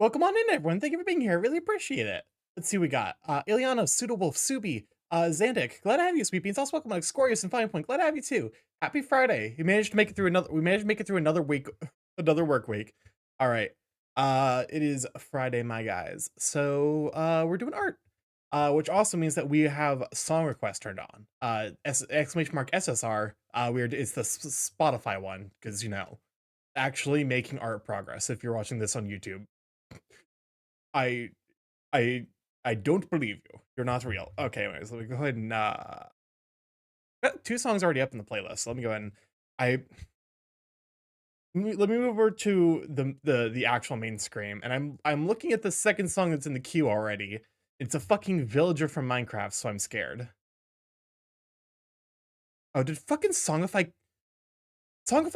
Welcome on in, everyone. Thank you for being here. I really appreciate it. Let's see what we got. Ileana, Suitable, Subi, Zandik. Glad to have you, Sweet Beans. Also welcome, Excorious and Fine Point. Glad to have you too. Happy Friday. We managed to make it through another. We managed to make it through another week, another work week. All right. It is Friday, my guys. So we're doing art. Which also means that we have song requests turned on. Exclamation mark SSR. It's the Spotify one because actually making art progress. If you're watching this on YouTube. I I I don't believe you. You're not real. Okay, anyways, let me go ahead and got two songs already up in the playlist. Let me go ahead and I let me move over to the actual main screen, and I'm looking at the second song that's in the queue already. It's a fucking villager from Minecraft, so I'm scared. Oh, did fucking Songify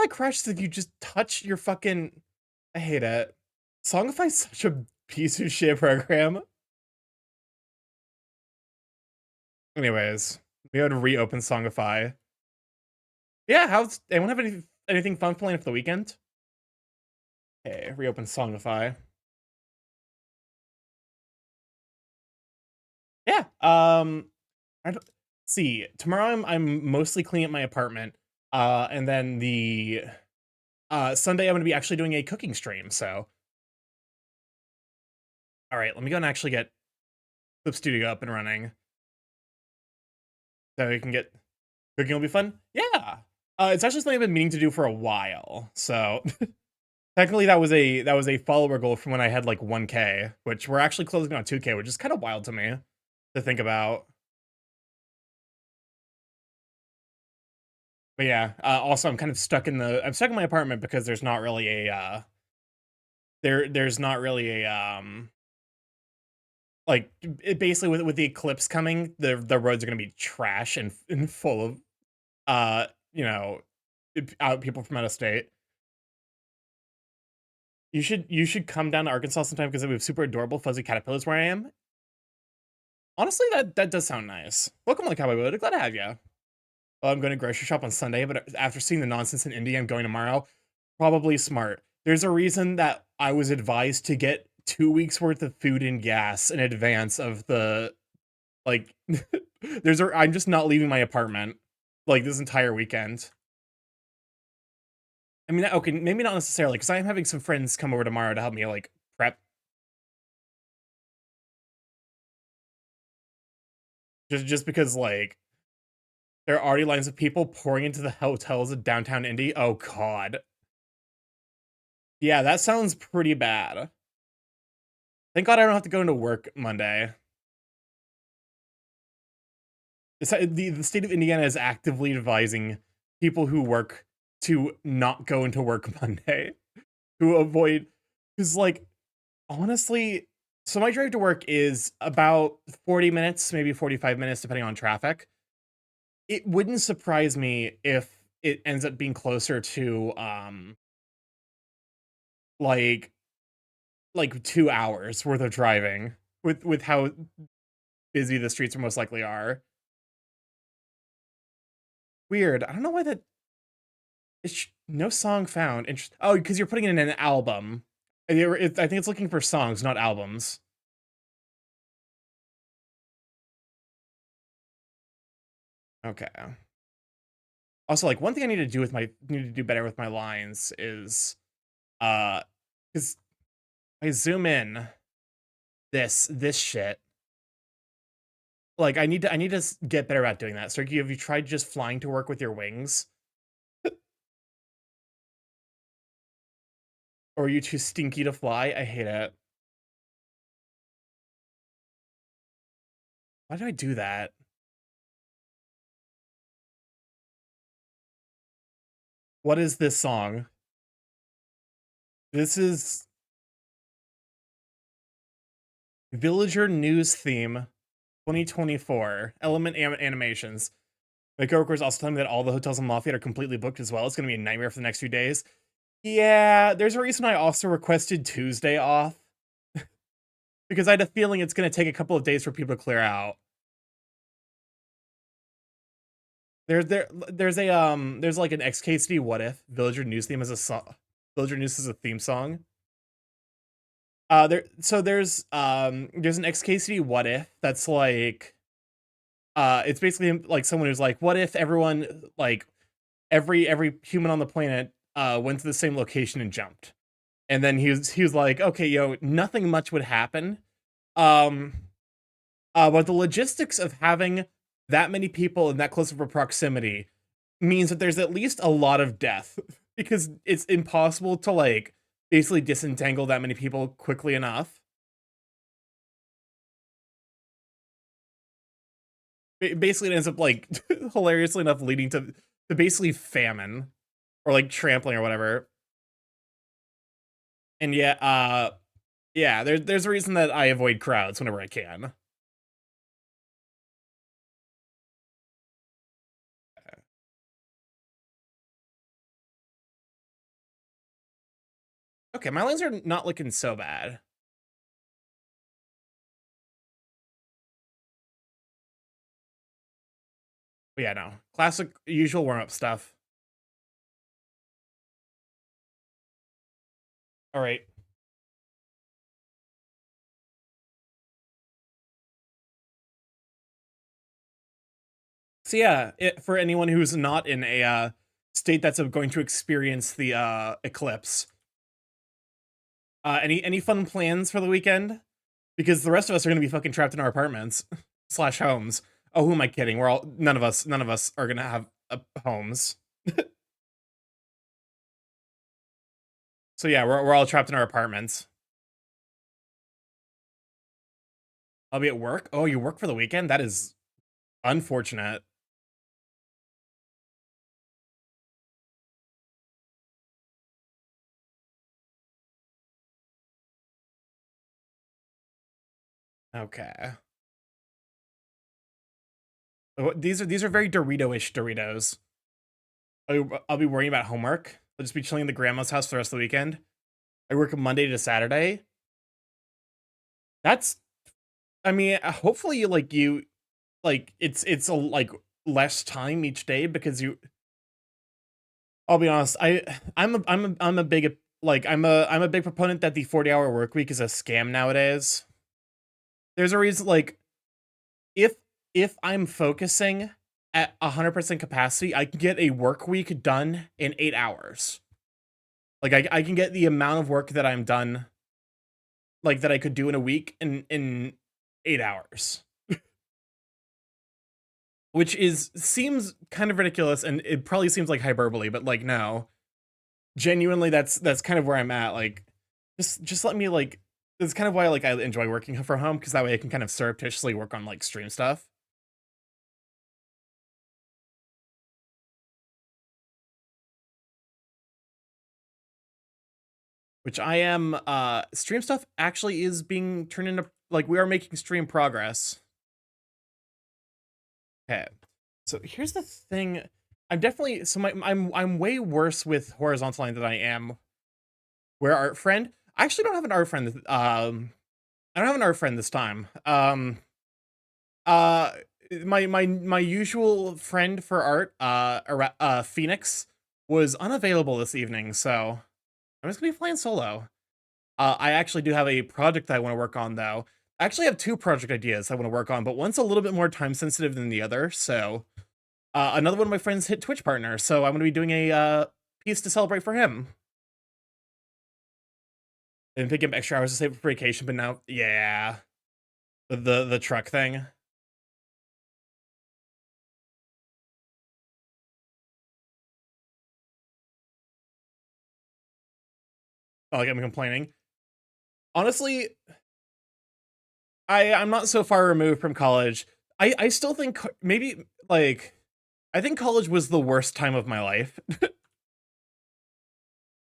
crashes if you just touch your fucking. I hate it. Songify's such a piece of shit program. Anyways, we had to reopen Songify. Yeah, how's anyone have anything fun planned for the weekend? Okay, reopen Songify. Yeah. I don't see. Tomorrow I'm mostly cleaning up my apartment. And then the Sunday I'm gonna be actually doing a cooking stream, so all right, let me go and actually get Clip Studio up and running. So we can get cooking will be fun. Yeah. It's actually something I've been meaning to do for a while. So technically, that was a follower goal from when I had like 1K, which we're actually closing on 2K, which is kind of wild to me to think about. But yeah, also I'm stuck in my apartment because there's not really a there's not really a like it basically with the eclipse coming, the roads are gonna be trash and full of uh you know people from out of state. You should come down to Arkansas sometime because we have super adorable fuzzy caterpillars where I am. Honestly, that does sound nice. Welcome to the Cowboy Wood. Glad to have you. Oh, I'm going to grocery shop on Sunday, but after seeing the nonsense in India, I'm going tomorrow. Probably smart. There's a reason that I was advised to get 2 weeks worth of food and gas in advance of the like. I'm just not leaving my apartment like this entire weekend. I mean, okay, maybe not necessarily because I'm having some friends come over tomorrow to help me like prep. Just because like there are already lines of people pouring into the hotels in downtown Indy. Oh God. Yeah, that sounds pretty bad. Thank God I don't have to go into work Monday. The state of Indiana is actively advising people who work to not go into work Monday to avoid, because like honestly, so my drive to work is about 40 minutes, maybe 45 minutes, depending on traffic. It wouldn't surprise me if it ends up being closer to like 2 hours worth of driving with how busy the streets are most likely are. Weird. I don't know why that no song found. Oh, because you're putting it in an album. I think it's looking for songs, not albums. Okay. Also, like one thing I need to do better with my lines is because I zoom in this shit. Like I need to get better at doing that. So have you tried just flying to work with your wings? Or are you too stinky to fly? I hate it. Why do I do that? What is this song? This is Villager News Theme 2024 Element Animations. My coworkers also telling me that all the hotels in Lafayette are completely booked as well. It's going to be a nightmare for the next few days. Yeah, there's a reason I also requested Tuesday off because I had a feeling it's going to take a couple of days for people to clear out. There's like an XKCD What If Villager News theme as a song. Villager News is a theme song. There's an XKCD what if that's like it's basically like someone who's like, what if everyone like every human on the planet went to the same location and jumped? And then he was like, okay, nothing much would happen. Um but the logistics of having that many people in that close of a proximity means that there's at least a lot of death because it's impossible to like basically disentangle that many people quickly enough. Basically, it ends up like hilariously enough leading to basically famine or like trampling or whatever. And yeah, there's a reason that I avoid crowds whenever I can. Okay, my lines are not looking so bad. But yeah, no. Classic usual warm-up stuff. All right. So yeah, for anyone who's not in a state that's going to experience the eclipse, any fun plans for the weekend? Because the rest of us are going to be fucking trapped in our apartments slash homes. Oh, who am I kidding? We're all none of us are gonna have homes. So yeah, we're all trapped in our apartments. I'll be at work. Oh, you work for the weekend? That is unfortunate. Okay. These are very Dorito-ish Doritos. I'll be worrying about homework. I'll just be chilling in the grandma's house for the rest of the weekend. I work Monday to Saturday. That's, I mean, hopefully, like it's a like less time each day because you. I'll be honest. I'm a big like I'm a big proponent that the 40-hour work week is a scam nowadays. There's a reason like if if I'm focusing at 100% capacity, I can get a work week done in 8 hours. Like I can get the amount of work that I'm done like that I could do in a week in 8 hours. Which is seems kind of ridiculous and it probably seems like hyperbole, but like no. Genuinely that's kind of where I'm at. Like just let me like that's kind of why like I enjoy working from home because that way I can kind of surreptitiously work on like stream stuff. Which I am stream stuff actually is being turned into like we are making stream progress. Okay. So here's the thing. I'm definitely so I'm way worse with horizontal line than I am where art friend. I actually don't have an art friend. I don't have an art friend this time. Uh, my usual friend for art, Phoenix, was unavailable this evening, so I'm just gonna be playing solo. I actually do have a project that I want to work on though. I actually have two project ideas I want to work on, but one's a little bit more time sensitive than the other. So another one of my friends hit Twitch partner, so I'm gonna be doing a piece to celebrate for him. And picking up extra hours to save for vacation, but now, yeah, the truck thing. Oh, like I'm complaining. Honestly, I'm not so far removed from college. I still think maybe like I think college was the worst time of my life.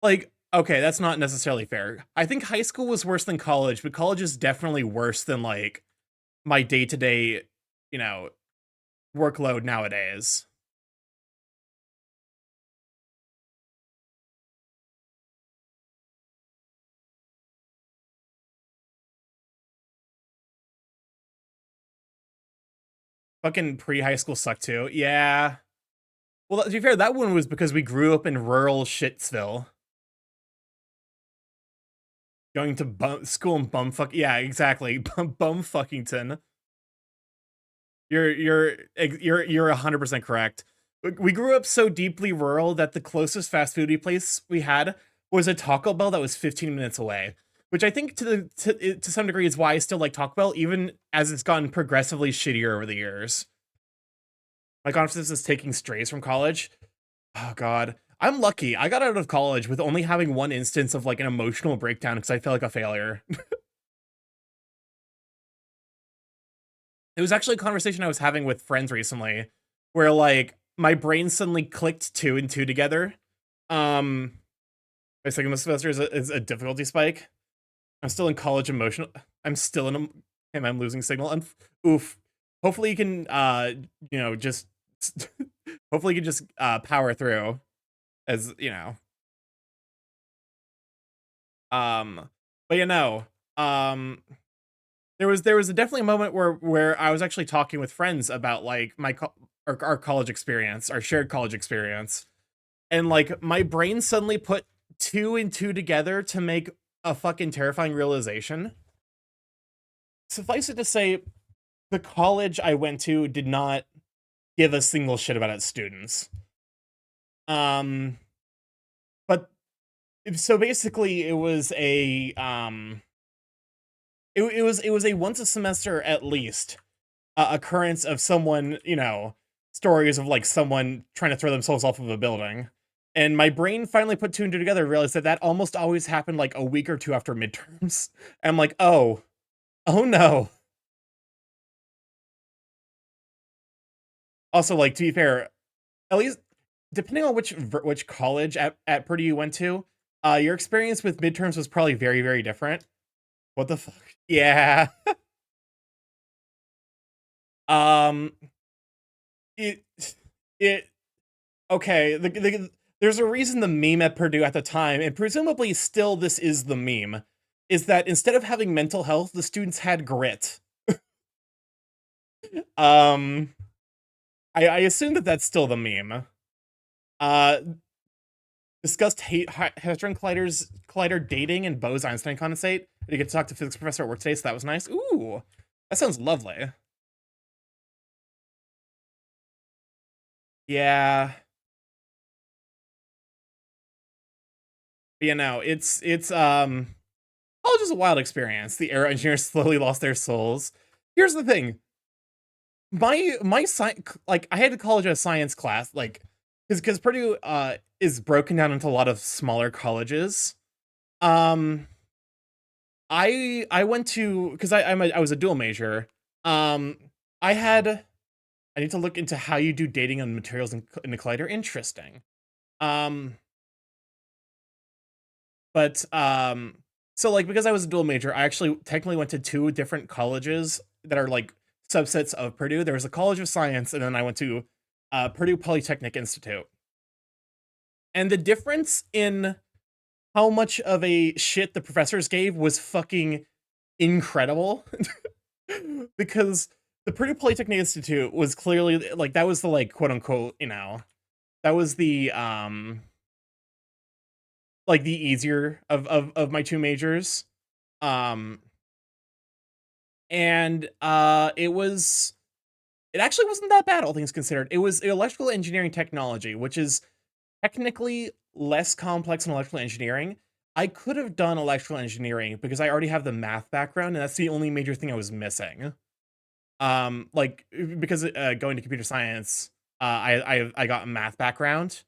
Like, okay, that's not necessarily fair. I think high school was worse than college, but college is definitely worse than like my day-to-day, you know, workload nowadays. Fucking pre-high school sucked too. Yeah. Well, to be fair, that one was because we grew up in rural Shitsville. Going to school in bumfuck, yeah, exactly, bumfuckington. You're 100% correct. We grew up so deeply rural that the closest fast foodie place we had was a Taco Bell that was 15 minutes away, which I think to some degree is why I still like Taco Bell, even as it's gotten progressively shittier over the years. My confidence is taking strays from college. Oh god. I'm lucky. I got out of college with only having one instance of like an emotional breakdown because I felt like a failure. It was actually a conversation I was having with friends recently where like my brain suddenly clicked two and two together. My second semester is a difficulty spike. I'm still in college emotional. I'm still in a, and I'm losing signal. Oof. Hopefully you can just hopefully you can just power through as, but um there was definitely a moment where I was actually talking with friends about like our college experience, our shared college experience, and like my brain suddenly put two and two together to make a fucking terrifying realization. Suffice it to say, the college I went to did not give a single shit about its students. Um, but so basically, it was a once a semester at least occurrence of someone, stories of like someone trying to throw themselves off of a building. And my brain finally put two and two together, realized that almost always happened like a week or two after midterms. And I'm like, oh no. Also, like, to be fair, at least depending on which college at Purdue you went to, your experience with midterms was probably very, very different. What the fuck? Yeah. Um, it, it, okay. There's a reason the meme at Purdue at the time, and presumably still this is the meme, is that instead of having mental health, the students had grit. Um, I assume that that's still the meme. Uh, discussed hadron collider dating and Bose-Einstein condensate. You get to talk to physics professor at work today, so that was nice. Ooh, that sounds lovely. Yeah, college is a wild experience. The aero engineers slowly lost their souls. Here's the thing. My science, like, I had a college a science class, like, because Purdue is broken down into a lot of smaller colleges. Um I went to, because I was a dual major. Um I had I need to look into how you do dating on materials in the collider. Interesting. Um but so like, because I was a dual major, I actually technically went to two different colleges that are like subsets of Purdue. There was a College of Science, and then I went to Purdue Polytechnic Institute. And the difference in how much of a shit the professors gave was fucking incredible. Because the Purdue Polytechnic Institute was clearly like, that was the like quote unquote, that was the like the easier of my two majors. Um and it actually wasn't that bad, all things considered. It was electrical engineering technology, which is technically less complex than electrical engineering. I could have done electrical engineering because I already have the math background, and that's the only major thing I was missing. Like, because going to computer science, I got a math background.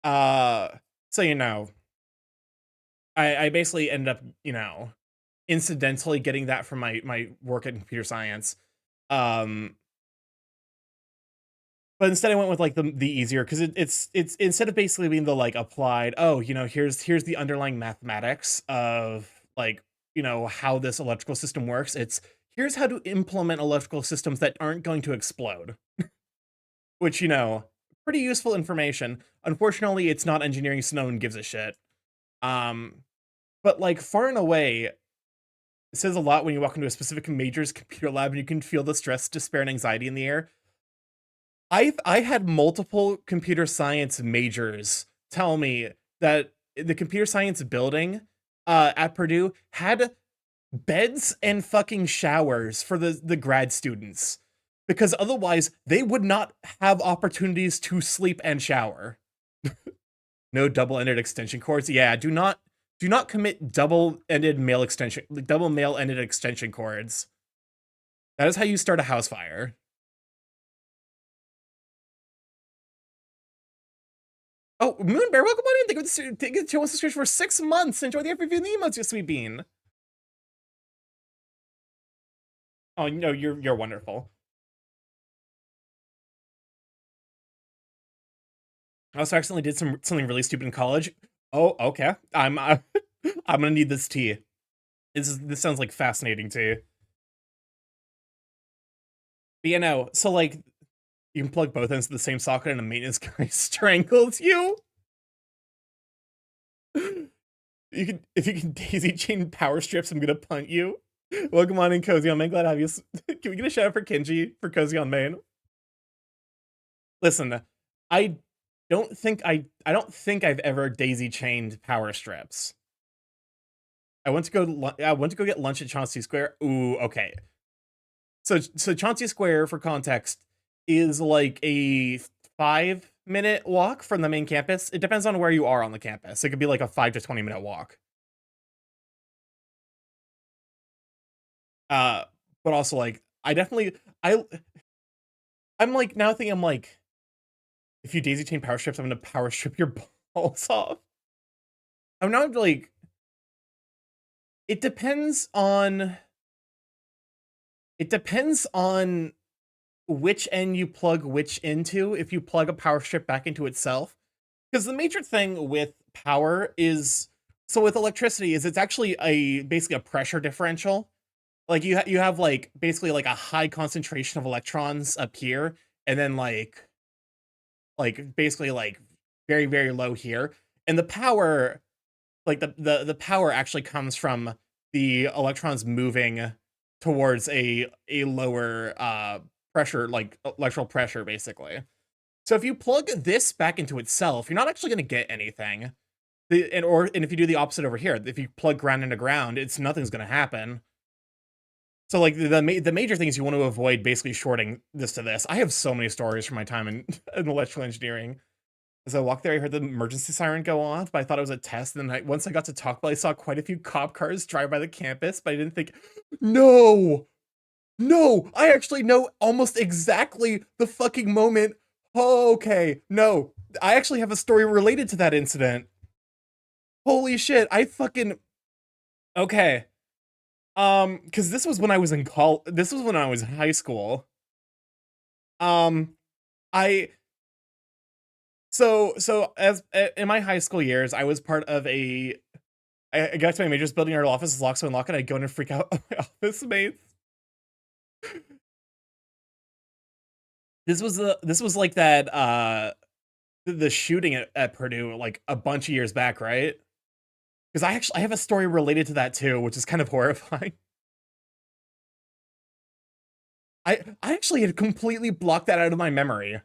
Uh, so I basically ended up, incidentally getting that from my work in computer science. Um, but instead I went with like the easier, because it's instead of basically being the like applied, oh, here's the underlying mathematics of like, how this electrical system works. It's, here's how to implement electrical systems that aren't going to explode, which, pretty useful information. Unfortunately, it's not engineering, so no one gives a shit. Um, but like, far and away, it says a lot when you walk into a specific major's computer lab and you can feel the stress, despair, and anxiety in the air. I had multiple computer science majors tell me that the computer science building at Purdue had beds and fucking showers for the grad students, because otherwise they would not have opportunities to sleep and shower. No double-ended extension cords. Yeah, do not commit double male-ended extension cords. That is how you start a house fire. Oh, Moonbear, welcome on in. Thank you for subscription for 6 months. Enjoy the FPV and the emotes, you sweet bean. Oh, no, you're wonderful. I also accidentally did something really stupid in college. Oh, okay. I'm gonna need this tea. This sounds like fascinating to you. But you know, so like you can plug both ends of the same socket and a maintenance guy strangles you. If you can daisy chain power strips, I'm gonna punt you. Welcome on in, Cozy on Main. Glad to have you. Can we get a shout out for Kenji for Cozy on Main? Listen, I I don't think I've ever daisy chained power strips. I went to go get lunch at Chauncey Square. Ooh, okay. So Chauncey Square, for context, is like a 5-minute walk from the main campus. It depends on where you are on the campus. It could be like a 5 to 20-minute walk. But also like I'm like now thinking I'm like, if you daisy chain power strips, I'm gonna power strip your balls off. I'm not like, it depends on which end you plug which into, if you plug a power strip back into itself. Because the major thing with power is, so with electricity, is it's actually basically a pressure differential. Like you have like basically like a high concentration of electrons up here, and then like basically like very, very low here. And the power, like the power actually comes from the electrons moving towards a lower pressure, like electrical pressure, basically. So if you plug this back into itself, you're not actually going to get anything. And if you do the opposite over here, if you plug ground into ground, nothing's going to happen. So like the major thing is you want to avoid basically shorting this to this. I have so many stories from my time in electrical engineering. As I walked there, I heard the emergency siren go off, but I thought it was a test. And then once I got to talk about it, I saw quite a few cop cars drive by the campus, but I didn't think, no, I actually know almost exactly the fucking moment. Oh, okay, no, I actually have a story related to that incident. Holy shit, okay. Because this was when I was in this was when I was in high school. I so as in my high school years, I was part of I got to my majors building our office is locked, so unlock it. I'd go in and freak out my office mates. This was like that the shooting at Purdue like a bunch of years back, right? Because I have a story related to that too, which is kind of horrifying. I actually had completely blocked that out of my memory.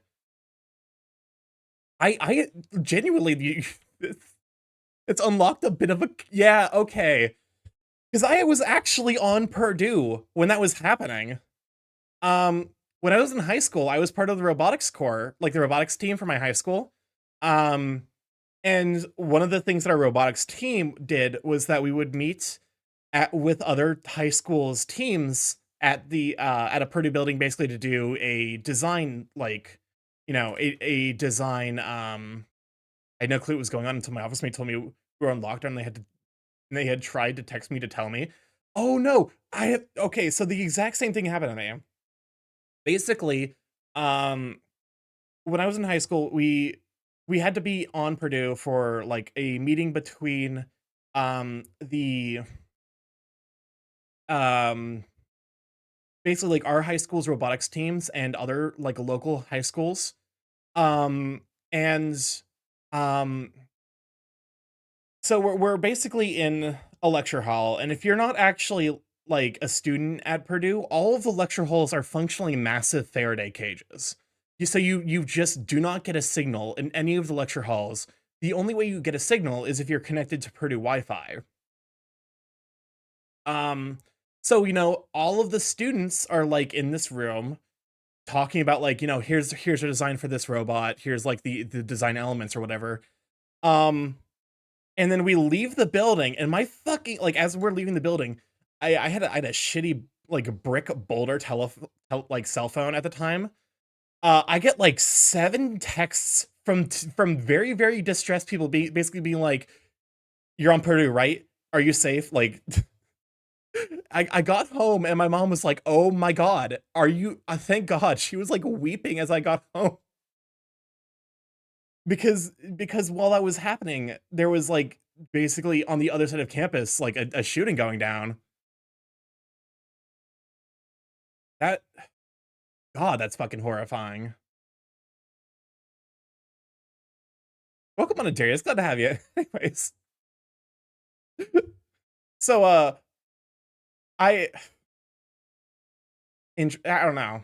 I genuinely it's unlocked a bit of a, yeah, okay. Because I was actually on Purdue when that was happening. When I was in high school, I was part of the robotics corps, like the robotics team for my high school. And one of the things that our robotics team did was that we would meet with other high schools teams at a Purdue building, basically to do a design, like, a design. I had no clue what was going on until my office mate told me we were on lockdown. They had tried to text me to tell me. Oh no, okay, so the exact same thing happened to me. Basically, when I was in high school, we had to be on Purdue for like a meeting between the um basically like our high school's robotics teams and other like local high schools. And um so we're basically in a lecture hall, and if you're not actually like a student at Purdue, all of the lecture halls are functionally massive Faraday cages. So you just do not get a signal in any of the lecture halls. The only way you get a signal is if you're connected to Purdue Wi-Fi. Um, so, all of the students are, like, in this room talking about, like, here's a design for this robot, here's, like, the design elements or whatever. Um, and then we leave the building, and my fucking like, as we're leaving the building, I had a shitty, like, brick boulder like, cell phone at the time. I get, like, 7 texts from very, very distressed people basically being like, "You're on Purdue, right? Are you safe?" Like, I got home and my mom was like, "Oh my god, are you" thank God, she was, like, weeping as I got home because while that was happening, there was, like, basically on the other side of campus, like, a shooting going down. That God, that's fucking horrifying. Welcome on, Darius, glad to have you. Anyways, so, I I don't know.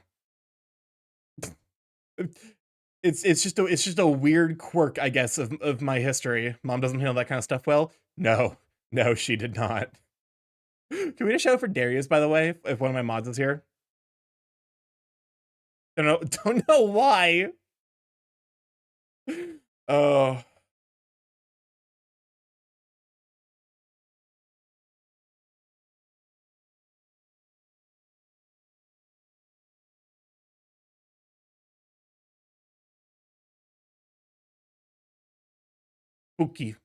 It's just a weird quirk, I guess, of my history. Mom doesn't handle that kind of stuff well? No. No, she did not. Can we just shout out for Darius, by the way, if one of my mods is here? Don't know don't know why. Oh, spooky.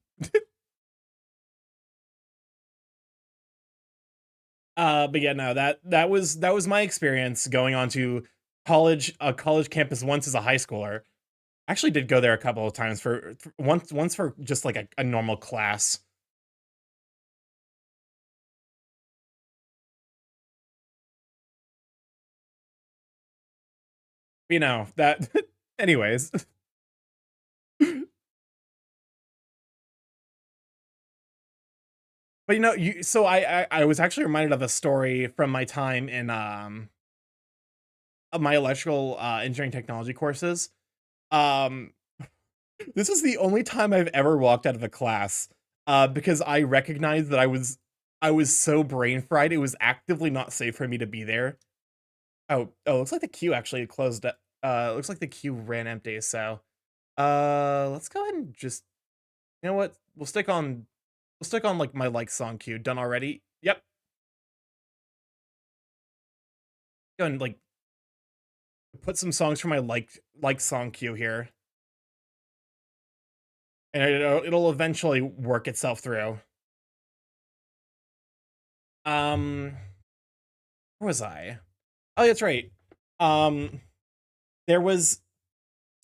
But yeah, no, that was my experience going on to a college campus once as a high schooler. Actually did go there a couple of times for once for just like a normal class. That anyways. But you so I was actually reminded of a story from my time in of my electrical engineering technology courses. Um this is the only time I've ever walked out of a class because I recognized that I was so brain fried it was actively not safe for me to be there. Oh, looks like the queue actually closed looks like the queue ran empty, so let's go ahead and just you know what? We'll stick on like my like song queue. Done already? Yep. Go and like put some songs for my like song queue here, and it'll eventually work itself through. Um, where was I? Oh, that's right. Um, there was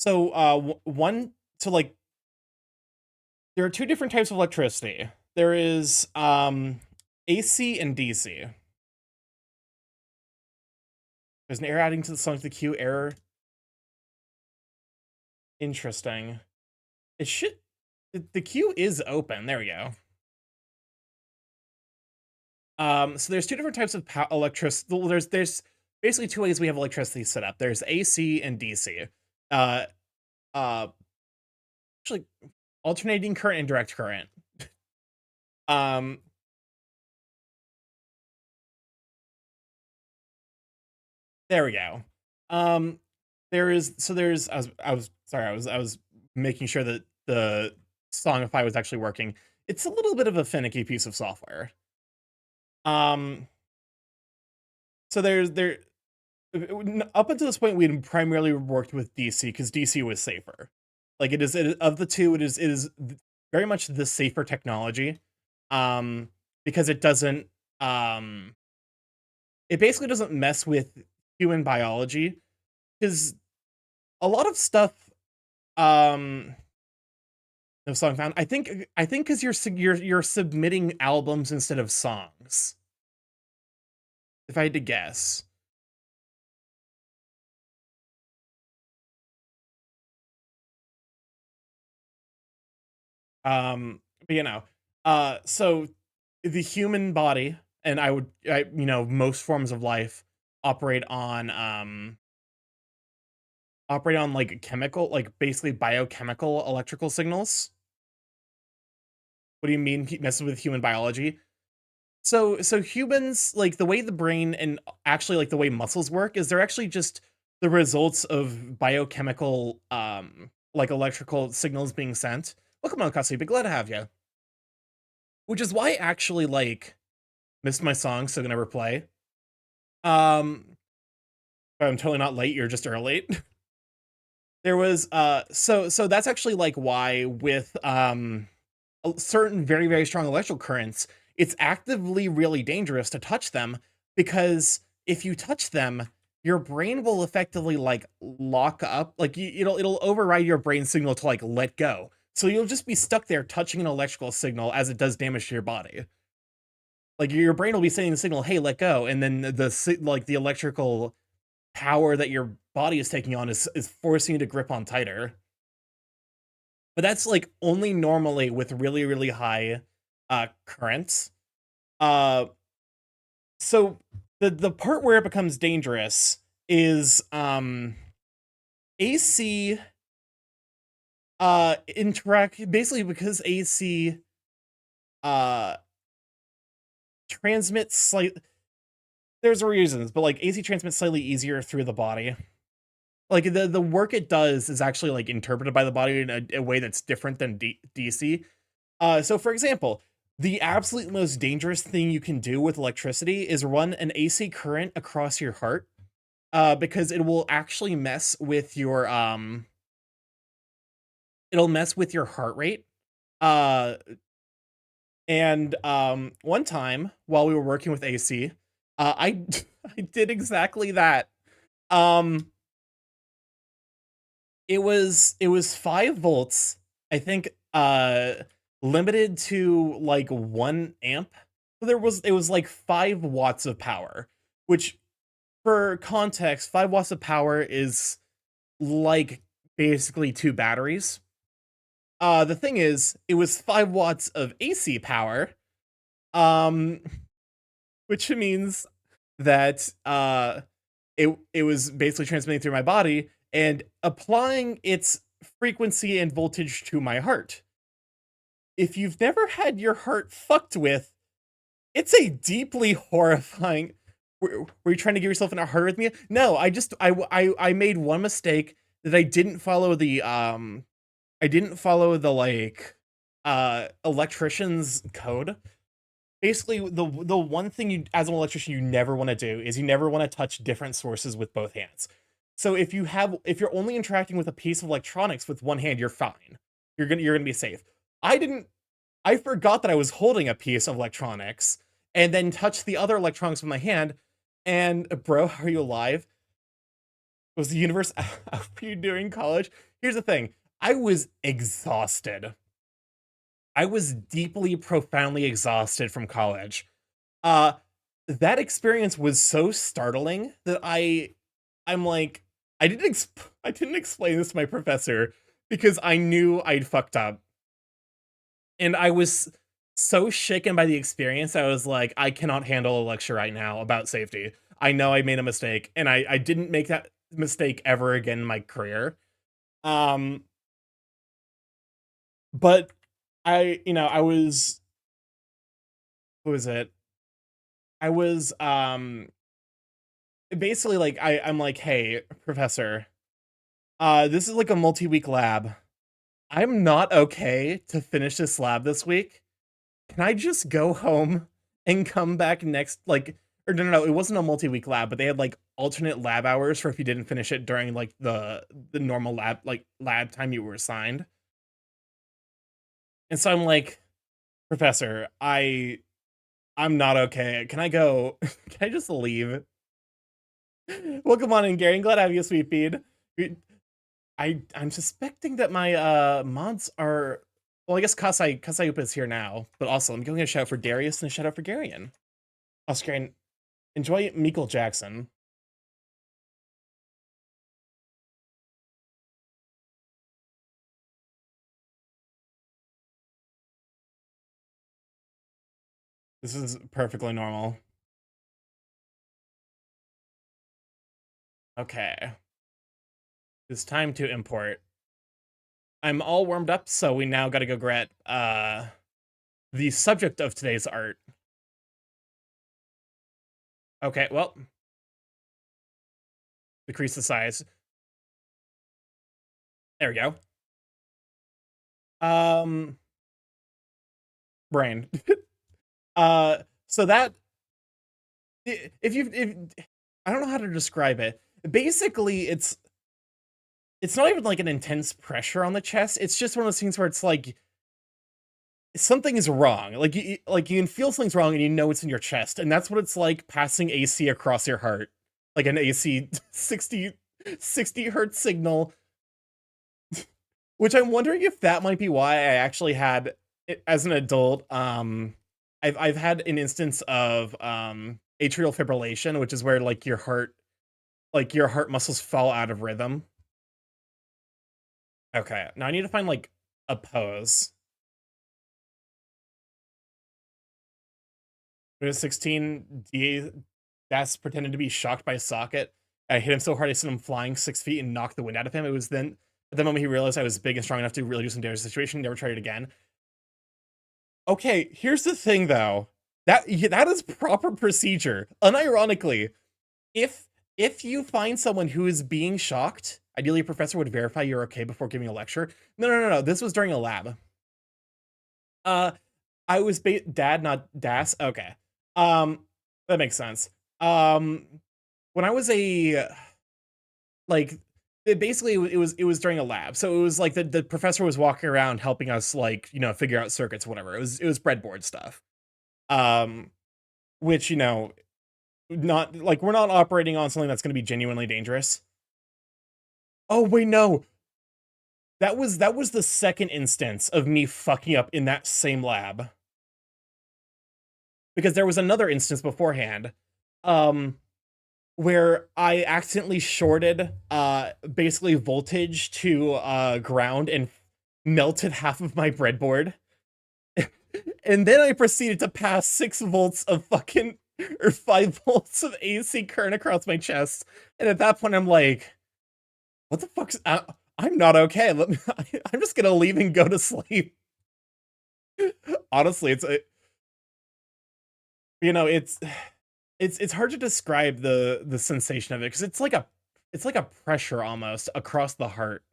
one so like there are two different types of electricity. There is AC and DC. There's an error adding to the song to the queue error. Interesting. It should the queue is open. There we go. So there's two different types of electricity. Well, there's basically two ways we have electricity set up. There's AC and DC. Uh, uh, actually, alternating current and direct current. Um, there we go. Um, there's I was sorry I was making sure that the Songify was actually working. It's a little bit of a finicky piece of software. Um, so there up until this point, we had primarily worked with DC because DC was safer. Like of the two, it is very much the safer technology, because um, it basically doesn't mess with human biology. Because a lot of stuff, um, no song found. I think because you're submitting albums instead of songs. If I had to guess, but so the human body and most forms of life operate on like chemical like basically biochemical electrical signals. What do you mean messes with human biology? So humans, like, the way the brain and actually, like, the way muscles work is they're actually just the results of biochemical, like, electrical signals being sent. Welcome on, Kasi, be glad to have you. Which is why I actually, like, missed my song, so gonna replay. Um, but I'm totally not late, you're just early. There was, so that's actually, like, why with, certain very, very strong electrical currents, it's actively really dangerous to touch them because if you touch them, your brain will effectively like lock up, like it'll override your brain signal to like let go. So you'll just be stuck there touching an electrical signal as it does damage to your body. Like your brain will be sending the signal, "Hey, let go," and then like the electrical power that your body is taking on is forcing you to grip on tighter. But that's like only normally with really, really high currents. Uh so the part where it becomes dangerous is AC interact basically because AC uh transmits slight there's reasons, but like AC transmits slightly easier through the body. Like the work it does is actually like interpreted by the body in a way that's different than DC. So for example, the absolute most dangerous thing you can do with electricity is run an AC current across your heart, because it will actually mess with your it'll mess with your heart rate. Uh, and one time while we were working with AC, I I did exactly that. Um, it was 5 volts, I think, limited to like 1 amp. It was like 5 watts of power, which for context, 5 watts of power is like basically 2 batteries. The thing is, it was 5 watts of AC power, um, which means that it was basically transmitting through my body and applying its frequency and voltage to my heart. If you've never had your heart fucked with, it's a deeply horrifying. Were you trying to give yourself in a heart arrhythmia? No, I made one mistake that I didn't follow the like electrician's code. Basically, the one thing you as an electrician you never want to do is you never want to touch different sources with both hands. So if you're only interacting with a piece of electronics with one hand, you're fine. You're gonna be safe. I didn't I forgot that I was holding a piece of electronics and then touched the other electronics with my hand. And bro, are you alive? Was the universe out for you during college? Here's the thing. I was exhausted. I was deeply, profoundly exhausted from college. Uh, that experience was so startling that I'm like, I didn't explain this to my professor because I knew I'd fucked up. And I was so shaken by the experience. I was like, I cannot handle a lecture right now about safety. I know I made a mistake, and I didn't make that mistake ever again in my career. Um, but I was who was it? I was basically like I'm like, hey, professor, this is like a multi-week lab. I'm not okay to finish this lab this week. Can I just go home and come back next like or no, it wasn't a multi-week lab, but they had like alternate lab hours for if you didn't finish it during like the normal lab time you were assigned. And so I'm like, professor, I'm not okay. Can I go? Can I just leave? Welcome on in, Gary. I'm glad to have you, sweet feed. I'm suspecting that my mods are well, I guess Kasayupa is here now, but also I'm giving a shout out for Darius and a shout out for Garion. Oscar, and enjoy Michael Jackson. This is perfectly normal. Okay. It's time to import. I'm all warmed up, so we now gotta go get the subject of today's art. Okay, well, decrease the size. There we go. Um, brain. uh, so that if you if I don't know how to describe it. Basically, it's not even like an intense pressure on the chest. It's just one of those things where it's like something is wrong. Like you can feel something's wrong and you know it's in your chest, and that's what it's like passing AC across your heart, like an AC 60 hertz signal. Which I'm wondering if that might be why I actually had it as an adult. I've had an instance of atrial fibrillation, which is where your heart muscles fall out of rhythm. Okay, now I need to find like a pose. There's 16 D. That's pretended to be shocked by a socket. I hit him so hard I sent him flying 6 feet and knocked the wind out of him. It was then at the moment he realized I was big and strong enough to really do some damage to the situation. Never tried it again. Okay, here's the thing though. That is proper procedure. Unironically, if you find someone who is being shocked, ideally a professor would verify you're okay before giving a lecture. No. This was during a lab. Uh, I was dad, not das. Okay. Um, that makes sense. When I was a like, basically it was during a lab, so it was like the professor was walking around helping us like figure out circuits, whatever. It was breadboard stuff. Um, which not like we're not operating on something that's going to be genuinely dangerous. Oh wait, no. That was the second instance of me fucking up in that same lab. Because there was another instance beforehand, um, where I accidentally shorted basically voltage to ground and melted half of my breadboard. And then I proceeded to pass 6 volts of fucking or 5 volts of AC current across my chest. And at that point I'm like, what the fuck's I'm not okay. I'm just gonna leave and go to sleep. Honestly, it's it's hard to describe the sensation of it because it's like a pressure almost across the heart,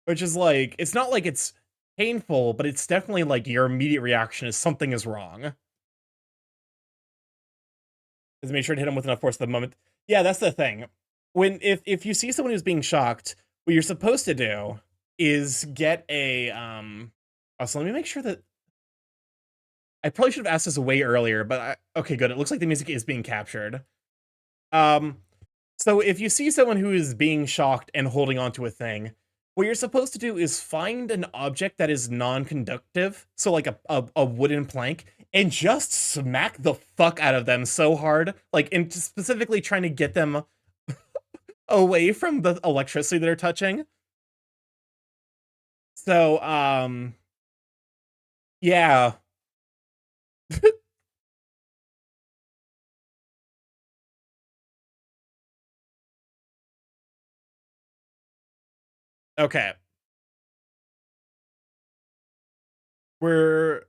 which is like it's not like it's painful, but it's definitely like your immediate reaction is something is wrong. Is make sure to hit him with enough force at the moment. Yeah, that's the thing. If you see someone who's being shocked, what you're supposed to do is get a also let me make sure that I probably should have asked this way earlier, but okay, good. It looks like the music is being captured. Um, so if you see someone who is being shocked and holding onto a thing, what you're supposed to do is find an object that is non-conductive, so like a wooden plank, and just smack the fuck out of them so hard, like, and specifically trying to get them away from the electricity they're touching. So, yeah. Okay. We're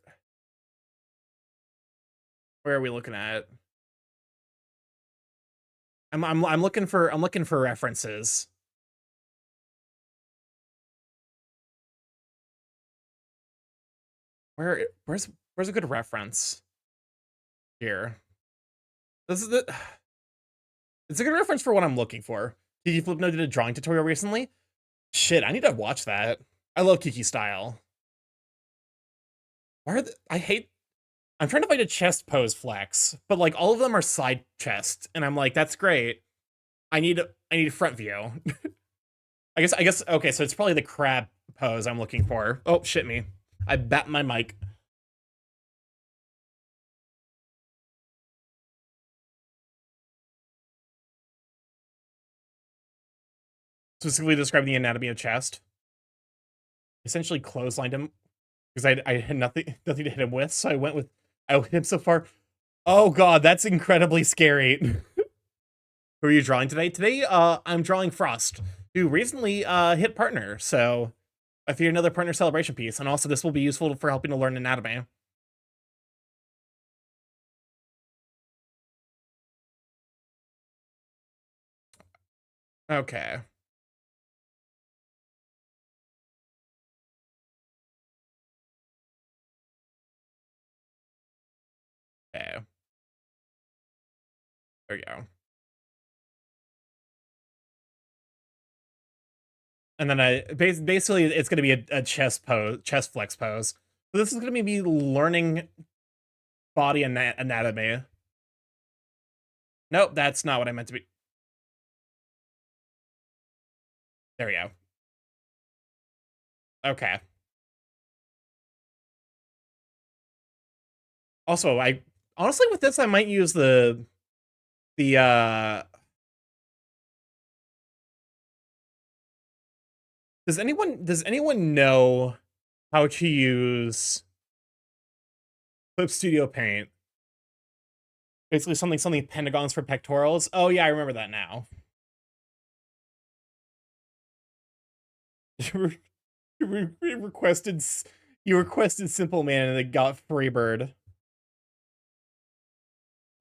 where are we looking at? I'm looking for references. Where's a good reference here? This is the It's a good reference for what I'm looking for. Kiki Flipno did a drawing tutorial recently. Shit, I need to watch that. I love Kiki style. Why are I hate I'm trying to find a chest pose flex, but like all of them are side chest, and I'm like, that's great. I need a front view. I guess okay, so it's probably the crab pose I'm looking for. Oh shit me. I bat my mic. Specifically describing the anatomy of chest. Essentially clotheslined him because I had nothing to hit him with, so I hit him so far. Oh god, that's incredibly scary. Who are you drawing today? Today, I'm drawing Frost, who recently hit partner, so I figured another partner celebration piece, and also this will be useful for helping to learn anatomy. Okay. Okay. There we go. And then basically it's gonna be a chest pose, chest flex pose. So this is gonna be me learning body anatomy. Nope, that's not what I meant to be. There we go. Okay. Also, I honestly with this I might use the does anyone know how to use Clip Studio Paint? Basically something pentagons for pectorals. Oh yeah, I remember that now. You requested you requested Simple Man and it got Freebird.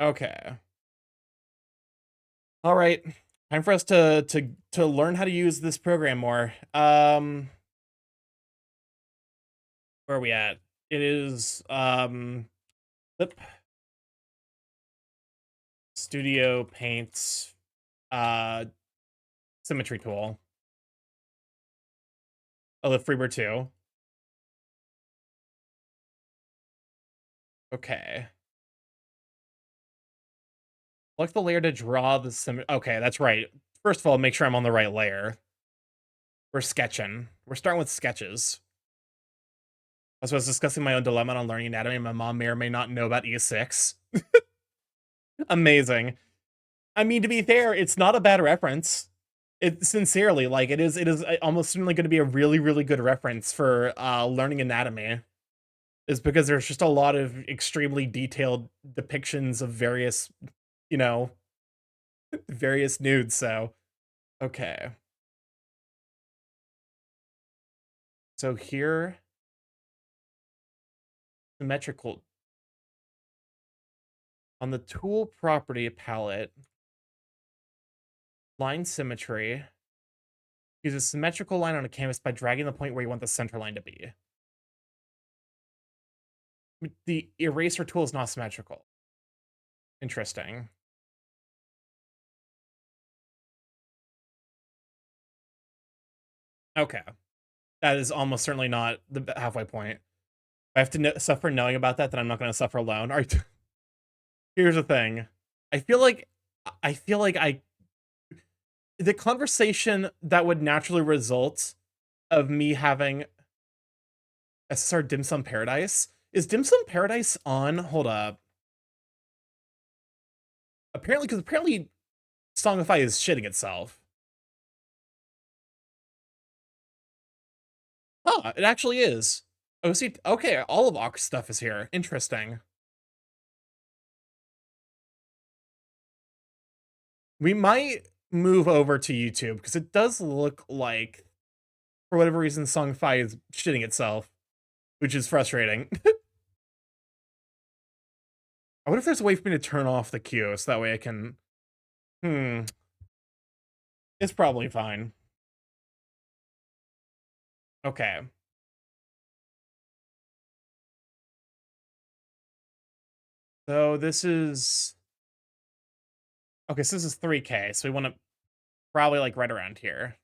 Okay. All right. Time for us to learn how to use this program more. Where are we at? It is Clip Studio Paint uh symmetry tool. Oh, the Freebird 2. Okay. Select the layer to draw the okay, that's right. First of all, make sure I'm on the right layer. We're sketching. We're starting with sketches. As I was discussing my own dilemma on learning anatomy, my mom may or may not know about E6. Amazing. I mean, to be fair, it's not a bad reference. It sincerely, like it is almost certainly going to be a really, really good reference for learning anatomy. Is because there's just a lot of extremely detailed depictions of various, you know, various nudes. So, okay. So here, symmetrical on the tool property palette, line symmetry. Use a symmetrical line on a canvas by dragging the point where you want the center line to be. The eraser tool is not symmetrical. Interesting. Okay. That is almost certainly not the halfway point. I have to suffer knowing about that, then I'm not going to suffer alone. All right. Here's the thing. I feel like I the conversation that would naturally result of me having SSR Dim Sum Paradise. Is Dim Sum Paradise on? Hold up. Apparently Songify is shitting itself. Huh, it actually is. Oh, see, okay, all of Ox stuff is here. Interesting. We might move over to YouTube because it does look like, for whatever reason, Songify is shitting itself, which is frustrating. I wonder if there's a way for me to turn off the queue so that way I can. Hmm. It's probably fine. Okay. So this is. Okay, so this is 3K, so we want to probably like right around here.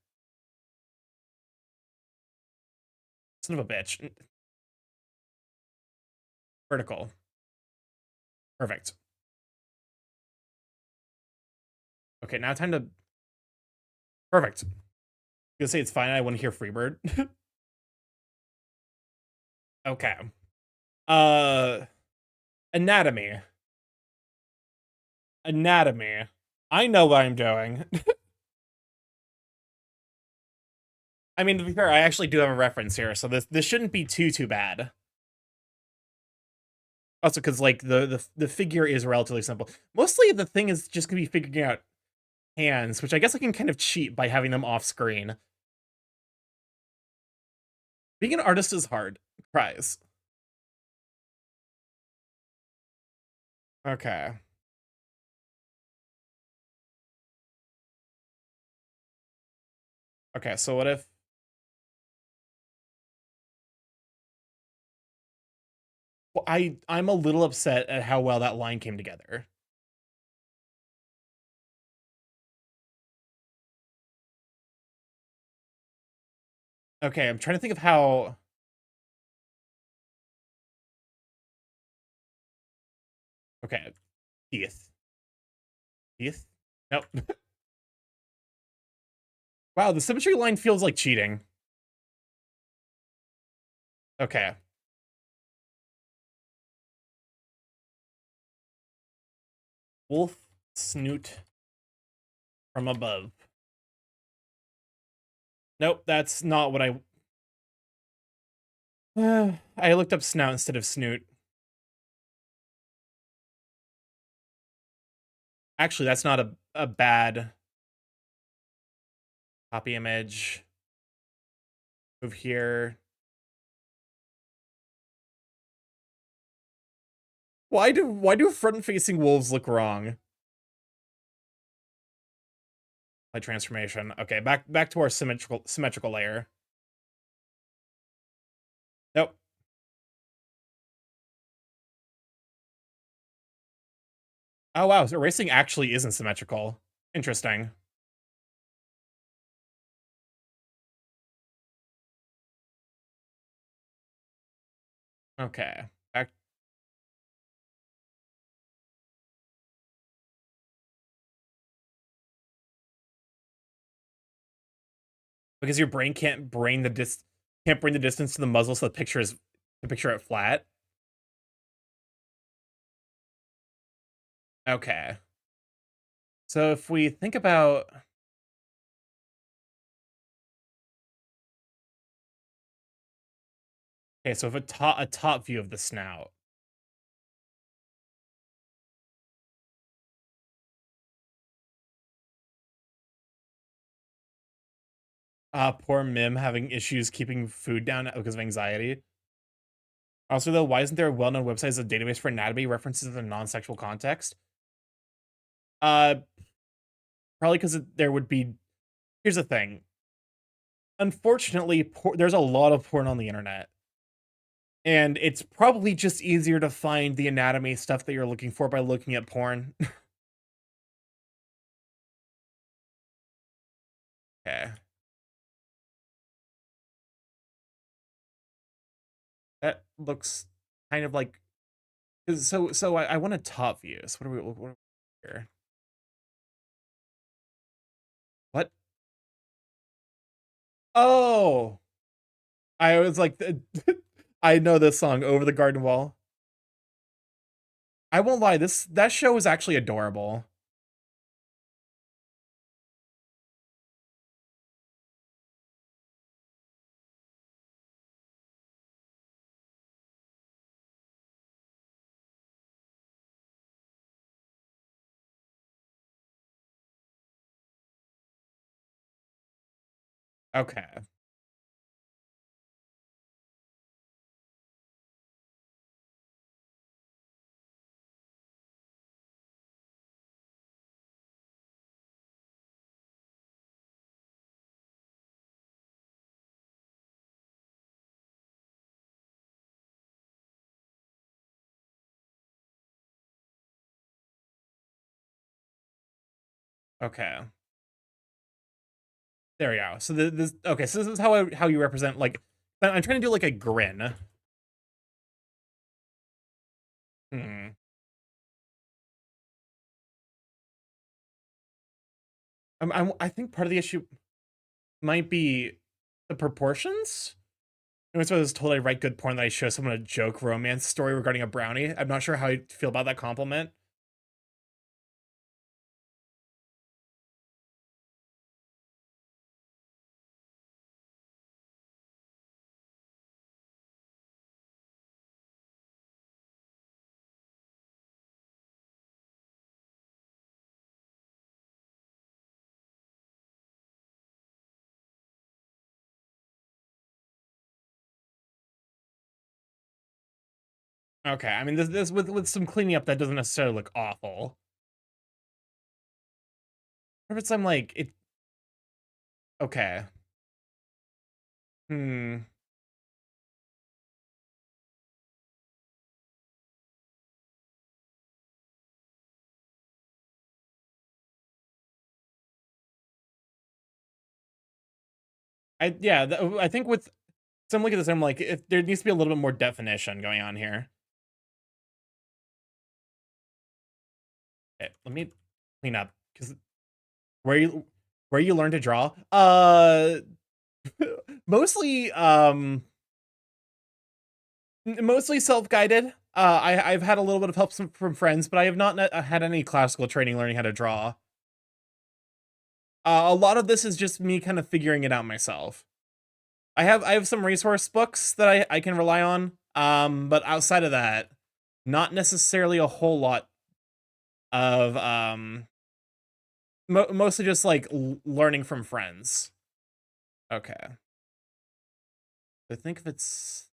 Son of a bitch. Vertical. Perfect. Okay, now time to. Perfect. Gonna say it's fine. I want to hear Freebird. Okay. Uh, anatomy. Anatomy. I know what I'm doing. I mean, to be fair, I actually do have a reference here, so this shouldn't be too bad. Also, because like the figure is relatively simple. Mostly the thing is just gonna be figuring out hands, which I guess I can kind of cheat by having them off screen. Being an artist is hard. Prize. Okay. Okay, so what if... Well, I'm a little upset at how well that line came together. Okay, I'm trying to think of how... Okay, teeth. Teeth? Nope. Wow, the symmetry line feels like cheating. Okay. Wolf snoot from above. Nope, that's not what I... I looked up snout instead of snoot. Actually, that's not a bad copy image. Move here. Why do front-facing wolves look wrong? By transformation. Okay, back to our symmetrical layer. Nope. Oh wow, so erasing actually isn't symmetrical. Interesting. Okay. Back because your brain can't bring the distance to the muzzle so the picture it flat. Okay. So if we think about... Okay, so if a top view of the snout. Poor Mim having issues keeping food down because of anxiety. Also, though, why isn't there a well-known website as a database for anatomy references in a non-sexual context? Uh, Probably because there would be... Here's the thing. Unfortunately, there's a lot of porn on the internet. And it's probably just easier to find the anatomy stuff that you're looking for by looking at porn. Okay. That looks kind of like... So I want a top view. So what are we here? What? Oh! I was like, I know this song, Over the Garden Wall. I won't lie, that show is actually adorable. Okay. Okay. There we go. So okay, so this is how you represent, like... I'm trying to do like a grin. Hmm. I think part of the issue might be the proportions. I was told I write good porn that I show someone a joke romance story regarding a brownie. I'm not sure how you feel about that compliment. Okay, I mean this with some cleaning up that doesn't necessarily look awful. Or if it's I'm like it... Okay. Hmm. I think with something like this, I'm like, if there needs to be a little bit more definition going on here. Okay, let me clean up because where you where you learn to draw, mostly mostly self-guided. I've had a little bit of help from friends, but I have not had any classical training learning how to draw. A lot of this is just me kind of figuring it out myself. I have some resource books that I can rely on. But outside of that, not necessarily a whole lot of mostly just like learning from friends. Okay. I think if it's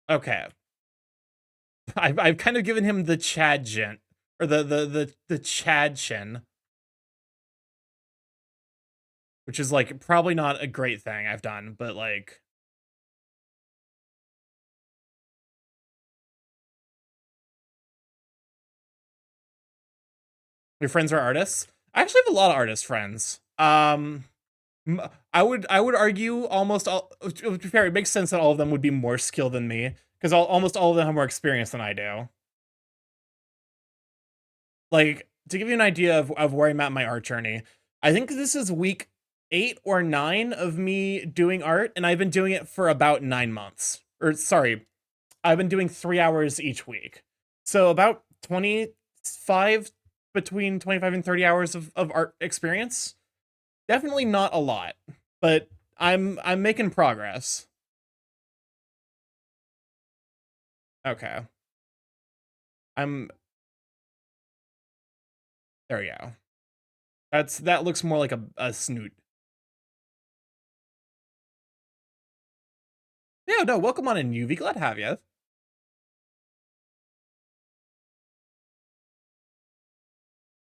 okay. I've kind of given him the Chad Gen or the Chad Chin, which is like probably not a great thing I've done, but like your friends are artists. I actually have a lot of artist friends. I would argue almost all. To be fair, it makes sense that all of them would be more skilled than me because almost all of them have more experience than I do. Like to give you an idea of where I'm at in my art journey, I think this is week 8 or 9 of me doing art, and I've been doing it for about 9 months. Or sorry, I've been doing 3 hours each week, so about 25 between 25 and 30 hours of art experience. Definitely not a lot, but I'm making progress. Okay. I'm there we go. That looks more like a snoot. Yeah, no, welcome on in UV. Glad to have you.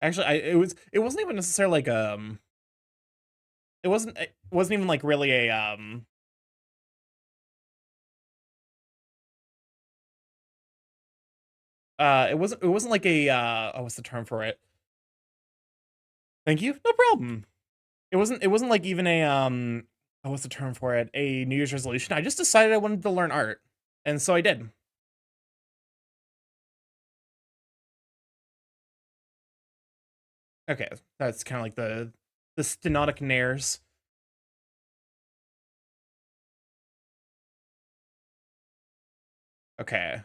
Actually, it wasn't even necessarily like it wasn't even like really a it wasn't like a oh, what's the term for it? Thank you. No problem. It wasn't like even a oh, what's the term for it? A New Year's resolution. I just decided I wanted to learn art. And so I did. Okay. That's kind of like the stenotic nares. Okay.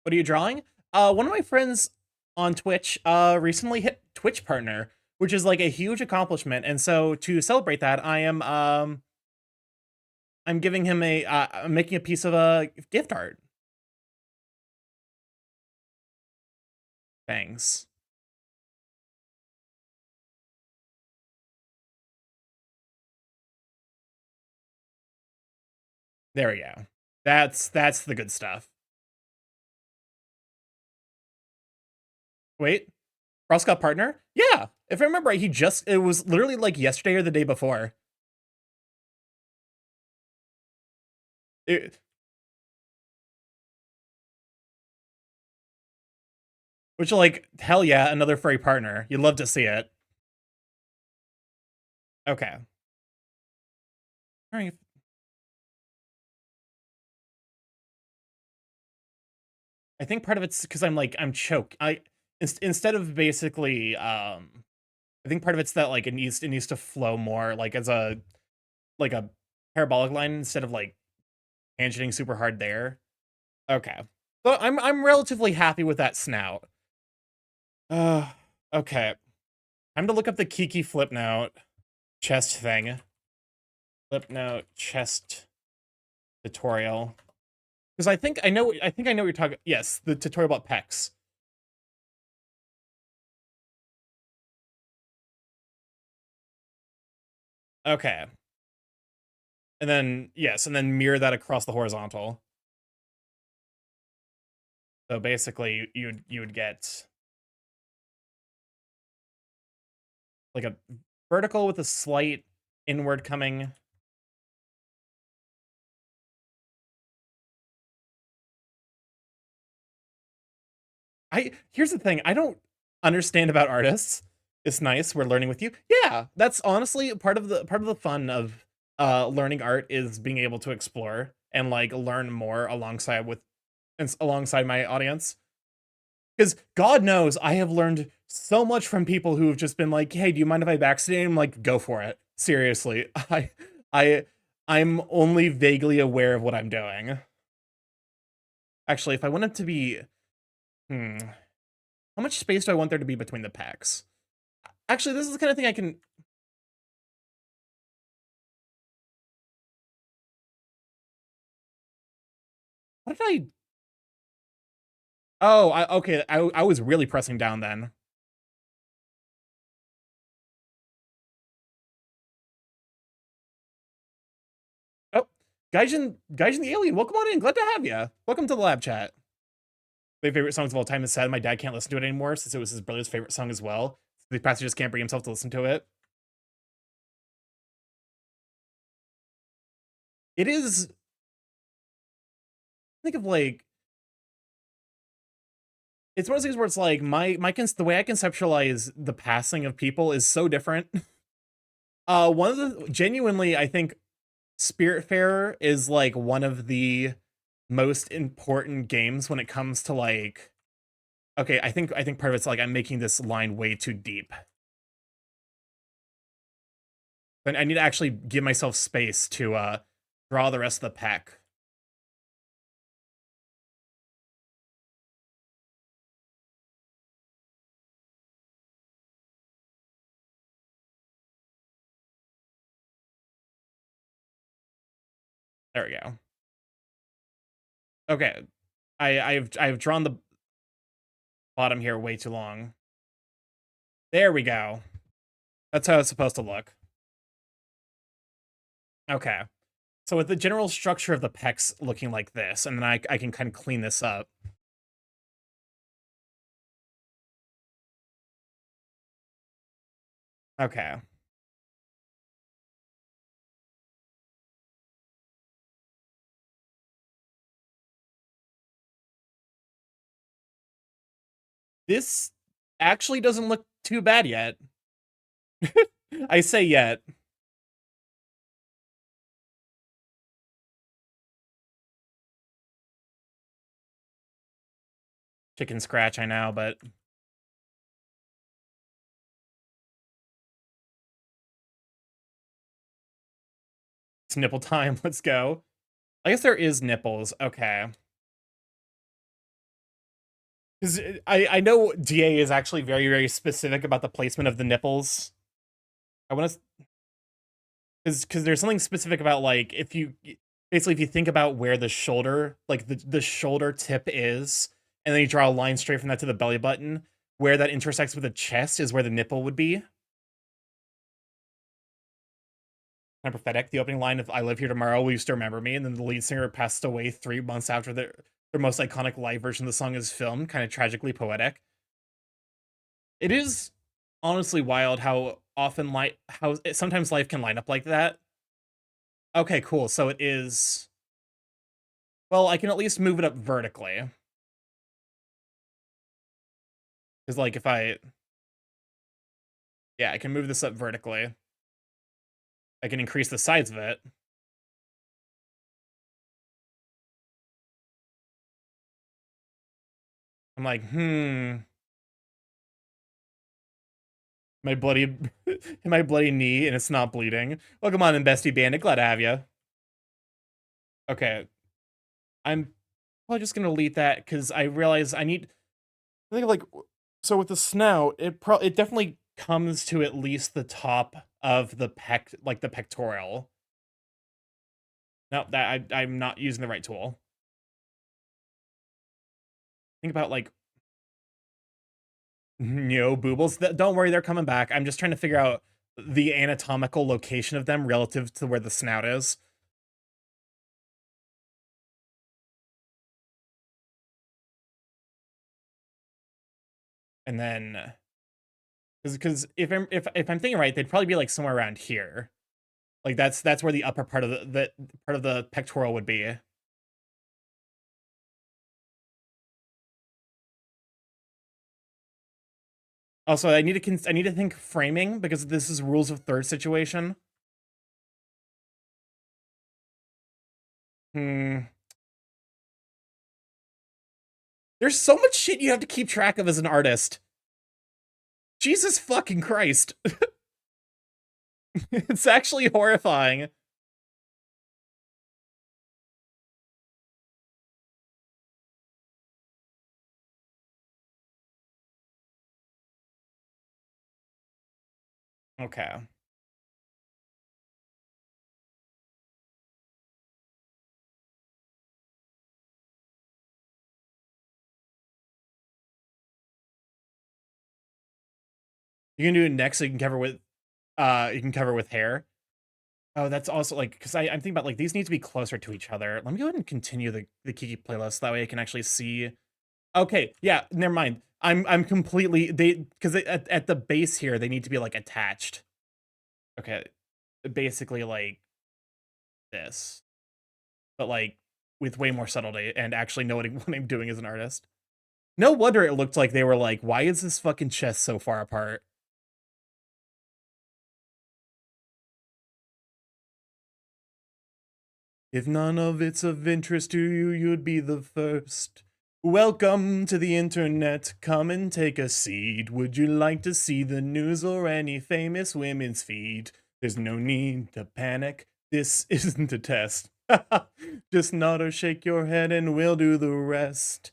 What are you drawing? One of my friends on Twitch recently hit Twitch partner, which is like a huge accomplishment. And so to celebrate that, I'm giving him I'm making a piece of gift art. Thanks. There we go. That's the good stuff. Wait, Ross got partner? Yeah. If I remember right, it was literally like yesterday or the day before. It, which like hell yeah, another furry partner. You'd love to see it. Okay. All right. I think part of it's because I'm choked. Instead of basically I think part of it's that like it needs to flow more like as a parabolic line instead of like tangenting super hard there. Okay. So I'm relatively happy with that snout. Okay. Time to look up the Kiki flip note chest thing. Flip note chest tutorial. Because I know what you're talking. Yes, the tutorial about pecs. Okay. And then, yes, and then mirror that across the horizontal. So basically, you would get like a vertical with a slight inward coming. Here's the thing, I don't understand about artists. It's nice, we're learning with you. Yeah, that's honestly part of the fun of learning art is being able to explore and like learn more alongside my audience. Because God knows I have learned so much from people who have just been like, "Hey, do you mind if I backseat?" I'm like, "Go for it." Seriously, I, I'm only vaguely aware of what I'm doing. Actually, if I want it to be, hmm, how much space do I want there to be between the pecs? Actually, this is the kind of thing I can. What did I? Oh, okay. I was really pressing down then. Oh, Gaijin the alien. Welcome on in. Glad to have you. Welcome to the lab chat. My favorite songs of all time is sad. My dad can't listen to it anymore since it was his brother's favorite song as well. The pastor just can't bring himself to listen to it. It is. Think of like it's one of those things where it's like the way I conceptualize the passing of people is so different. One of the genuinely, I think Spiritfarer is like one of the most important games when it comes to like. Okay, I think part of it's like I'm making this line way too deep. And I need to actually give myself space to draw the rest of the pack. There we go. Okay. I've drawn the bottom here way too long. There we go. That's how it's supposed to look. Okay. So with the general structure of the pecs looking like this, and then I can kind of clean this up. Okay. This actually doesn't look too bad yet. I say yet. Chicken scratch, I know, but it's nipple time. Let's go. I guess there is nipples. Okay. Because I know DA is actually very, very specific about the placement of the nipples. I want to, because there's something specific about like if you basically if you think about where the shoulder, like the shoulder tip is, and then you draw a line straight from that to the belly button, where that intersects with the chest is where the nipple would be. Kind of prophetic. The opening line of "I live here tomorrow, will you still remember me?" And then the lead singer passed away 3 months after their most iconic live version of the song is filmed. Kind of tragically poetic. It is honestly wild how often sometimes life can line up like that. Okay, cool. So it is. Well, I can at least move it up vertically. Because like if I, yeah, I can move this up vertically. I can increase the size of it. I'm like, my bloody, my bloody knee, and it's not bleeding. Welcome on in, Bestie Bandit. Glad to have you. Okay, I'm probably just gonna delete that because I realize I need. I think like so with the snout, it definitely comes to at least the top of the like the pectoral. No, that I'm not using the right tool. Think about like no boobles. Don't worry, they're coming back. I'm just trying to figure out the anatomical location of them relative to where the snout is. And then, because if I'm thinking right, they'd probably be like somewhere around here. Like that's where the upper part of the part of the pectoral would be. Also, I need to think framing because this is rules of third situation. Hmm. There's so much shit you have to keep track of as an artist. Jesus fucking Christ. It's actually horrifying. Okay. You can do it next so you can cover with hair. Oh, that's also like because I'm thinking about like these need to be closer to each other. Let me go ahead and continue the Kiki playlist. That way I can actually see. Okay, yeah, never mind. I'm completely they because at the base here they need to be like attached. Okay, basically like this, but like with way more subtlety and actually knowing what I'm doing as an artist. No wonder it looked like they were like, why is this fucking chest so far apart? If none of it's of interest to you, you'd be the first. Welcome to the internet. Come and take a seat. Would you like to see the news or any famous women's feed? There's no need to panic. This isn't a test. Just nod or shake your head and we'll do the rest.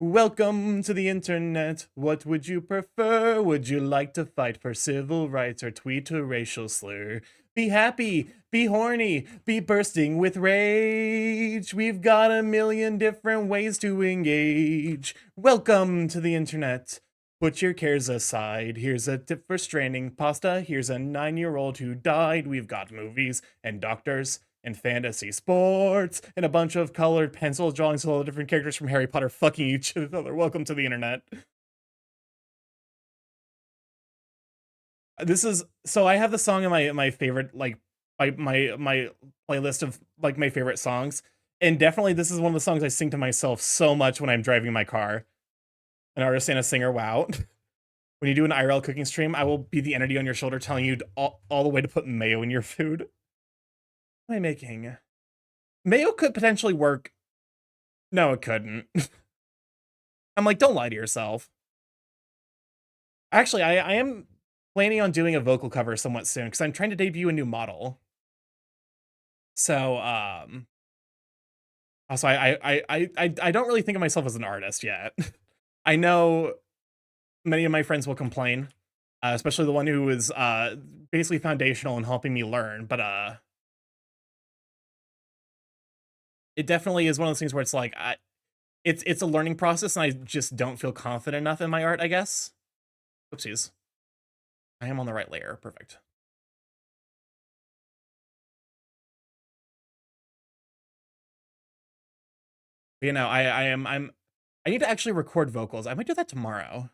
Welcome to the internet. What would you prefer? Would you like to fight for civil rights or tweet a racial slur? Be happy, be horny, be bursting with rage. We've got a million different ways to engage. Welcome to the internet. Put your cares aside. Here's a tip for straining pasta. Here's a 9-year-old who died. We've got movies and doctors and fantasy sports and a bunch of colored pencil drawings of all the different characters from Harry Potter fucking each other. Welcome to the internet. This is so I have the song in my favorite like my playlist of like my favorite songs, and definitely this is one of the songs I sing to myself so much when I'm driving my car. An artist and a singer, wow. When you do an IRL cooking stream, I will be the entity on your shoulder telling you all the way to put mayo in your food. What am I making? Mayo could potentially work. No, it couldn't. I'm like, don't lie to yourself. Actually, I am planning on doing a vocal cover somewhat soon because I'm trying to debut a new model. So, also, I don't really think of myself as an artist yet. I know many of my friends will complain, especially the one who is basically foundational in helping me learn. But it definitely is one of those things where it's like it's a learning process, and I just don't feel confident enough in my art. I guess. Oopsies. I am on the right layer. Perfect. But, you know, I need to actually record vocals. I might do that tomorrow.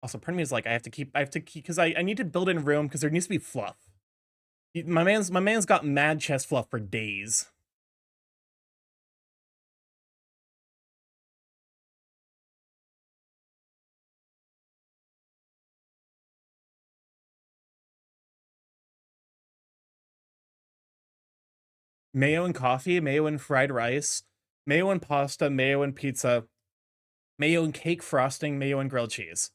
Also, part of me is like, I have to keep, because I need to build in room because there needs to be fluff. My man's got mad chest fluff for days. Mayo and coffee, mayo and fried rice, mayo and pasta, mayo and pizza, mayo and cake frosting, mayo and grilled cheese.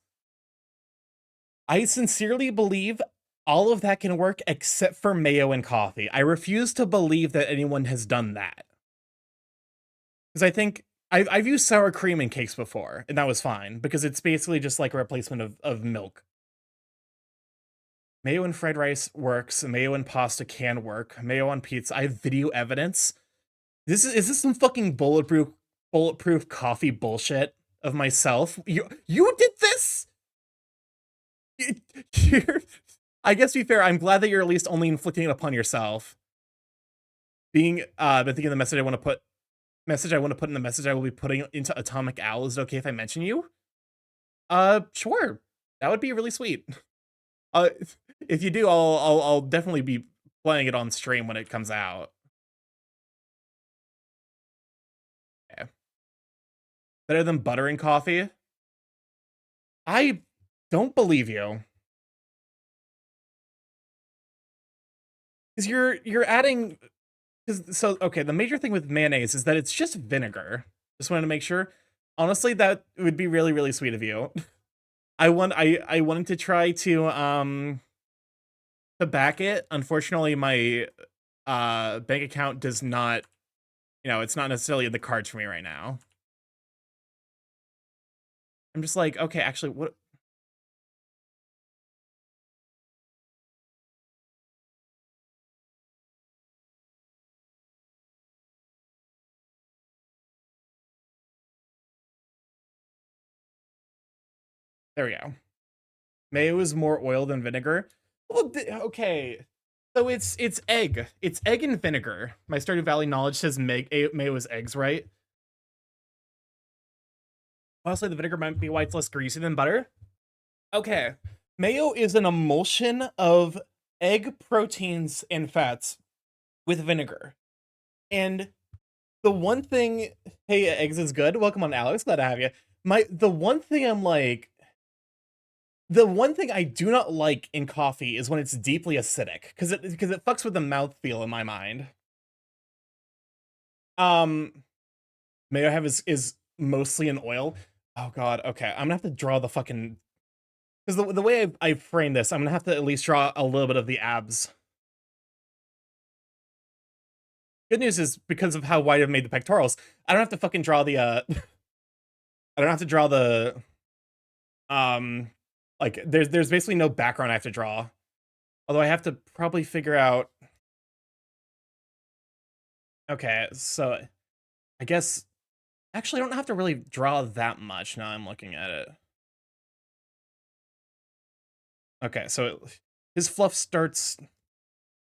I sincerely believe all of that can work except for mayo and coffee. I refuse to believe that anyone has done that. Because I think I've used sour cream in cakes before, and that was fine because it's basically just like a replacement of milk. Mayo and fried rice works. Mayo and pasta can work. Mayo on pizza. I have video evidence. Is this some fucking bulletproof coffee bullshit of myself? You did this? You're, I guess to be fair, I'm glad that you're at least only inflicting it upon yourself. Being been thinking the message I want to put in the message I will be putting into Atomic Owl. Is it okay if I mention you? Sure. That would be really sweet. Uh, if you do, I'll definitely be playing it on stream when it comes out. Okay. Better than butter and coffee? I don't believe you. Because you're adding so okay, the major thing with mayonnaise is that it's just vinegar. Just wanted to make sure. Honestly, that would be really, really sweet of you. I wanted to try to back it. Unfortunately, my bank account does not, it's not necessarily in the cards for me right now. I'm just like, okay, actually, what? There we go. Mayo is more oil than vinegar. Well, okay. So it's egg. It's egg and vinegar. My Stardew Valley knowledge says mayo is eggs, right? Honestly, the vinegar might be why it's less greasy than butter. Okay. Mayo is an emulsion of egg proteins and fats with vinegar. And the one thing, hey, eggs is good. Welcome on, Alex. Glad to have you. The one thing I'm like, the one thing I do not like in coffee is when it's deeply acidic, because it fucks with the mouthfeel in my mind. Um, Mayo I have is mostly an oil. Oh god, okay. I'm gonna have to draw the fucking because the way I frame this, I'm gonna have to at least draw a little bit of the abs. Good news is because of how wide I've made the pectorals, I don't have to fucking draw the I don't have to draw the like there's basically no background I have to draw. Although I have to probably figure out. Okay, so I guess actually I don't have to really draw that much now I'm looking at it. Okay, so his fluff starts.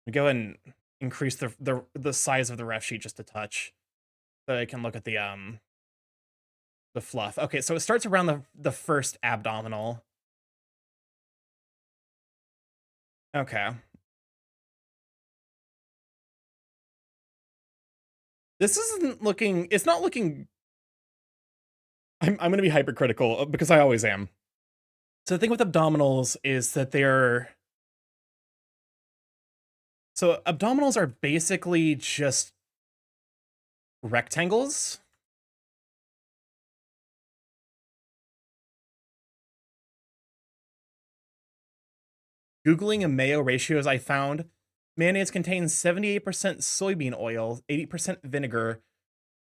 We go ahead and increase the size of the ref sheet just a touch, so I can look at the fluff. Okay, so it starts around the first abdominal. Okay. This isn't looking. It's not looking. I'm gonna be hypercritical because I always am. So the thing with abdominals is that abdominals are basically just rectangles. Googling a mayo ratios, I found mayonnaise contains 78% soybean oil, 80% vinegar,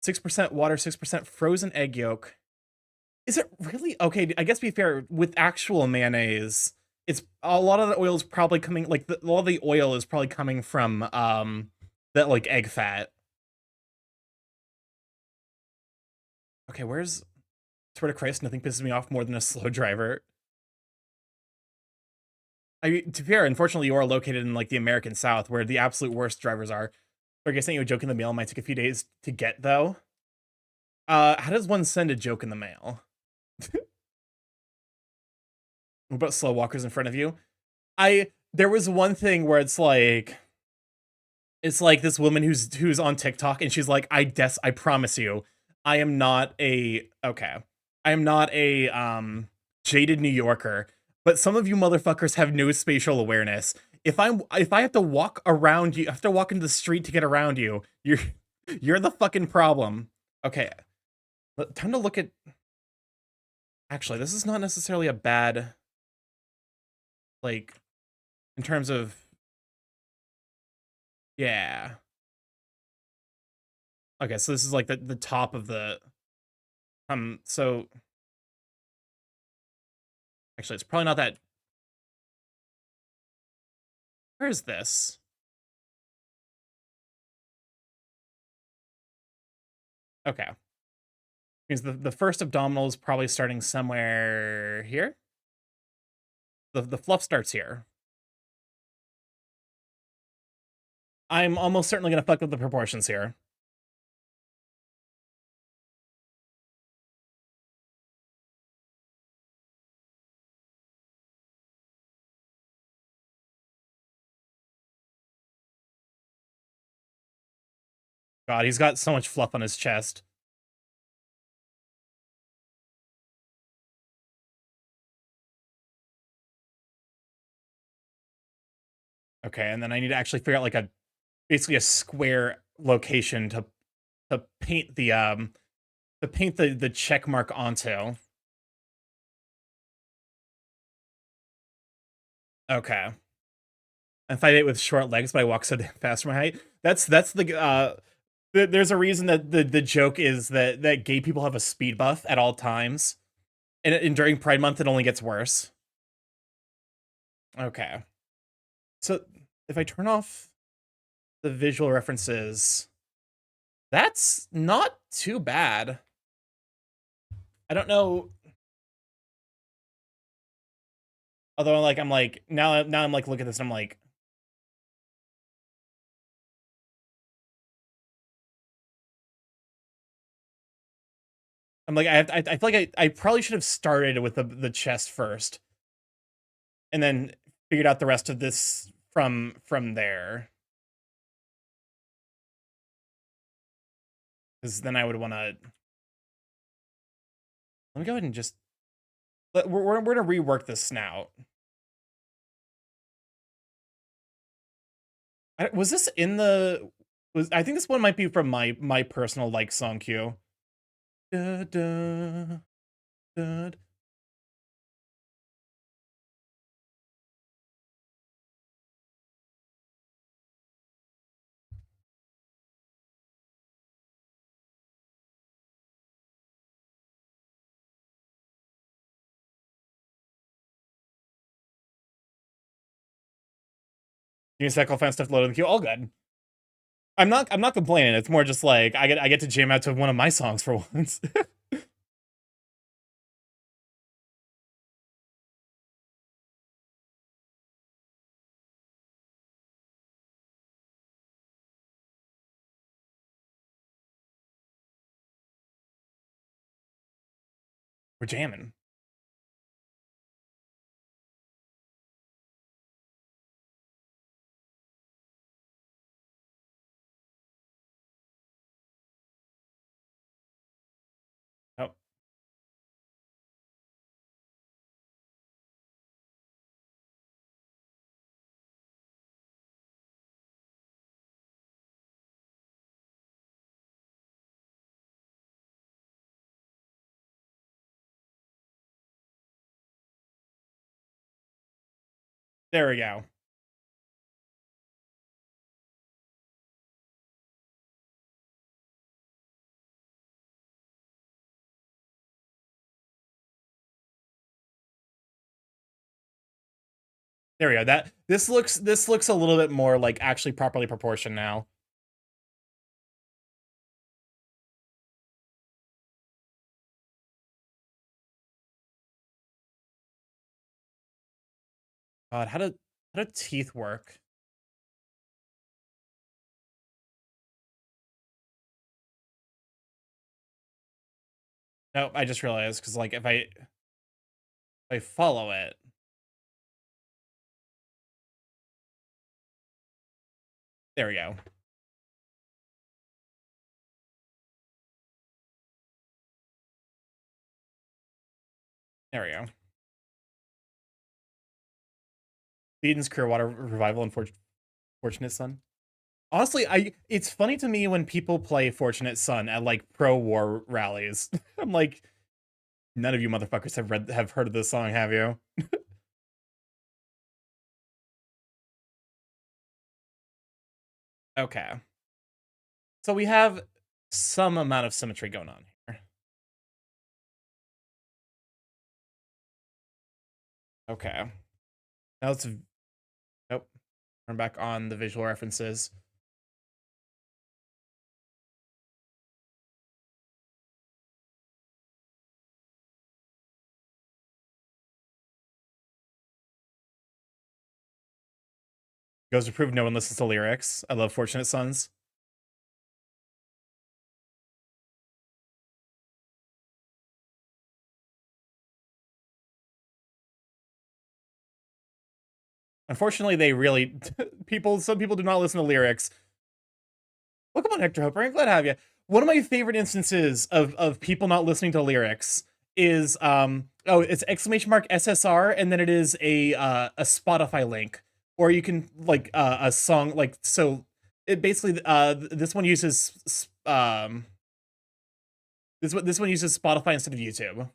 6% water, 6% frozen egg yolk. Is it really? Okay, I guess to be fair, with actual mayonnaise, it's a lot of the oil is probably coming like a lot of the oil is probably coming from that like egg fat. Okay, where's swear to Christ, nothing pisses me off more than a slow driver. To be fair, unfortunately, you are located in like the American South, where the absolute worst drivers are. I guess sent you a joke in the mail might take a few days to get though. How does one send a joke in the mail? What about slow walkers in front of you? There was one thing where it's like this woman who's on TikTok and she's like, I promise you, I am not a okay. I am not a jaded New Yorker, but some of you motherfuckers have no spatial awareness. If I have to walk around you, I have to walk into the street to get around you, you're the fucking problem. Okay. Time to look at actually, this is not necessarily a bad like in terms of yeah. Okay, so this is like the top of the so actually it's probably not that where is this? Okay. Means the first abdominal is probably starting somewhere here. The fluff starts here. I'm almost certainly gonna fuck with the proportions here. God, he's got so much fluff on his chest. Okay, and then I need to actually figure out like a basically a square location to paint the check mark onto. Okay. And 5'8" with short legs, but I walk so damn fast for my height. That's the there's a reason that the joke is that gay people have a speed buff at all times, and during Pride Month it only gets worse. Okay, so if I turn off the visual references, that's not too bad. I don't know. Although, like, I'm like now I'm like, look at this. And I'm like, I feel like I probably should have started with the chest first, and then figured out the rest of this from there. Because then I would want to. Let me go ahead and just. We're gonna rework the snout. Was this in the? Was I think this one might be from my personal like song queue. Da, da, da. Unicycle fan stuff loaded in the queue. All good. I'm not complaining. It's more just like I get to jam out to one of my songs for once. We're jamming. Oh, there we go. There we go. That this looks a little bit more like actually properly proportioned now. God, how do teeth work? No, I just realized because like if I follow it, there we go. There we go. Eden's Clearwater Revival and Fortunate Son. Honestly, I it's funny to me when people play Fortunate Son at like pro war rallies. I'm like, none of you motherfuckers have heard of this song, have you? Okay. So we have some amount of symmetry going on here. Okay. Now let's nope. Turn back on the visual references. Goes to prove no one listens to lyrics. I love Fortunate Sons. Unfortunately, they really some people do not listen to lyrics. Welcome on, Hector Hopper. I'm glad to have you. One of my favorite instances of people not listening to lyrics is it's exclamation mark SSR, and then it is a Spotify link, or you can like a song like so. It basically this one uses this one uses Spotify instead of YouTube.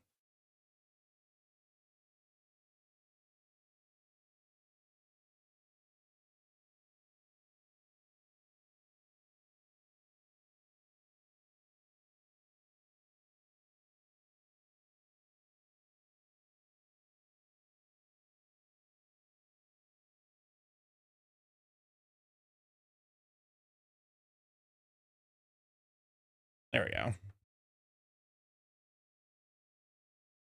There we go.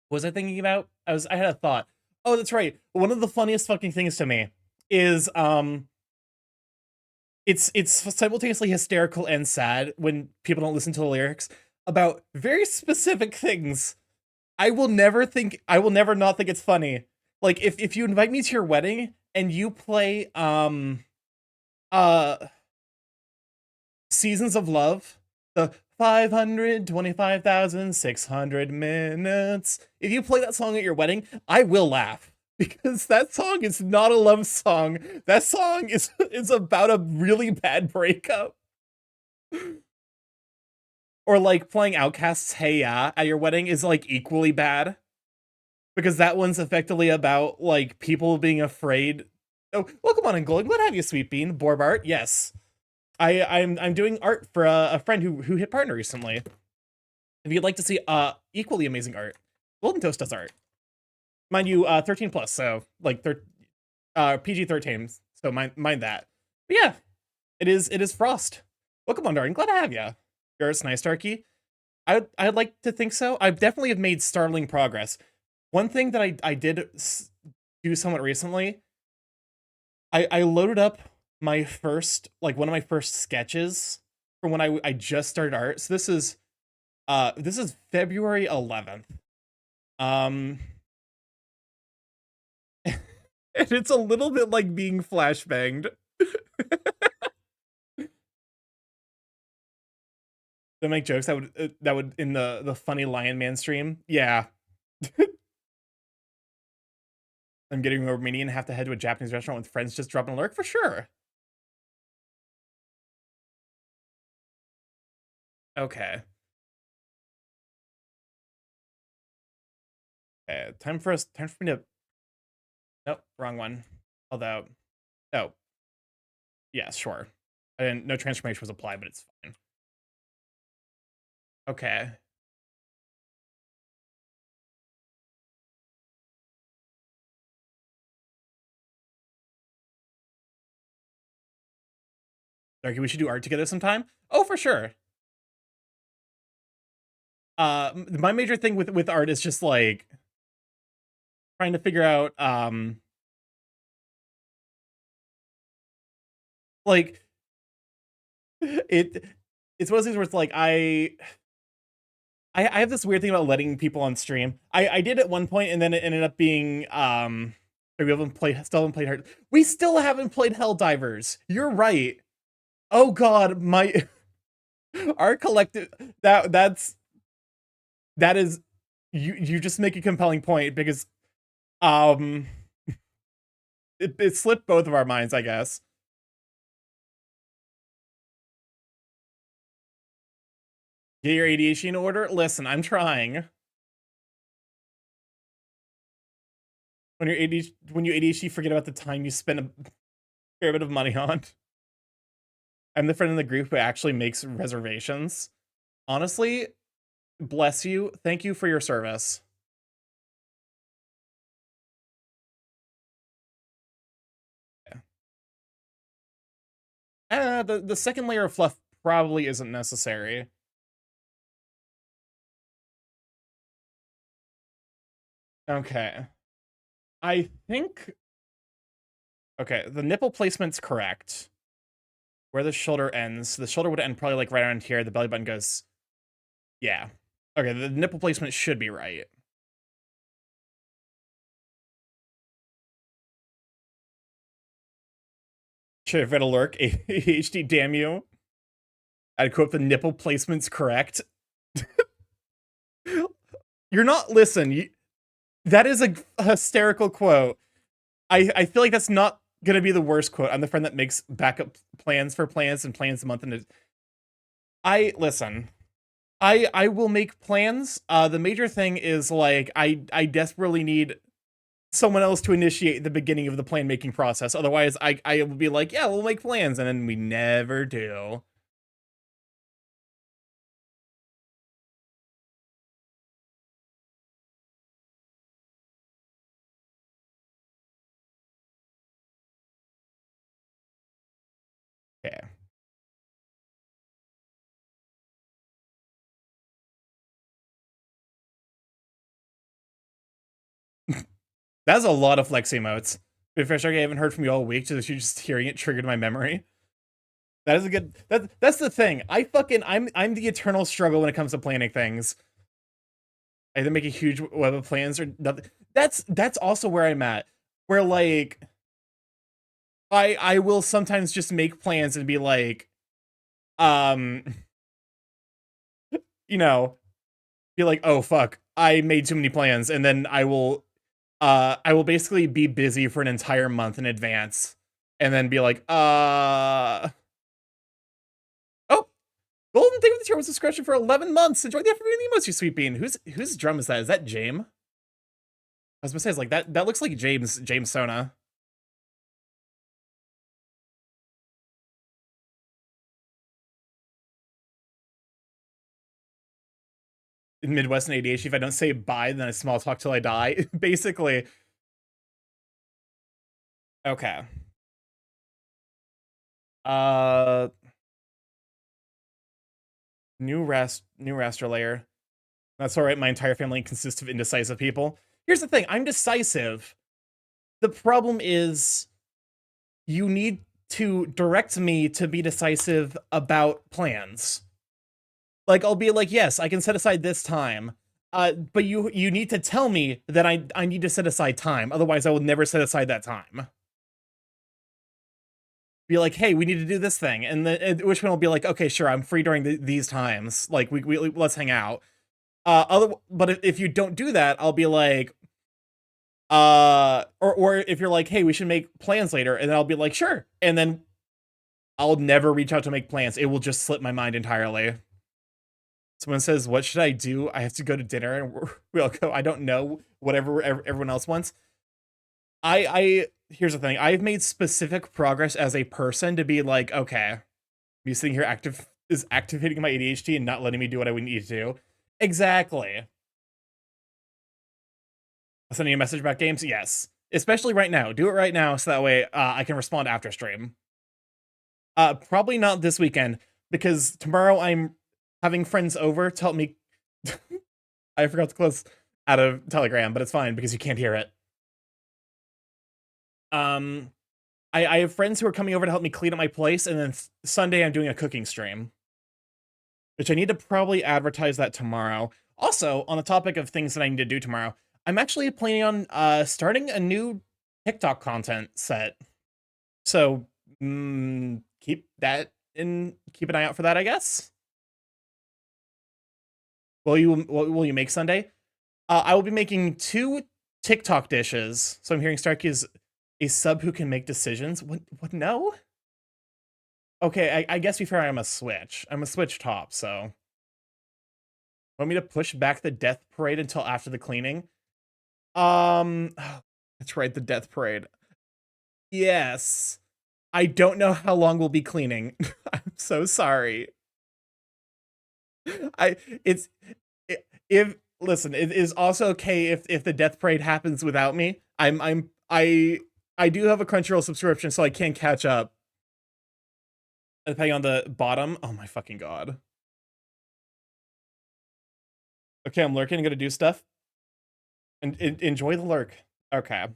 What was I thinking about? I had a thought. Oh, that's right. One of the funniest fucking things to me is it's simultaneously hysterical and sad when people don't listen to the lyrics about very specific things. I will never not think it's funny. Like if you invite me to your wedding and you play uh Seasons of Love, the 525,600 minutes. If you play that song at your wedding, I will laugh because that song is not a love song. That song is about a really bad breakup. Or like playing Outkast's Hey Ya at your wedding is like equally bad because that one's effectively about like people being afraid. Oh, welcome on, and Gold. Glad to have you, Sweet Bean. Borbart, yes. I'm doing art for a friend who hit partner recently. If you'd like to see equally amazing art, Golden Toast does art. Mind you, 13 plus, so like PG-13, so mind that. But yeah, it is Frost. Welcome on, darling. Glad to have you. Yours, nice, Starky. I'd like to think so. I definitely have made startling progress. One thing that I did do somewhat recently, I loaded up my first one of my first sketches from when I just started art. So this is February 11th. Um and it's a little bit like being flashbanged. To make jokes that would in the funny Lion Man stream. Yeah. I'm getting Romanian, have to head to a Japanese restaurant with friends, just dropping a lurk for sure. Okay. Time for me to nope, wrong one. Although oh, yeah, sure. I didn't no transformation was applied, but it's fine. Okay. Darky, we should do art together sometime. Oh, for sure. My major thing with art is just like trying to figure out like it it's one of those things where it's like I have this weird thing about letting people on stream. I did at one point and then it ended up being we still haven't played hard. We still haven't played Helldivers. You're right. Oh god, my our collective that is you just make a compelling point because um it slipped both of our minds, I guess. Get your ADHD in order? Listen, I'm trying. When you ADHD, forget about the time you spend a fair bit of money on. I'm the friend in the group who actually makes reservations. Honestly, bless you. Thank you for your service. Yeah. The second layer of fluff probably isn't necessary. Okay. I think Okay, the nipple placement's correct. Where the shoulder ends. The shoulder would end probably like right around here. The belly button goes. Yeah. Okay, the nipple placement should be right. Should have read a lurk. ADHD, damn you. I'd quote the nipple placement's correct. You're not listen. That is a hysterical quote. I feel like that's not gonna be the worst quote. I'm the friend that makes backup plans for plans and plans a month and I listen. I will make plans. The major thing is like I desperately need someone else to initiate the beginning of the plan making process. Otherwise, I will be like, yeah, we'll make plans, and then we never do. Yeah, that's a lot of flex emotes. If I haven't heard from you all week, so you just hearing it triggered my memory. That is a good. That's the thing. I'm the eternal struggle when it comes to planning things. I either make a huge web of plans or nothing. That's also where I'm at. Where like I will sometimes just make plans and be like, um, you know, be like, oh fuck, I made too many plans, and then I will basically be busy for an entire month in advance, and then be like, oh, Golden Thank you for the tier was subscription for 11 months. Enjoy the afternoon emotes, you sweet bean. Whose drum is that? Is that James? I was gonna say, it's like that looks like James Sona. In Midwestern ADHD, if I don't say bye, then I small talk till I die. Basically. Okay. Uh new raster layer. That's alright, my entire family consists of indecisive people. Here's the thing, I'm decisive. The problem is you need to direct me to be decisive about plans. Like I'll be like, yes, I can set aside this time. But you need to tell me that I need to set aside time. Otherwise, I will never set aside that time. Be like, hey, we need to do this thing, and then at which one will be like, okay, sure, I'm free during these times. Like we let's hang out. But if you don't do that, I'll be like, or if you're like, hey, we should make plans later, and then I'll be like, sure, and then I'll never reach out to make plans. It will just slip my mind entirely. Someone says, what should I do? I have to go to dinner, and we'll go. I don't know. Whatever everyone else wants. I here's the thing. I've made specific progress as a person to be like, okay, me sitting here is activating my ADHD and not letting me do what I would need to do. Exactly. Sending a message about games? Yes. Especially right now. Do it right now so that way I can respond after stream. Probably not this weekend because tomorrow I'm having friends over to help me. I forgot to close out of Telegram, but it's fine because you can't hear it. Um, I have friends who are coming over to help me clean up my place, and then Sunday I'm doing a cooking stream, which I need to probably advertise that tomorrow. Also, on the topic of things that I need to do tomorrow, I'm actually planning on starting a new TikTok content set. So keep an eye out for that, I guess. Will you make Sunday? I will be making 2 TikTok dishes. So I'm hearing Starky is a sub who can make decisions. What no? Okay, I guess before I'm a Switch. I'm a Switch top, so. Want me to push back the death parade until after the cleaning? That's right, the death parade. Yes. I don't know how long we'll be cleaning. I'm so sorry. I it's if listen, it is also okay if the death parade happens without me. I do have a Crunchyroll subscription, so I can catch up. Depending on the bottom. Oh my fucking god. Okay, I'm lurking. I'm gonna do stuff. And enjoy the lurk. Okay.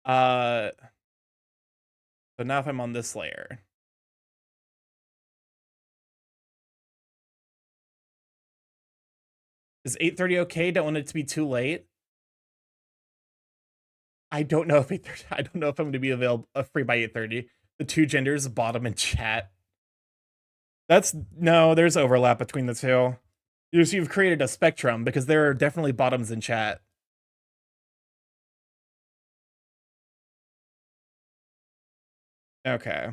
Uh, so now if I'm on this layer, is 8:30 okay? Don't want it to be too late. I don't know if 8:30. I don't know if I'm going to be available free by 8:30. The two genders, bottom and chat. That's no. There's overlap between the two. You've created a spectrum because there are definitely bottoms in chat. Okay.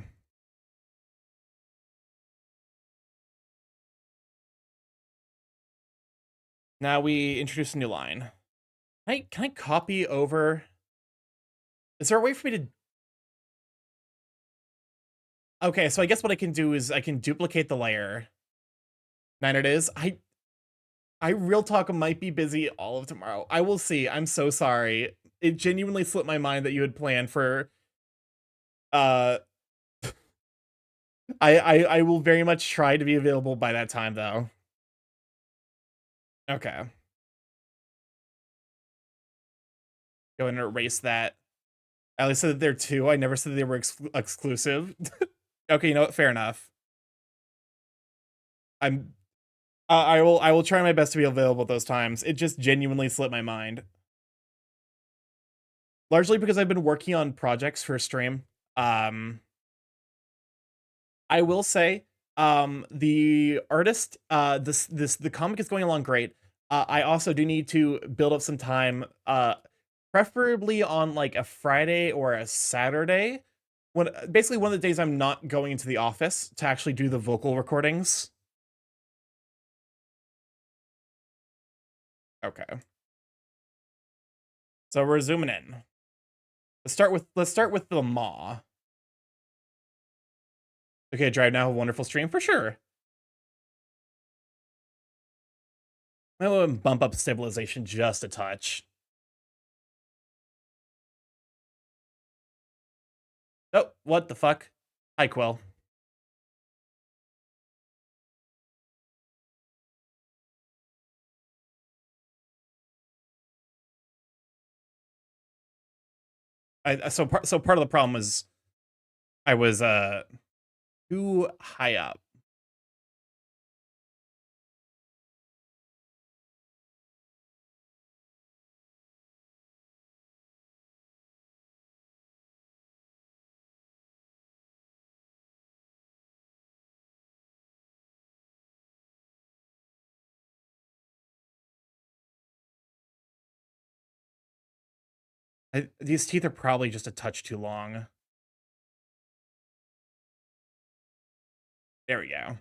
Now we introduce a new line. Can I copy over? Is there a way for me to? Okay, so I guess what I can do is I can duplicate the layer. 9 it is. I real talk might be busy all of tomorrow. I will see. I'm so sorry. It genuinely slipped my mind that you had planned for uh I will very much try to be available by that time though. Okay. Go ahead and erase that. I only said that they're two. I never said they were exclusive. Okay, you know what? Fair enough. I'm I will try my best to be available at those times. It just genuinely slipped my mind. Largely because I've been working on projects for stream. Um I will say, the artist, the comic is going along great. I also do need to build up some time, preferably on like a Friday or a Saturday, when basically one of the days I'm not going into the office to actually do the vocal recordings. Okay, so we're zooming in. Let's start with the maw. Okay, drive now, a wonderful stream for sure. I'm gonna bump up stabilization just a touch. Oh, what the fuck? Hi, Quill. So part of the problem was I was too high up. These teeth are probably just a touch too long. There we go.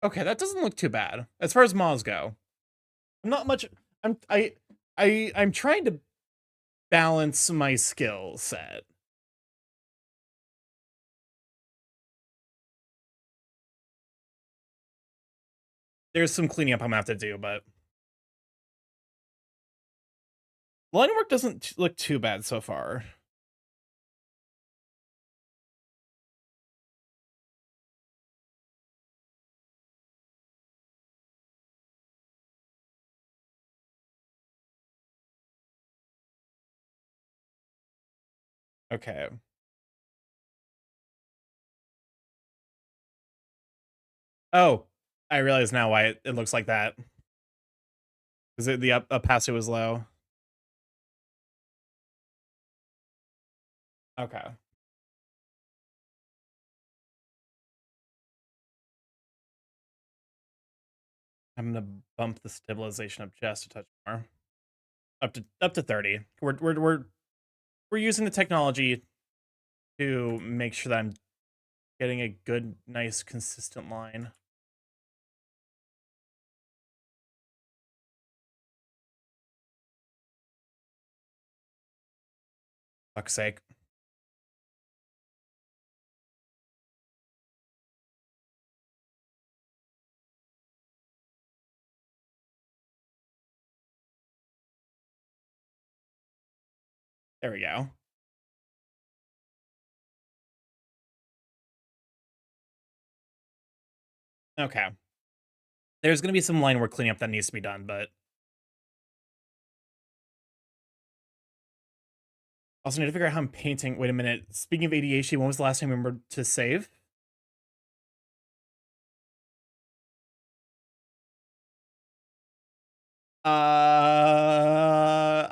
Okay, that doesn't look too bad as far as moths go. I'm not much. I'm I'm trying to balance my skill set. There's some cleaning up I'm gonna have to do, but line work doesn't look too bad so far. Okay. Oh, I realize now why it looks like that. Because the opacity was low. Okay. I'm gonna bump the stabilization up just a touch more. Up to 30. We're using the technology to make sure that I'm getting a good, nice, consistent line. Fuck's sake. There we go. Okay. There's gonna be some line work cleanup that needs to be done, but also need to figure out how I'm painting. Wait a minute. Speaking of ADHD, when was the last time I remembered to save?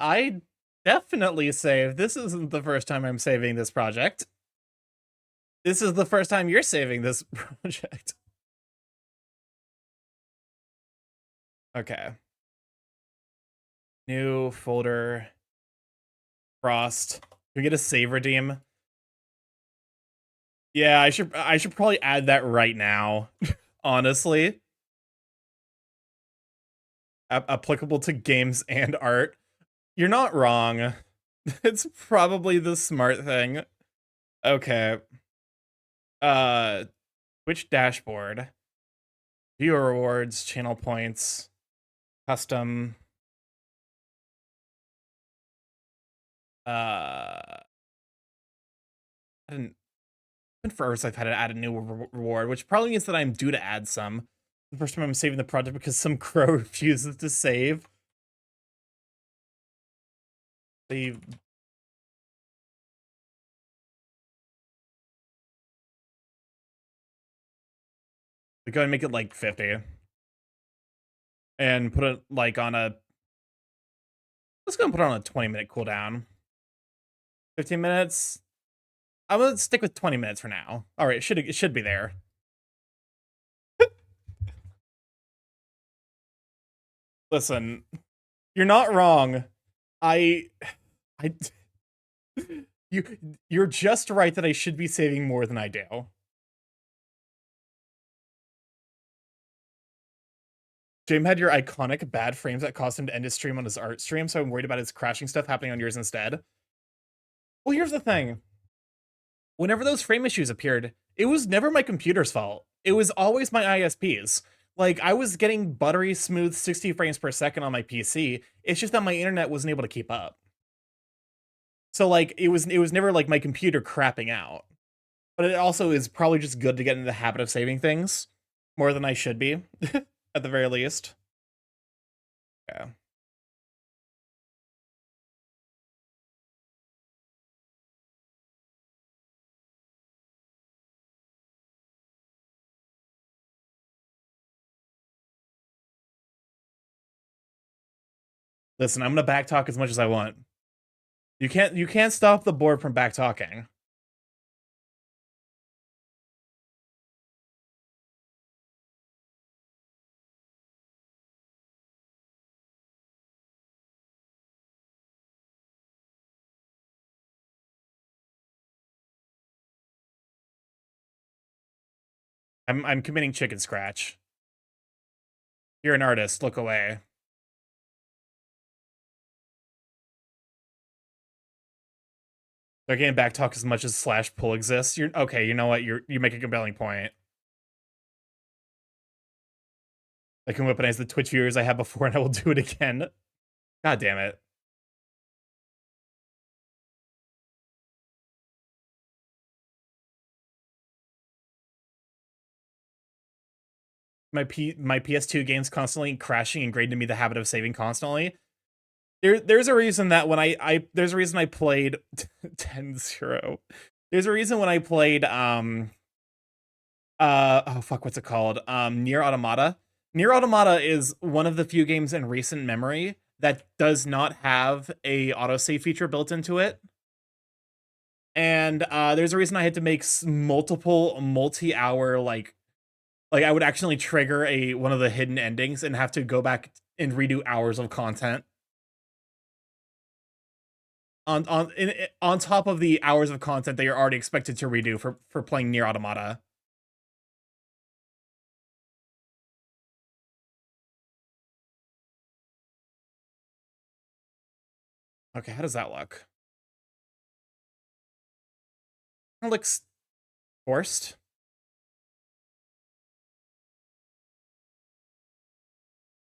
I definitely saved. This isn't the first time I'm saving this project. This is the first time you're saving this project. Okay. New folder. Frost. Can we get a save redeem? Yeah, I should probably add that right now. Honestly. Applicable to games and art. You're not wrong. It's probably the smart thing. Okay. Twitch dashboard. Viewer rewards, channel points, custom. I didn't. First, I've had to add a new reward, which probably means that I'm due to add some. The first time I'm saving the project because some crow refuses to save. They go and make it like 50, and put it like on a. Let's go and put it on a 20-minute cooldown. 15 minutes. I'm gonna stick with 20 minutes for now. All right, it should be there. Listen, you're not wrong. I you're just right that I should be saving more than I do. James had your iconic bad frames that caused him to end his stream on his art stream, so I'm worried about his crashing stuff happening on yours instead. Well, here's the thing. Whenever those frame issues appeared, it was never my computer's fault. It was always my ISP's. Like, I was getting buttery smooth 60 frames per second on my PC. It's just that my internet wasn't able to keep up. So like it was never like my computer crapping out. But it also is probably just good to get into the habit of saving things more than I should be, at the very least. Yeah. Listen, I'm gonna backtalk as much as I want. You can't stop the board from backtalking. I'm committing chicken scratch. You're an artist. Look away. They're getting backtalk as much as slash pull exists. You're okay. You know what? You make a compelling point. I can weaponize the Twitch viewers I had before, and I will do it again. God damn it. My PS2 games constantly crashing ingrained in me the habit of saving constantly. There's a reason that when I there's a reason I played 10-0. There's a reason when I played oh fuck, what's it called? Near Automata. Near Automata is one of the few games in recent memory that does not have a autosave feature built into it. And there's a reason I had to make multiple multi-hour like I would actually trigger one of the hidden endings and have to go back and redo hours of content on top of the hours of content that you're already expected to redo for playing Near Automata. Okay, how does that look? It looks forced.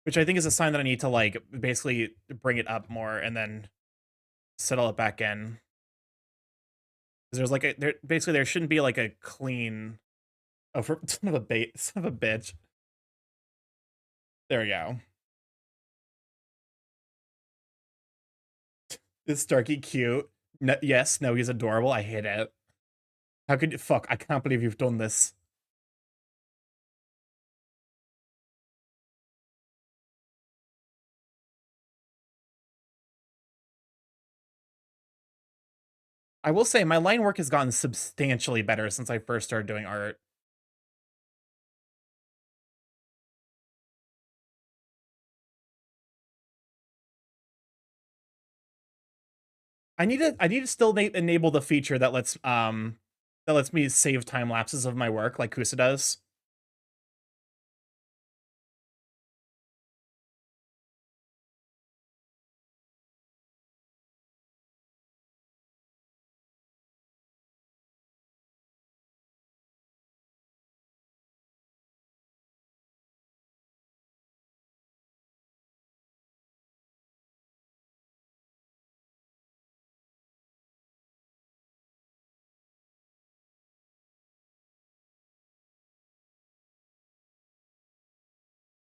Which I think is a sign that I need to like basically bring it up more and then settle it back in. There's like basically there shouldn't be like a clean son of a son of a bitch. There we go. Is Starky cute? No, yes, no, he's adorable. I hate it. How could you fuck? I can't believe you've done this. I will say my line work has gotten substantially better since I first started doing art. I need to still enable the feature that lets me save time lapses of my work like Kusa does.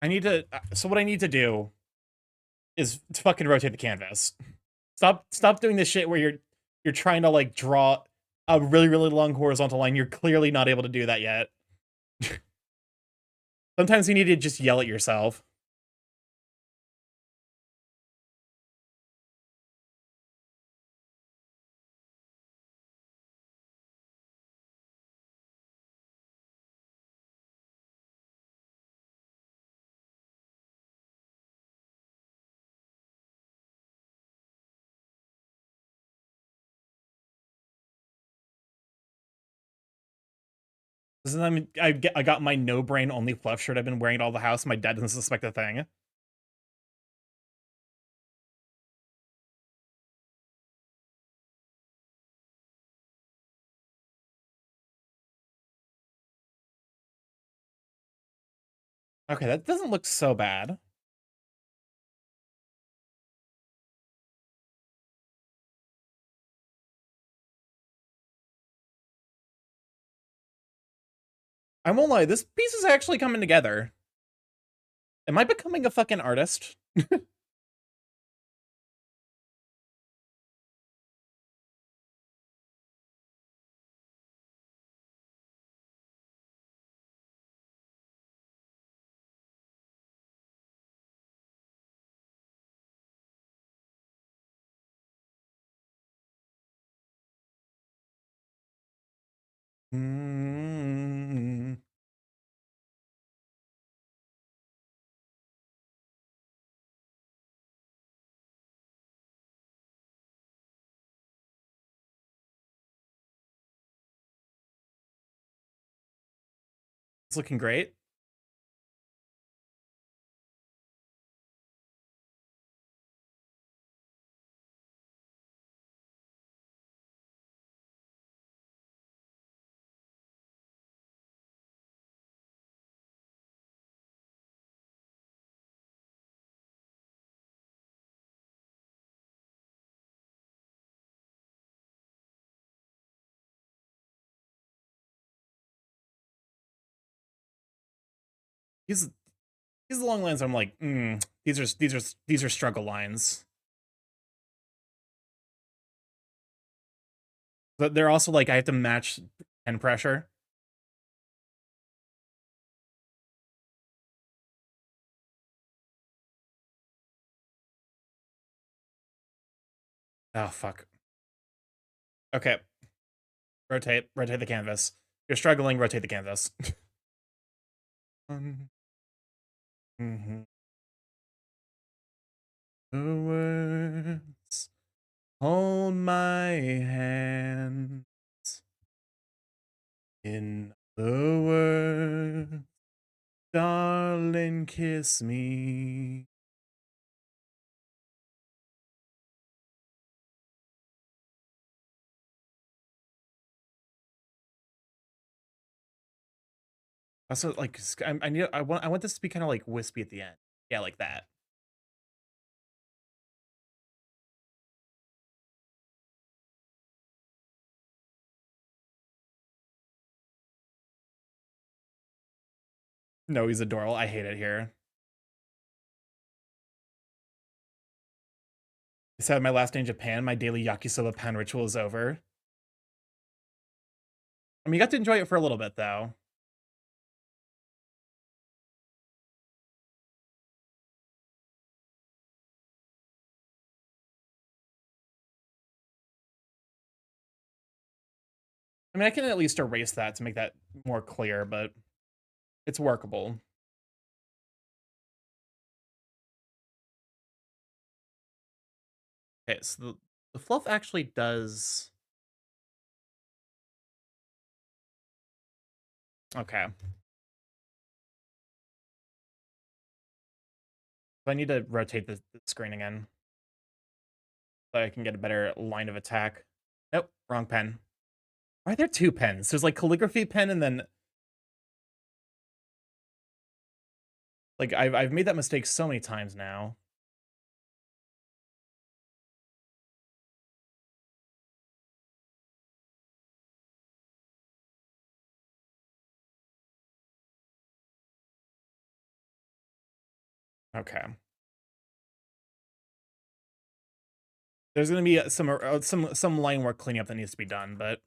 I need to so what I need to do is to fucking rotate the canvas. Stop doing this shit where you're trying to like draw a really long horizontal line. You're clearly not able to do that yet. Sometimes you need to just yell at yourself. I mean, I got my no brain only fluff shirt I've been wearing at all the house. My dad doesn't suspect a thing. Okay, that doesn't look so bad. I won't lie, this piece is actually coming together. Am I becoming a fucking artist? Mm, it's looking great. These these long lines. I'm like, these are struggle lines. But they're also like I have to match pen pressure. Oh fuck. Okay. Rotate the canvas. You're struggling, rotate the canvas. Mm-hmm. The words hold my hand in the words, darling, kiss me. Also, like, I need, I want this to be kind of like wispy at the end. Yeah, like that. No, he's adorable. I hate it here. I said my last day in Japan, my daily yakisoba pan ritual is over. I mean, you got to enjoy it for a little bit, though. I mean, I can at least erase that to make that more clear, but it's workable. Okay, so the fluff actually does... Okay. So I need to rotate the screen again so I can get a better line of attack. Nope, wrong pen. Why are there two pens? There's like calligraphy pen and then... Like, I've made that mistake so many times now. Okay. There's gonna be some line work cleaning up that needs to be done, but...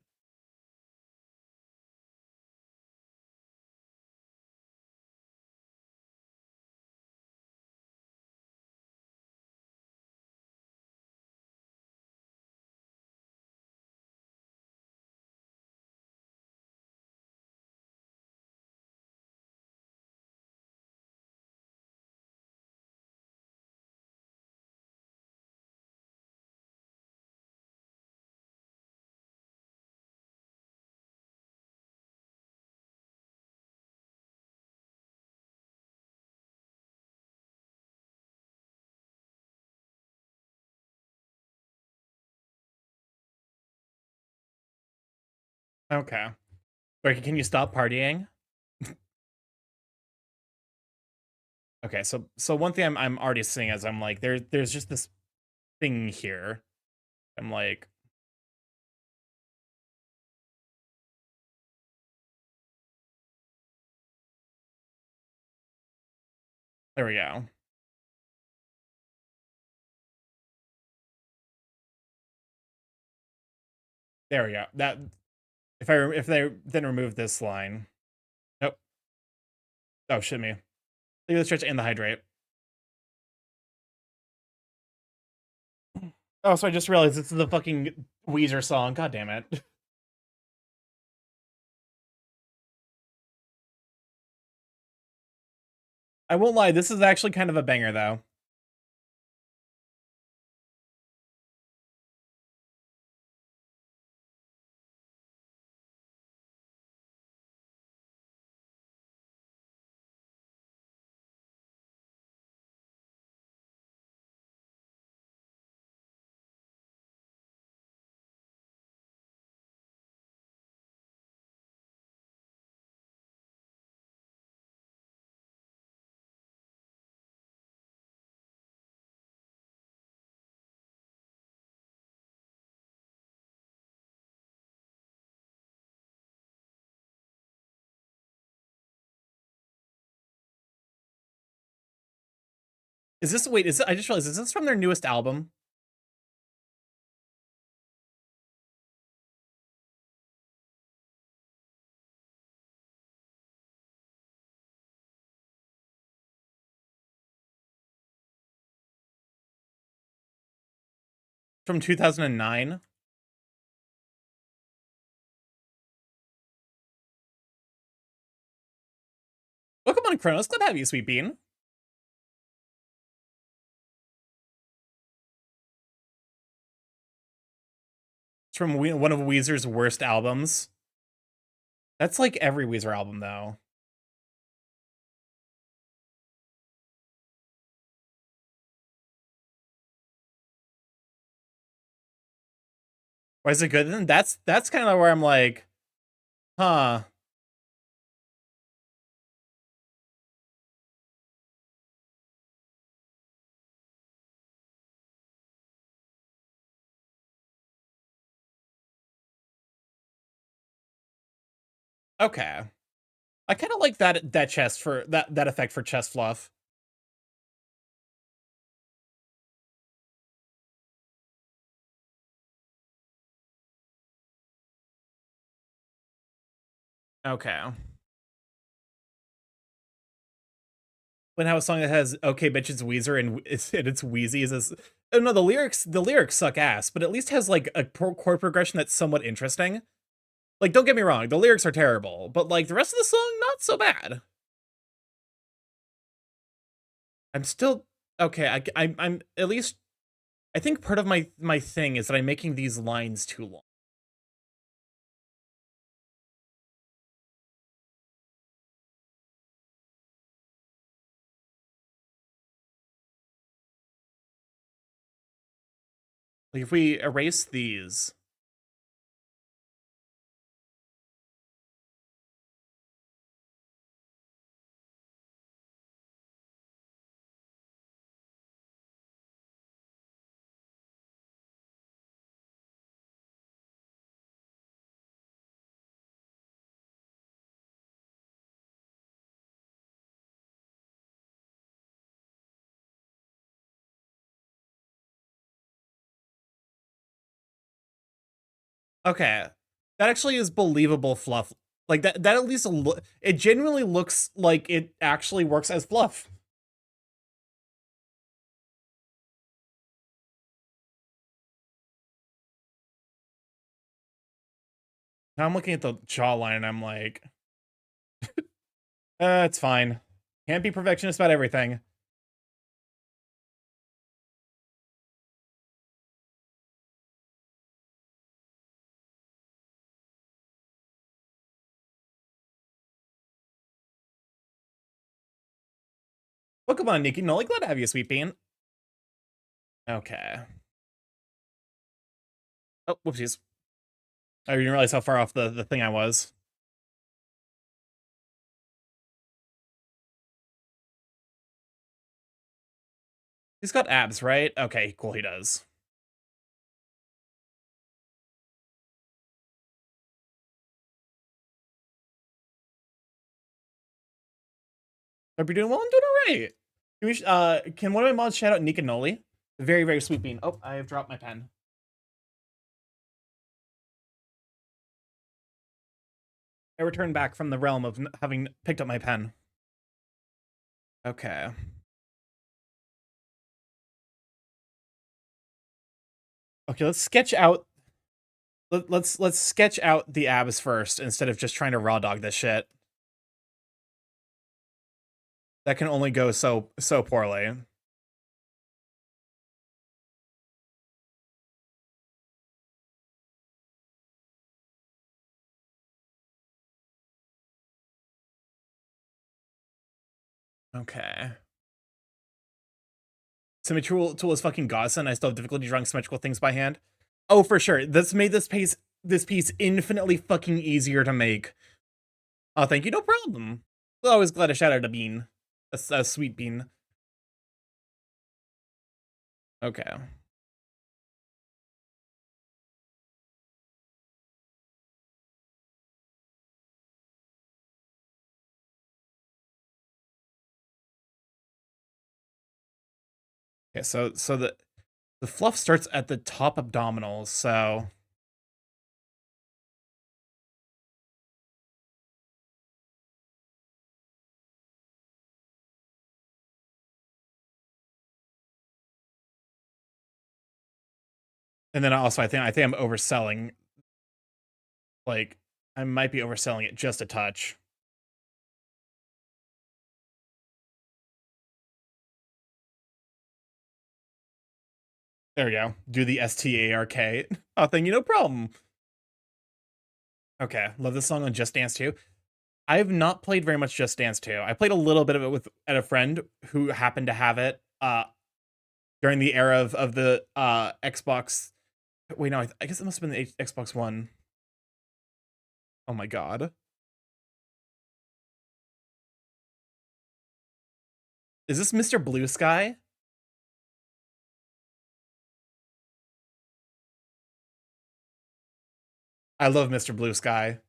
Okay. Wait, can you stop partying? Okay, so one thing I'm already seeing is I'm like, there's just this thing here. I'm like... There we go. There we go. That... If they then remove this line... Nope. Oh, shit me. Leave the stretch and the hydrate. Oh, so I just realized this is the fucking Weezer song. God damn it. I won't lie, this is actually kind of a banger, though. Is this... Wait, is it, I just realized, is this from their newest album? From 2009. Welcome on, Kronos. Glad to have you, Sweet Bean. It's from one of Weezer's worst albums. That's like every Weezer album, though. Why is it good? Then that's kind of where I'm like, huh. Okay. I kind of like that chest for that effect for chest fluff. Okay. When have a song that has "Okay, bitch, it's Weezer" and it's Wheezy is oh no, the lyrics suck ass, but at least has like a chord progression that's somewhat interesting. Like, don't get me wrong, the lyrics are terrible, but like the rest of the song, not so bad. I'm still okay. I'm at least. I think part of my thing is that I'm making these lines too long. Like if we erase these, okay, that actually is believable fluff. Like that at least it genuinely looks like it actually works as fluff. Now I'm looking at the jawline and I'm like, it's fine. Can't be perfectionist about everything. Welcome on, Nikki Nolly. Glad to have you, Sweet Bean. Okay. Oh, whoopsies. I didn't realize how far off the thing I was. He's got abs, right? Okay, cool, he does. Hope you're doing well. I'm doing all right. Can one of my mods shout out Nika Noli? Very, very sweet bean. Oh, I have dropped my pen. I returned back from the realm of having picked up my pen. Okay. Okay, let's sketch out. Let's sketch out the abs first instead of just trying to raw dog this shit. That can only go so poorly. Okay. Symmetry tool is fucking godsend. I still have difficulty drawing symmetrical things by hand. Oh, for sure. That's made this piece infinitely fucking easier to make. Oh, thank you. No problem. Always glad to shout out a bean. A sweet bean. Okay. Okay, so the fluff starts at the top abdominals, so And then also, I think I'm overselling. Like, I might be overselling it just a touch. There we go. Do the STARK. Oh, thank you, no problem. Okay, love this song on Just Dance 2. I have not played very much Just Dance 2. I played a little bit of it with at a friend who happened to have it during the era of the Xbox. Wait, no, I guess it must have been the Xbox One. Oh my god. Is this Mr. Blue Sky? I love Mr. Blue Sky.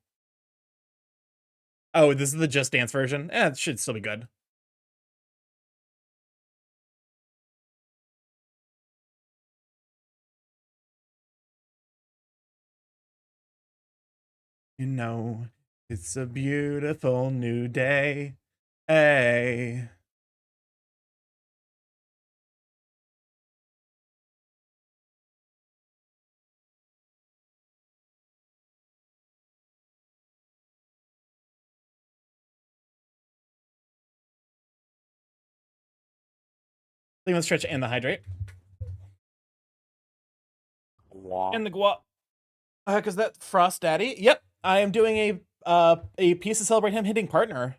Oh, this is the Just Dance version? It should still be good. You know, it's a beautiful new day. Hey. Leave the stretch and the hydrate. And the guap. Cause that Frost Daddy. Yep. I am doing a piece to celebrate him hitting partner.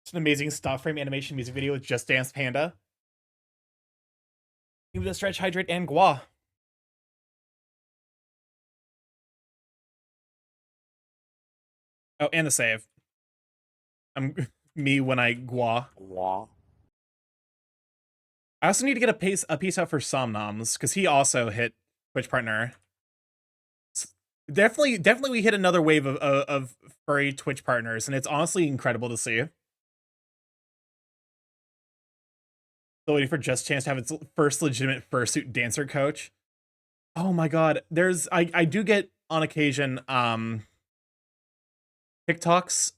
It's an amazing stop frame animation music video with Just Dance Panda. Leave the stretch, hydrate, and gua. Oh, and the save. I'm me when I gua. I also need to get a piece out for Somnoms, because he also hit Twitch partner. Definitely we hit another wave of furry Twitch partners, and it's honestly incredible to see. Still waiting for Just Chance to have its first legitimate fursuit dancer coach. Oh my god, I do get on occasion TikToks.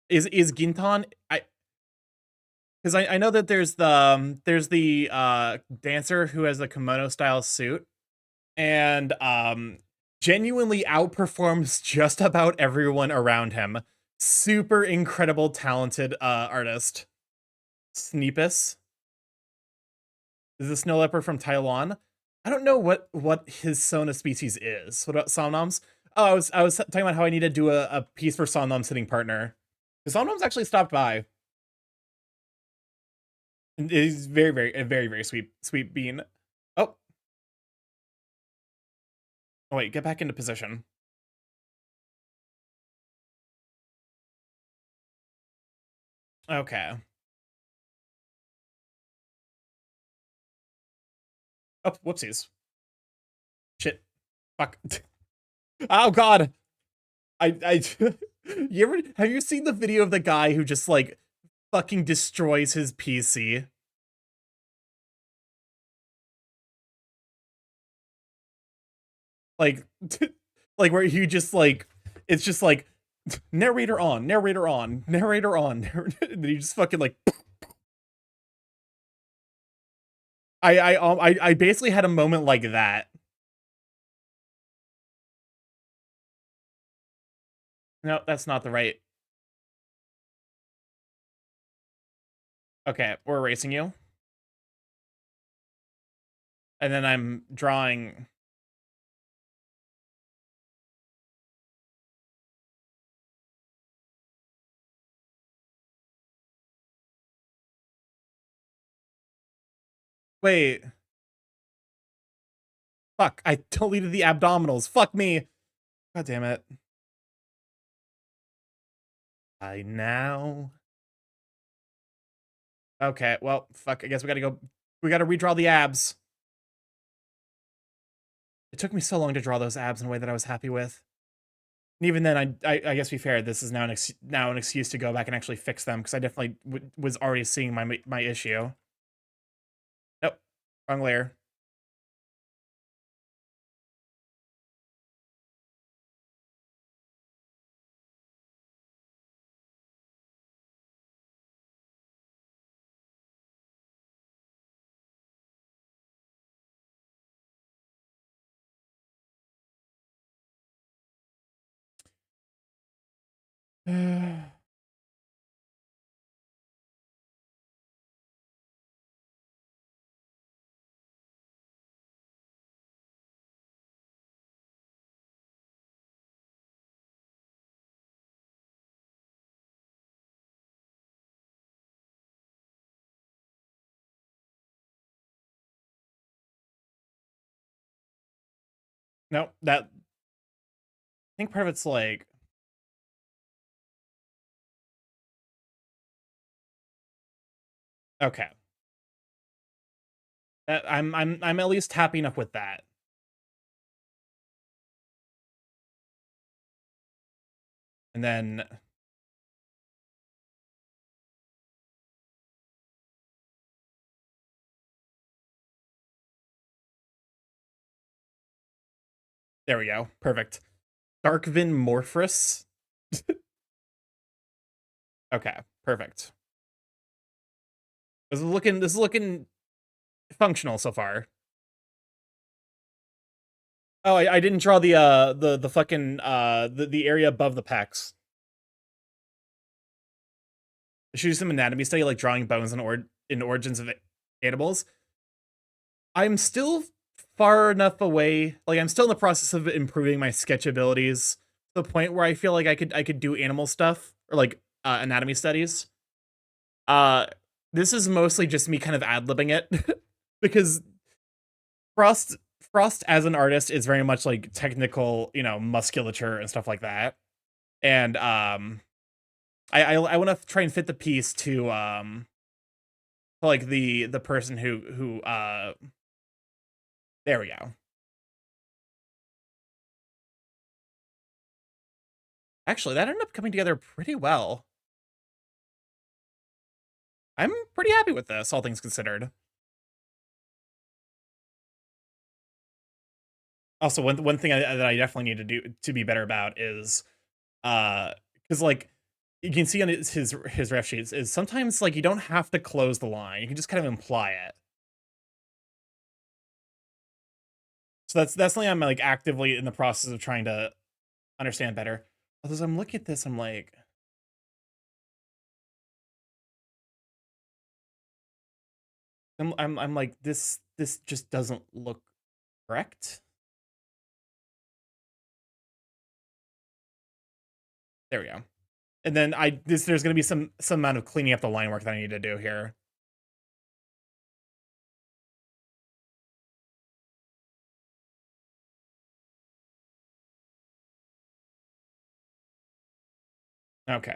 Is Ginton? Because I know that there's the dancer who has the kimono style suit, and genuinely outperforms just about everyone around him. Super incredible talented artist. Sneepus is the snow leopard from Taiwan. I don't know what his Sona species is. What about Somnoms? Oh, I was talking about how I need to do a piece for Somnom's hitting partner. Somnom's actually stopped by. He's very sweet bean. Oh, oh wait, get back into position. Okay. Oh, whoopsies. Shit. Fuck. Oh god. I you ever have you seen the video of the guy who just like fucking destroys his PC? Like like where he just like it's just like narrator on, narrator on, narrator on, and he just fucking like I basically had a moment like that. No, that's not the right. Okay, we're erasing you. And then I'm drawing. Wait. Fuck, I deleted the abdominals. Fuck me. God damn it. I now. Okay, well, fuck, I guess we gotta go. We gotta redraw the abs. It took me so long to draw those abs in a way that I was happy with. And even then, I guess to be fair, this is now an excuse to go back and actually fix them, because I definitely was already seeing my issue. Nope, wrong layer. No, that I think part of it's like okay. That I'm at least happy enough with that. And then there we go. Perfect. StarkyMorph. Okay, perfect. This is looking functional so far. Oh, I didn't draw the fucking the area above the pecs. I should do some anatomy study like drawing bones in origins of animals. I'm still far enough away. Like I'm still in the process of improving my sketch abilities to the point where I feel like I could do animal stuff or like anatomy studies. Uh this is mostly just me kind of ad-libbing it because Frost Frost as an artist is very much like technical, musculature and stuff like that. And I want to try and fit the piece to like the person who there we go. Actually, that ended up coming together pretty well. I'm pretty happy with this, all things considered. Also, one thing that I definitely need to do to be better about is because like you can see on his ref sheets is sometimes like you don't have to close the line, you can just kind of imply it. So that's something I'm like actively in the process of trying to understand better. As I'm looking at this, I'm like, I'm like this just doesn't look correct. There we go. And then there's gonna be some amount of cleaning up the line work that I need to do here. Okay.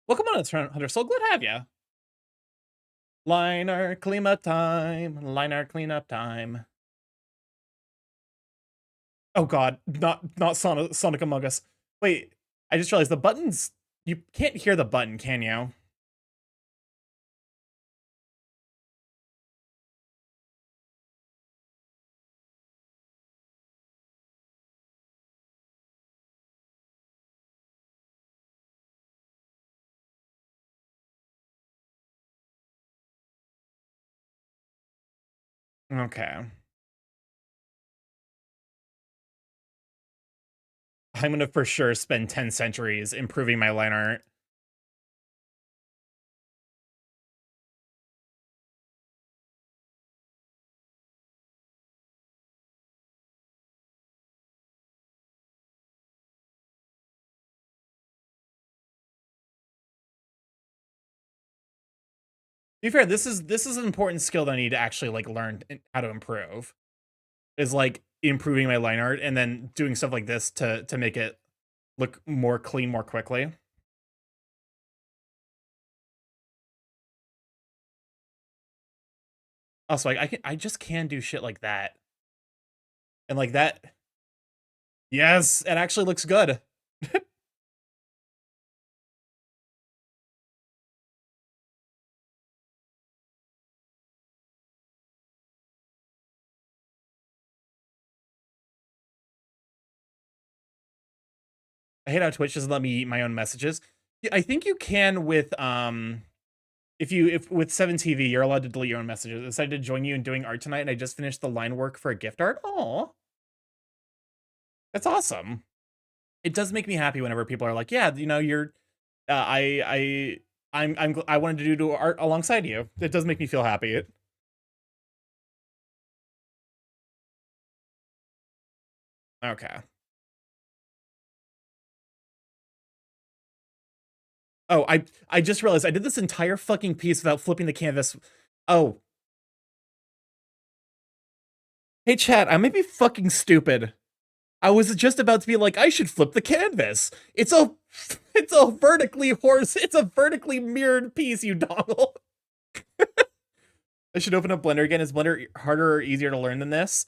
Welcome on, Hunter. So glad to have you. Liner cleanup time. Liner cleanup time. Oh god, not Sonic Among Us. Wait, I just realized the buttons. You can't hear the button, can you? Okay. I'm gonna for sure spend 10 centuries improving my line art. To be fair, this is an important skill that I need to actually like learn how to improve. Is like improving my line art and then doing stuff like this to make it look more clean more quickly. Also, I just can do shit like that. And like that. Yes, it actually looks good. I hate how Twitch doesn't let me eat my own messages. I think you can with if with 7TV, you're allowed to delete your own messages. I decided to join you in doing art tonight, and I just finished the line work for a gift art. Oh, that's awesome. It does make me happy whenever people are like, "Yeah, you're, I wanted to do art alongside you." It does make me feel happy. Okay. Oh, I just realized I did this entire fucking piece without flipping the canvas. Oh, Hey chat, I may be fucking stupid. I was just about to be like, I should flip the canvas. It's a vertically mirrored piece, you dongle. I should open up Blender again. Is Blender harder or easier to learn than this?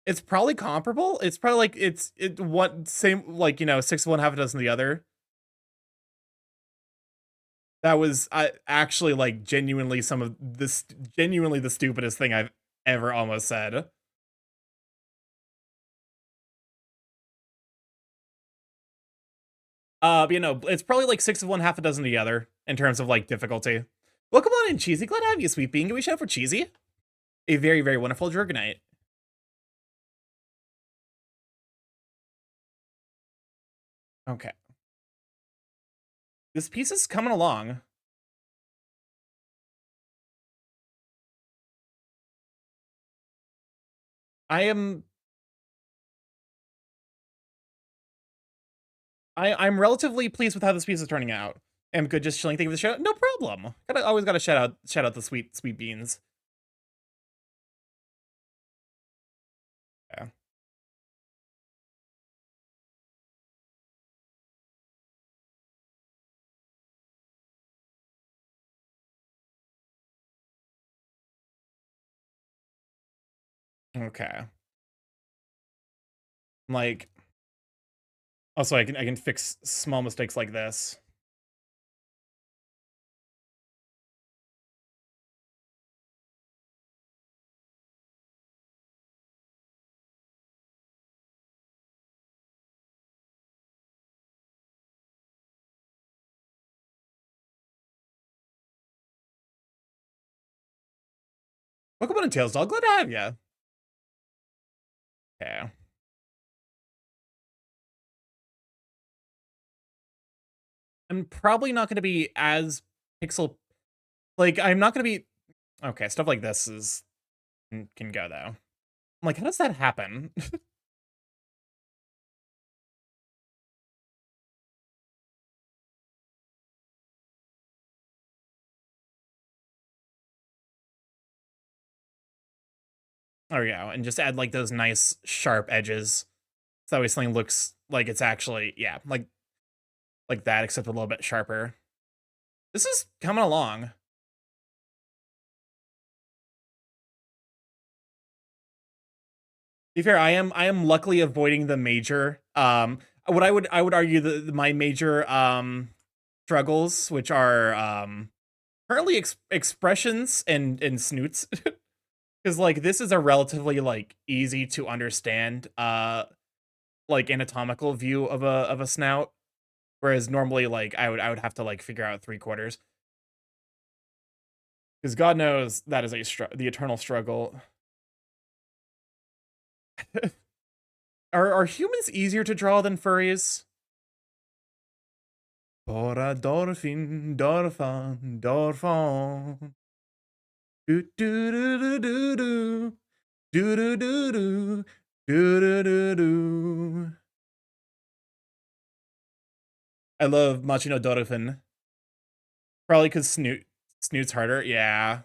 It's probably comparable. It's probably like same, like, you know, 6 of one, half a dozen of the other. That was actually like genuinely the stupidest thing I've ever almost said. But you know, it's probably like 6 of one, half a dozen of the other in terms of like difficulty. Welcome on in, Cheesy. Glad to have you, Sweet Bean. Can we shout for Cheesy? A very, very wonderful Dragonite. Okay. This piece is coming along. I'm relatively pleased with how this piece is turning out. I'm good, just chilling. Thank you for the shout out. No problem. Always gotta shout out the sweet beans. Yeah. Okay. Like, also I can fix small mistakes like this. Welcome on Tails Dog. Glad to have ya. Okay. I'm probably not going to be as pixel, like, I'm not going to be, okay, stuff like this can go, though. I'm like, how does that happen? There we go, and just add, like, those nice, sharp edges. So that way something looks like it's actually, yeah, like that, except a little bit sharper. This is coming along. To be fair, I am luckily avoiding the major. What I would argue my major struggles, which are currently expressions and snoots, because like this is a relatively like easy to understand like anatomical view of a snout, whereas normally like I would have to like figure out 3/4. Because God knows that is the eternal struggle. Are humans easier to draw than furries? Dora Dorfin, Dorfan, Dorfan. Do do do do do do. Do do do do. Do do do do. I love Machino Dorfin. Probably because Snoot's harder. Yeah.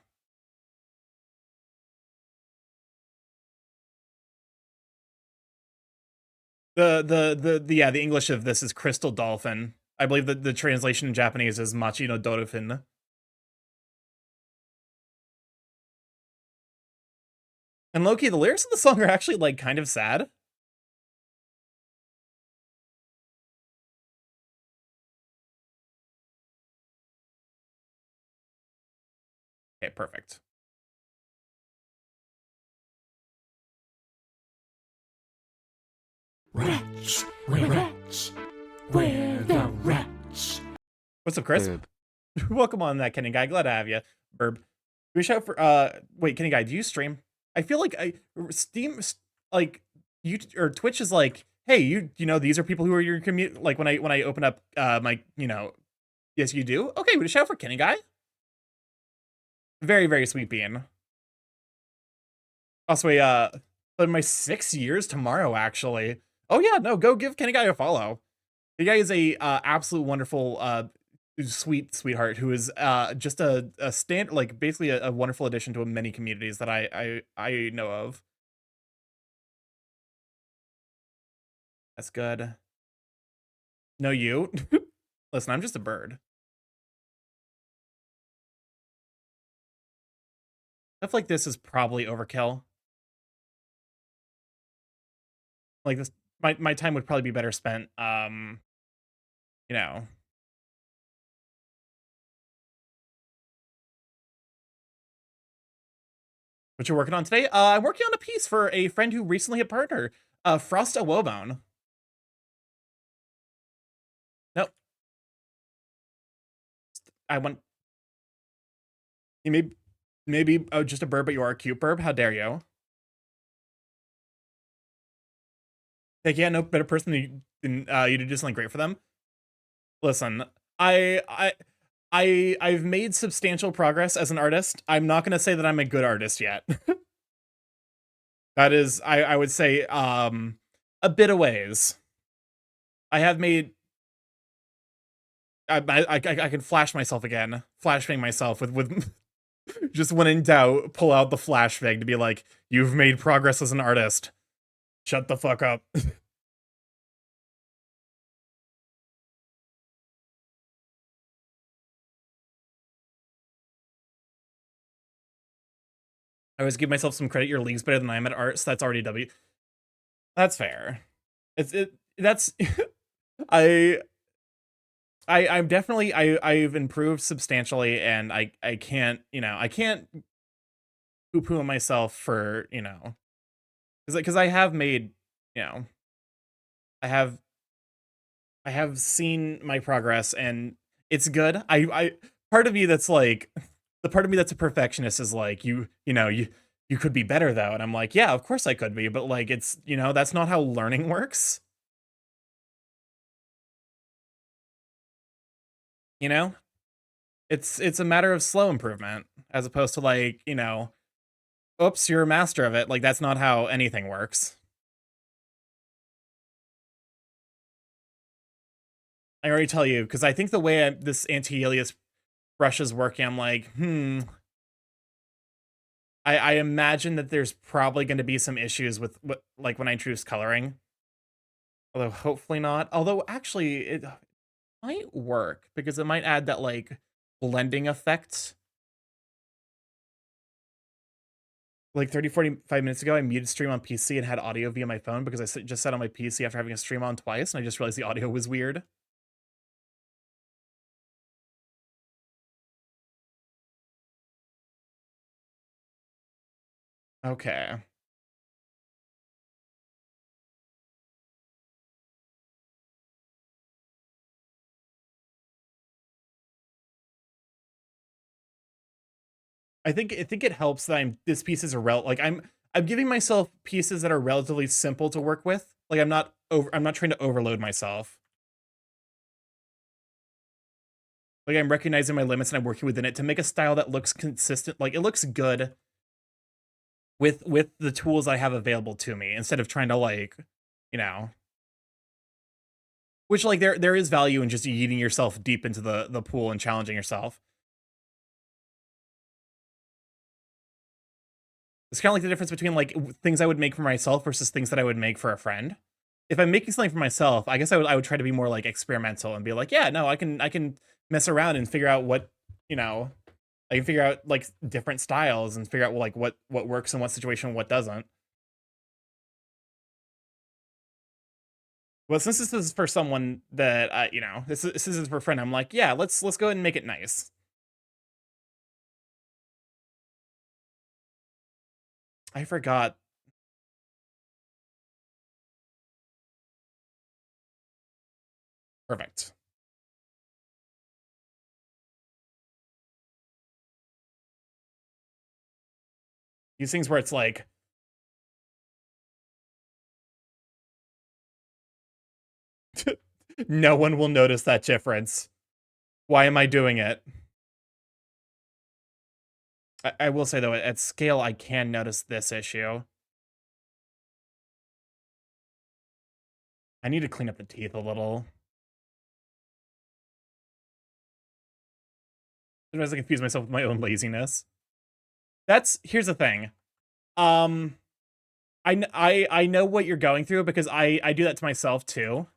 The English of this is Crystal Dolphin. I believe that the translation in Japanese is Machino Dorfin. And Loki, the lyrics of the song are actually like kind of sad. Okay, perfect. Rats, we're rats. We're the rats. What's up, Chris? Welcome on that, Kenny Guy. Glad to have you. Burb. Do we shout for wait, Kenny Guy, do you stream? I feel like Steam, like, you or Twitch is like, hey, you know, these are people who are your community. Like when I open up my, you know, yes, you do. Okay, we shout for Kenny Guy. Very, very sweet being. Also, but my 6 years tomorrow, actually. Oh yeah, no, go give Kenny Guy a follow. The guy is a absolute wonderful sweetheart who is just a stand like basically a wonderful addition to many communities that I know of. That's good. No, you. Listen, I'm just a bird. Stuff like this is probably overkill. Like this, my time would probably be better spent. You know, what you're working on today? I'm working on a piece for a friend who recently hit partner. Frost a Wobone. Nope. I want you maybe just a burb, but you are a cute burb. How dare you? Like, yeah, no better person than you to do something great for them. Listen, I I I've made substantial progress as an artist. I'm not gonna say that I'm a good artist yet. That is, I would say, a bit of ways. I have made. I can flash myself again, flashbang myself with just when in doubt, pull out the flashbang to be like, you've made progress as an artist. Shut the fuck up. I always give myself some credit. Your league's better than I am at art, so that's already W. That's fair. That's I I'm definitely I've improved substantially, and I can't, I can't poo poo on myself for, because I have made, you know I have I have seen my progress, and it's good. I part of me that's like the part of me that's a perfectionist is like, you could be better though, and I'm like, yeah, of course I could be, but like it's, that's not how learning works. You know, it's a matter of slow improvement as opposed to like, oops, you're a master of it. Like that's not how anything works. I already tell you because I think the way this anti-alias brush is working, I'm like, I imagine that there's probably going to be some issues with what, like when I introduce coloring. Although hopefully not. Although actually it might work because it might add that like blending effect. Like 30-45 minutes ago, I muted stream on PC and had audio via my phone because just set on my PC after having a stream on twice, and I just realized the audio was weird. Okay. I think it helps that this piece is like I'm giving myself pieces that are relatively simple to work with. Like I'm not trying to overload myself. Like I'm recognizing my limits and I'm working within it to make a style that looks consistent. Like it looks good with the tools I have available to me instead of trying to like, you know, which like there is value in just eating yourself deep into the pool and challenging yourself. It's kind of like the difference between like things I would make for myself versus things that I would make for a friend. If I'm making something for myself, I guess I would try to be more like experimental and be like, yeah, no, I can mess around and figure out what, you know, I can figure out like different styles and figure out like what works in what situation and what doesn't. Well, since this is for someone that this is for a friend, I'm like, yeah, let's go ahead and make it nice. I forgot. Perfect. These things where it's like, no one will notice that difference. Why am I doing it? I will say though, at scale, I can notice this issue. I need to clean up the teeth a little. Sometimes I confuse myself with my own laziness. Here's the thing. I know what you're going through because I do that to myself too.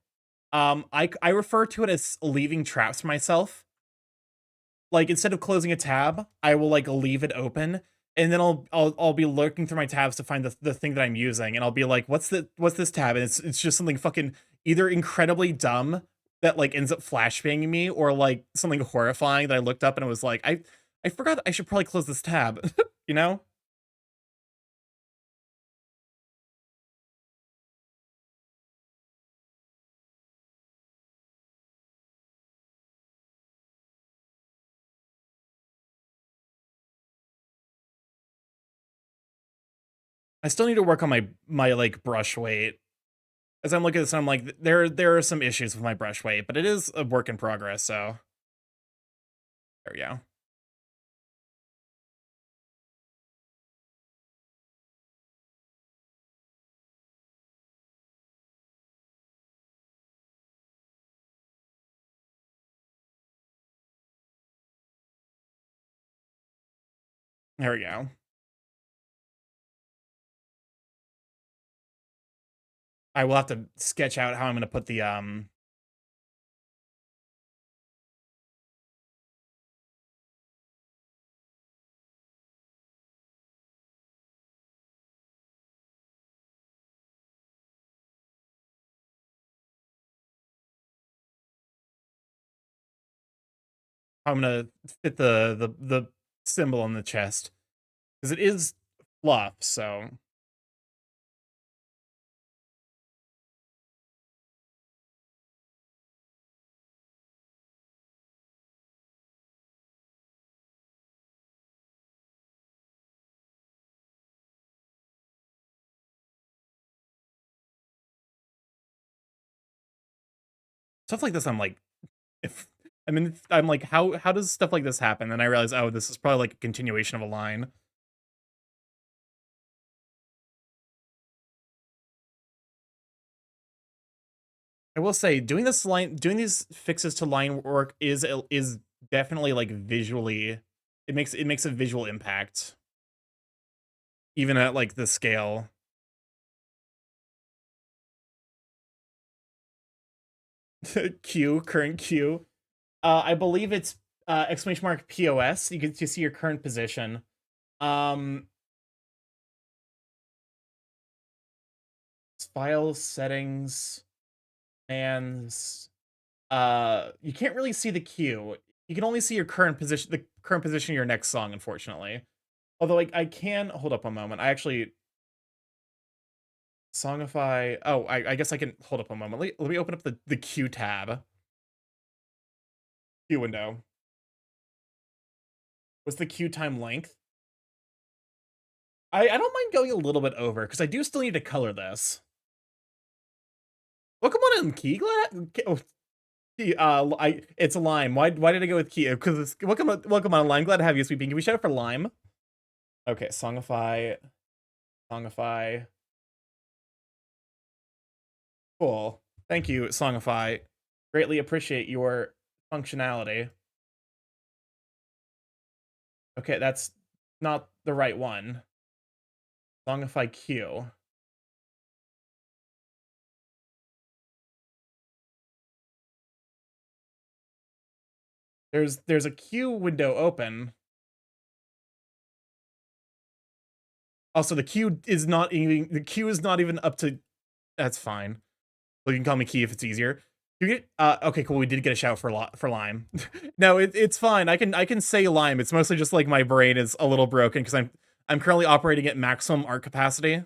I refer to it as leaving traps for myself. Like, instead of closing a tab, I will, like, leave it open, and then I'll be lurking through my tabs to find the thing that I'm using, and I'll be like, what's this tab?" And it's just something fucking either incredibly dumb that, like, ends up flashbanging me, or, like, something horrifying that I looked up and it was like, I forgot I should probably close this tab," you know? I still need to work on like, brush weight. As I'm looking at this, I'm like, there are some issues with my brush weight, but it is a work in progress, so there we go. There we go. I will have to sketch out how I'm gonna put the. I'm gonna fit the symbol on the chest because it is fluff. So stuff like this, I'm like, if I mean, I'm like, how does stuff like this happen? And I realize, oh, this is probably like a continuation of a line. I will say, doing these fixes to line work is definitely like visually, it makes a visual impact, even at like the scale. Q current Q. I believe it's exclamation mark POS. You get to see your current position. Um, File settings and you can't really see the queue. You can only see your current position, the current position of your next song, unfortunately. Although I can hold up a moment. I actually songify. Oh, I guess I can hold up a moment. Let me open up the queue tab. Queue window. What's the queue time length? I don't mind going a little bit over because I do still need to color this. Welcome on in, Key. Oh, it's a lime. Why did I go with Key? Because welcome on lime. Glad to have you, Sweet Pea. Can we shout out for lime? Okay, songify. Cool. Thank you, songify. Greatly appreciate your functionality. Okay, that's not the right one. Songify Q. There's a queue window open. Also, the queue is not even up to. That's fine. Well, you can call me Key if it's easier. You get okay, cool. We did get a shout for Lime. No, it's fine. I can say Lime. It's mostly just like my brain is a little broken because I'm currently operating at maximum art capacity.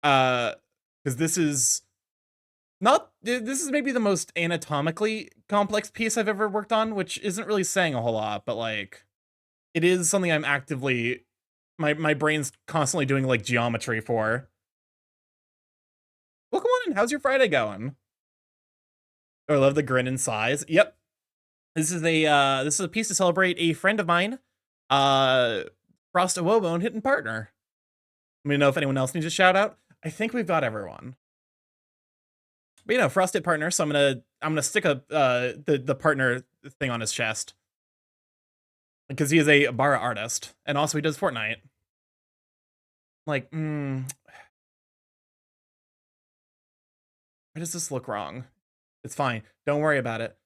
Because this is maybe the most anatomically complex piece I've ever worked on, which isn't really saying a whole lot, but like it is something I'm actively my brain's constantly doing like geometry for. Well, come on in. How's your Friday going? Oh, I love the grin and size. Yep. This is a piece to celebrate a friend of mine, uh Frost a Wobone hitting partner. Let me know if anyone else needs a shout out. I think we've got everyone. But Frosted partner, so I'm gonna stick a the partner thing on his chest. because he is a Bara artist, and also he does Fortnite. Like, why does this look wrong? It's fine. Don't worry about it.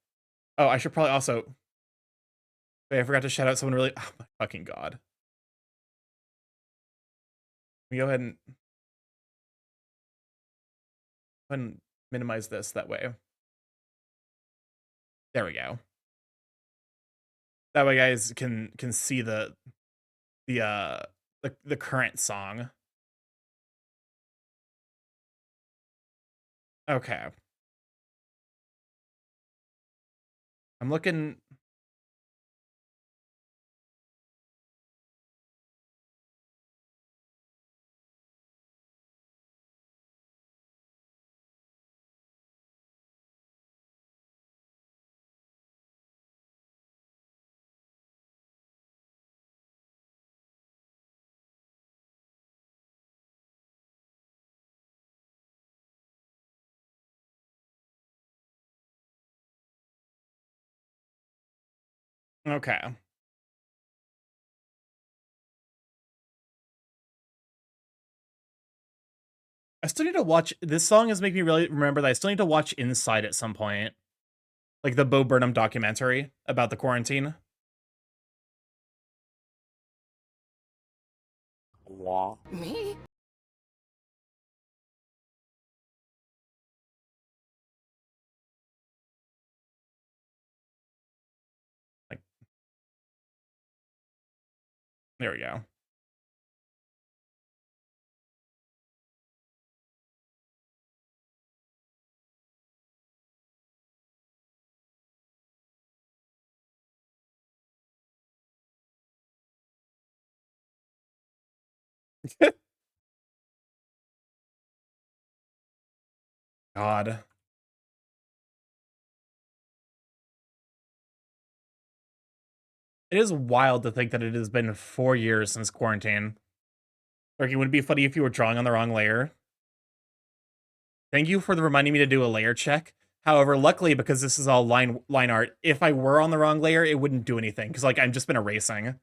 Oh, I should probably also. Wait, I forgot to shout out someone really. Oh my fucking god. Let me go ahead and minimize this that way. There we go. That way, guys can see the current song. Okay. I'm looking. Okay. I still need to watch. This song is making me really remember that I still need to watch Inside at some point, like the Bo Burnham documentary about the quarantine. Me? Like, there we go. God. It is wild to think that it has been 4 years since quarantine. Like, it would be funny if you were drawing on the wrong layer. Thank you for reminding me to do a layer check. However, luckily, because this is all line art, if I were on the wrong layer, it wouldn't do anything, because, like, I've just been erasing.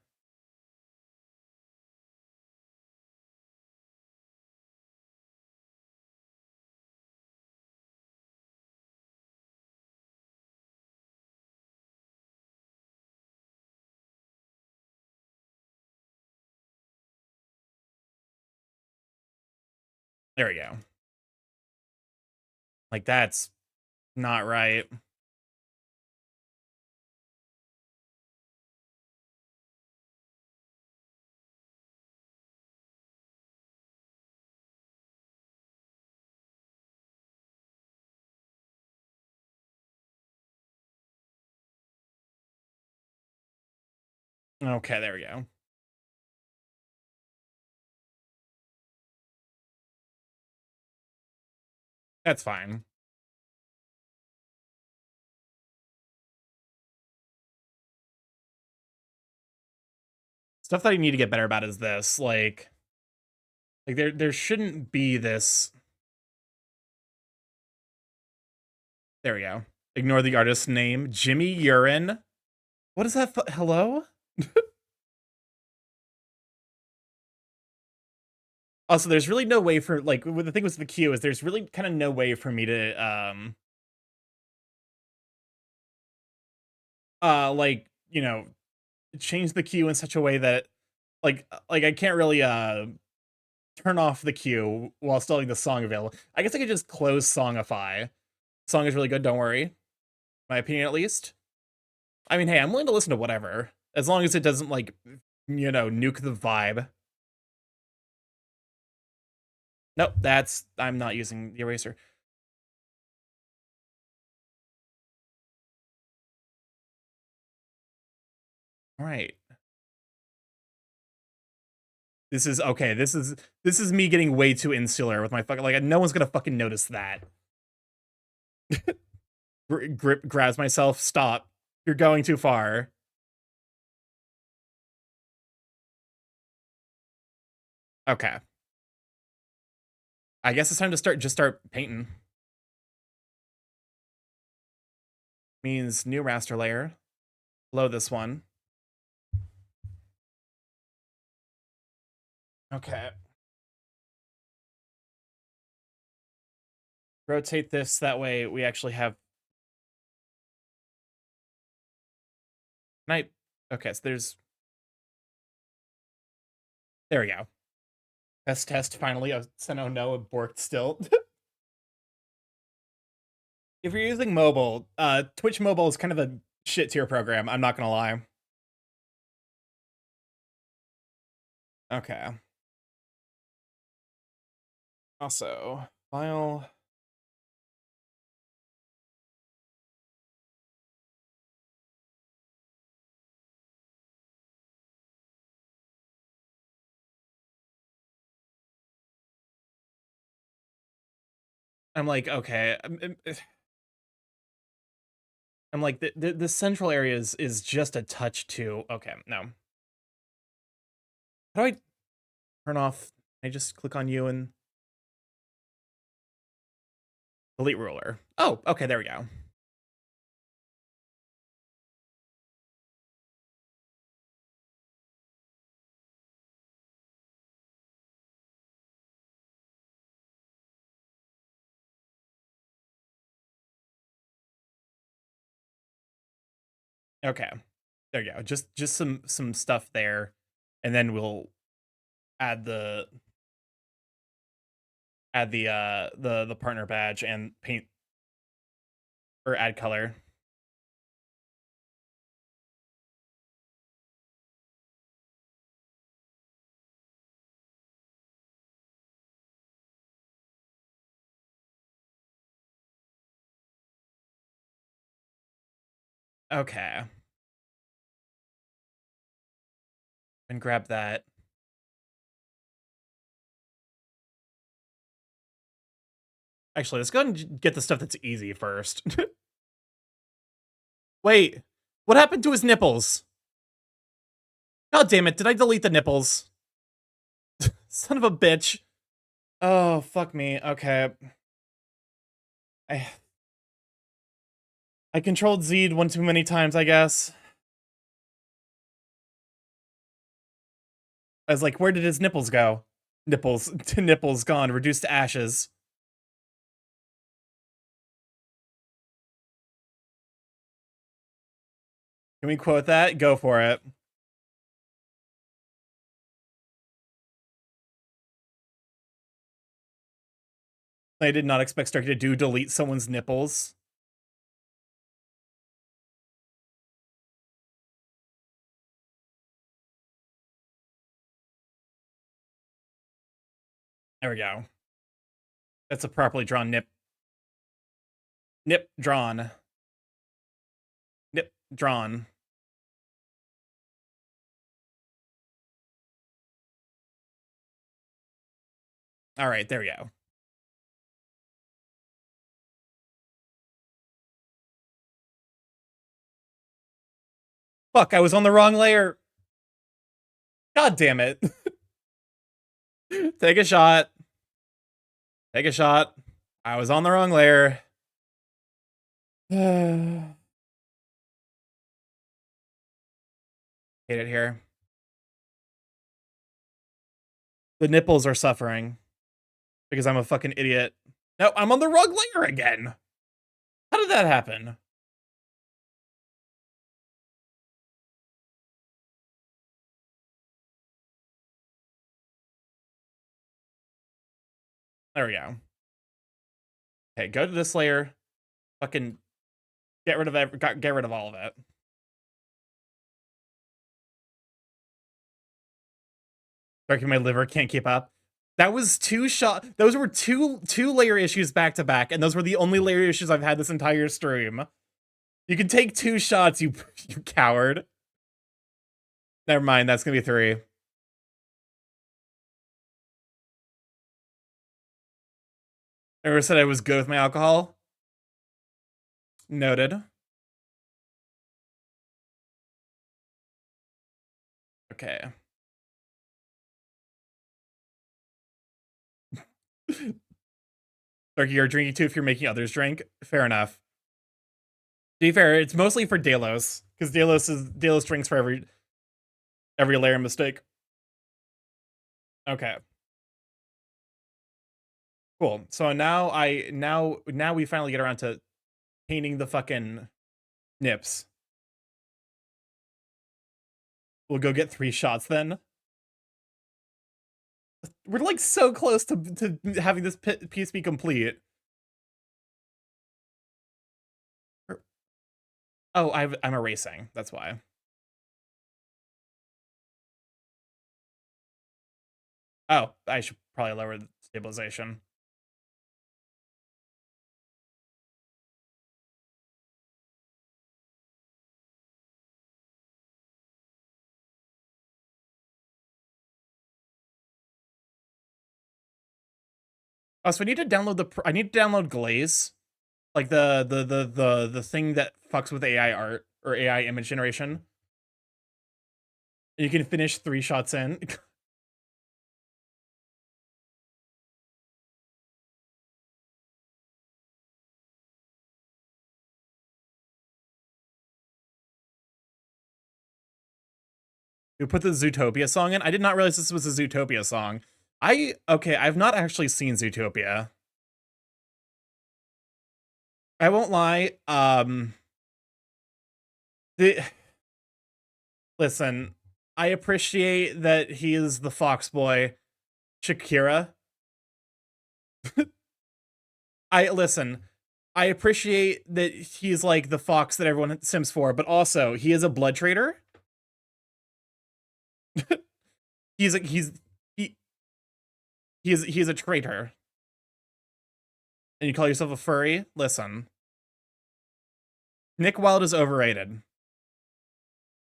There we go. Like, that's not right. Okay, there we go. That's fine. Stuff that I need to get better about is this. Like there shouldn't be this. There we go. Ignore the artist's name. Jimmy Urine. What is that? Hello? Also, there's really no way for, like, the thing with the queue is there's really kind of no way for me to like, you know, change the queue in such a way that like I can't really turn off the queue while still having the song available. I guess I could just close Songify. Song is really good, don't worry. My opinion at least. I mean, hey, I'm willing to listen to whatever, as long as it doesn't, like, you know, nuke the vibe. Nope, I'm not using the eraser. All right. This is okay. This is me getting way too insular with my fucking, like, no one's gonna fucking notice that. Grip grabs myself. Stop. You're going too far. Okay. I guess it's time to start painting. Means new raster layer. Load this one. Okay. Rotate this, that way we actually have... Can I... Okay, so there's... There we go. Test, finally. Oh no, it borked still. If you're using mobile, Twitch Mobile is kind of a shit tier program, I'm not gonna lie. Okay. Also, file... I'm like, okay. I'm like, the central area is just a touch too... Okay, no. How do I turn off... I just click on you and... Delete ruler. Oh, okay, there we go. Okay. There you go. Just some stuff there. And then we'll add the the partner badge and paint or add color. Okay. And grab that. Actually, let's go ahead and get the stuff that's easy first. Wait, what happened to his nipples? God damn it, did I delete the nipples? Son of a bitch. Oh, fuck me. Okay. I controlled Z one too many times, I guess. I was like, where did his nipples go? Nipples to nipples gone, reduced to ashes. Can we quote that? Go for it. I did not expect Starky to delete someone's nipples. There we go. That's a properly drawn nip. Nip drawn. Nip drawn. All right, there we go. Fuck, I was on the wrong layer. God damn it. Take a shot. Take a shot. I was on the wrong layer. Hate it here. The nipples are suffering because I'm a fucking idiot. No, I'm on the wrong layer again. How did that happen? There we go. Okay, go to this layer. Fucking get rid of all of it. Darky, my liver can't keep up. That was those were two layer issues back to back, and those were the only layer issues I've had this entire stream. You can take 2 shots, you coward. Never mind, that's gonna be 3. I never said I was good with my alcohol. Noted. Okay. Darky, you're drinking too if you're making others drink. Fair enough. To be fair, it's mostly for Delos, because Delos drinks for every layer mistake. Okay. Cool. So now we finally get around to painting the fucking nips. We'll go get 3 shots then. We're like so close to having this piece be complete. Oh, I'm erasing. That's why. Oh, I should probably lower the stabilization. Oh, so I need to download I need to download Glaze, like the thing that fucks with AI art or AI image generation. You can finish 3 shots in. You put the Zootopia song in. I did not realize this was a Zootopia song. Okay, I've not actually seen Zootopia. I won't lie. The Listen, I appreciate that he is the fox boy, Shakira. Listen. I appreciate that he's like the fox that everyone sims for, but also he is a blood trader. he's a he he's a traitor. And you call yourself a furry? Listen. Nick Wilde is overrated.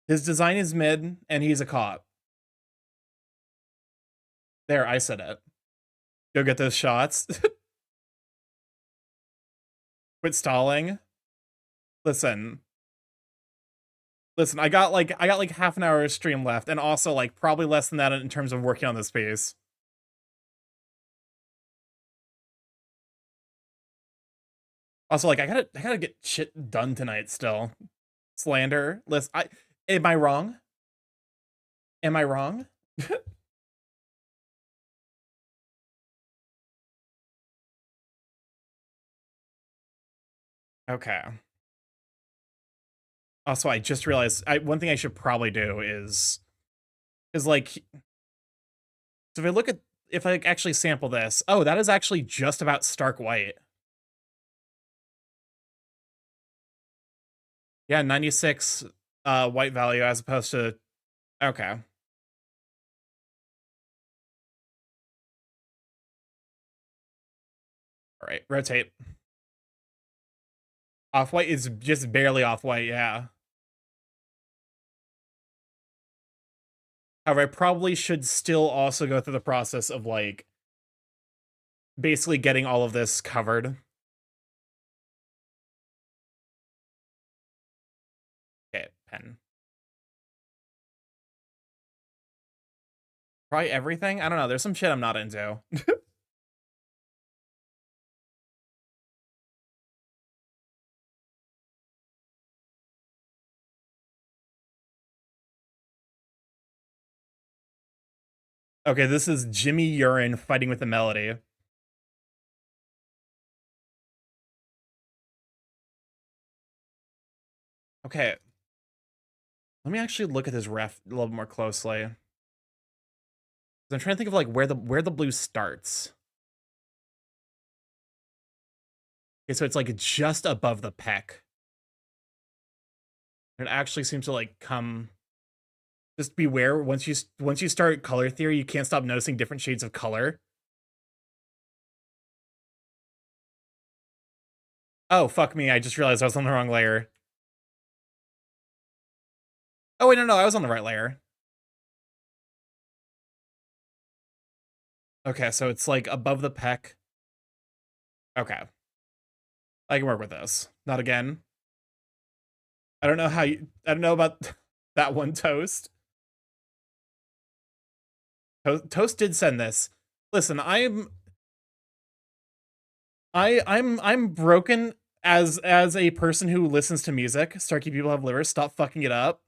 His design is mid, and he's a cop. There, I said it. Go get those shots. Quit stalling. Listen. Listen, I got like half an hour of stream left, and also like probably less than that in terms of working on this piece. Also, like I gotta get shit done tonight still. Slander. Listen, am I wrong? Am I wrong? Okay. Also, I just realized one thing I should probably do is like, so if I look at, if I actually sample this, oh, that is actually just about stark white. Yeah, 96 white value as opposed to, okay. All right, rotate. Off-white is just barely off-white, yeah. However, I probably should still also go through the process of like basically getting all of this covered. Okay, pen. Probably everything? I don't know, there's some shit I'm not into. Okay, this is Jimmy Urine fighting with the melody. Okay. Let me actually look at this ref a little more closely. I'm trying to think of like where the blue starts. Okay, so it's like just above the peck. It actually seems to like come. Just beware once you start color theory, you can't stop noticing different shades of color. Oh, fuck me, I just realized I was on the wrong layer. Oh wait, no, I was on the right layer. Okay, so it's like above the peck. Okay. I can work with this. Not again. I don't know how you, I don't know about that one, Toast. Toast did send this. Listen, I'm broken as a person who listens to music. Starky people have livers. Stop fucking it up.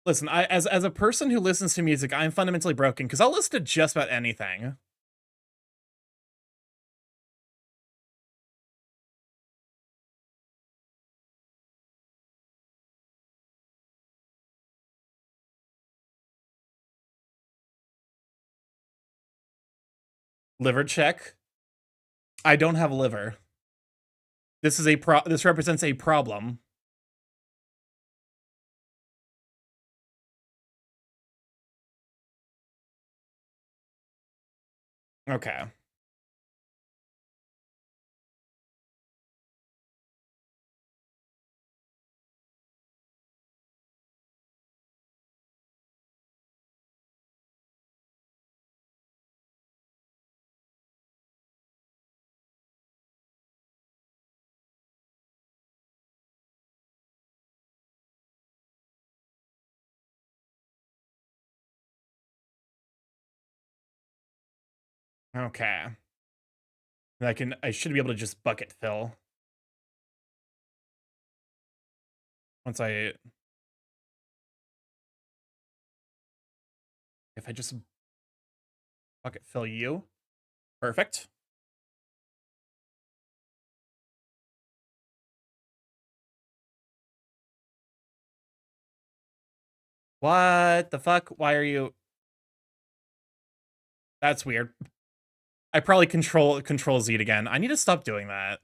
Listen, as a person who listens to music, I'm fundamentally broken because I'll listen to just about anything. Liver check. I don't have a liver. This is this represents a problem. Okay. Okay. I should be able to just bucket fill. Once I if I just bucket fill you. Perfect. What the fuck? Why are you That's weird. I probably control Z again. I need to stop doing that.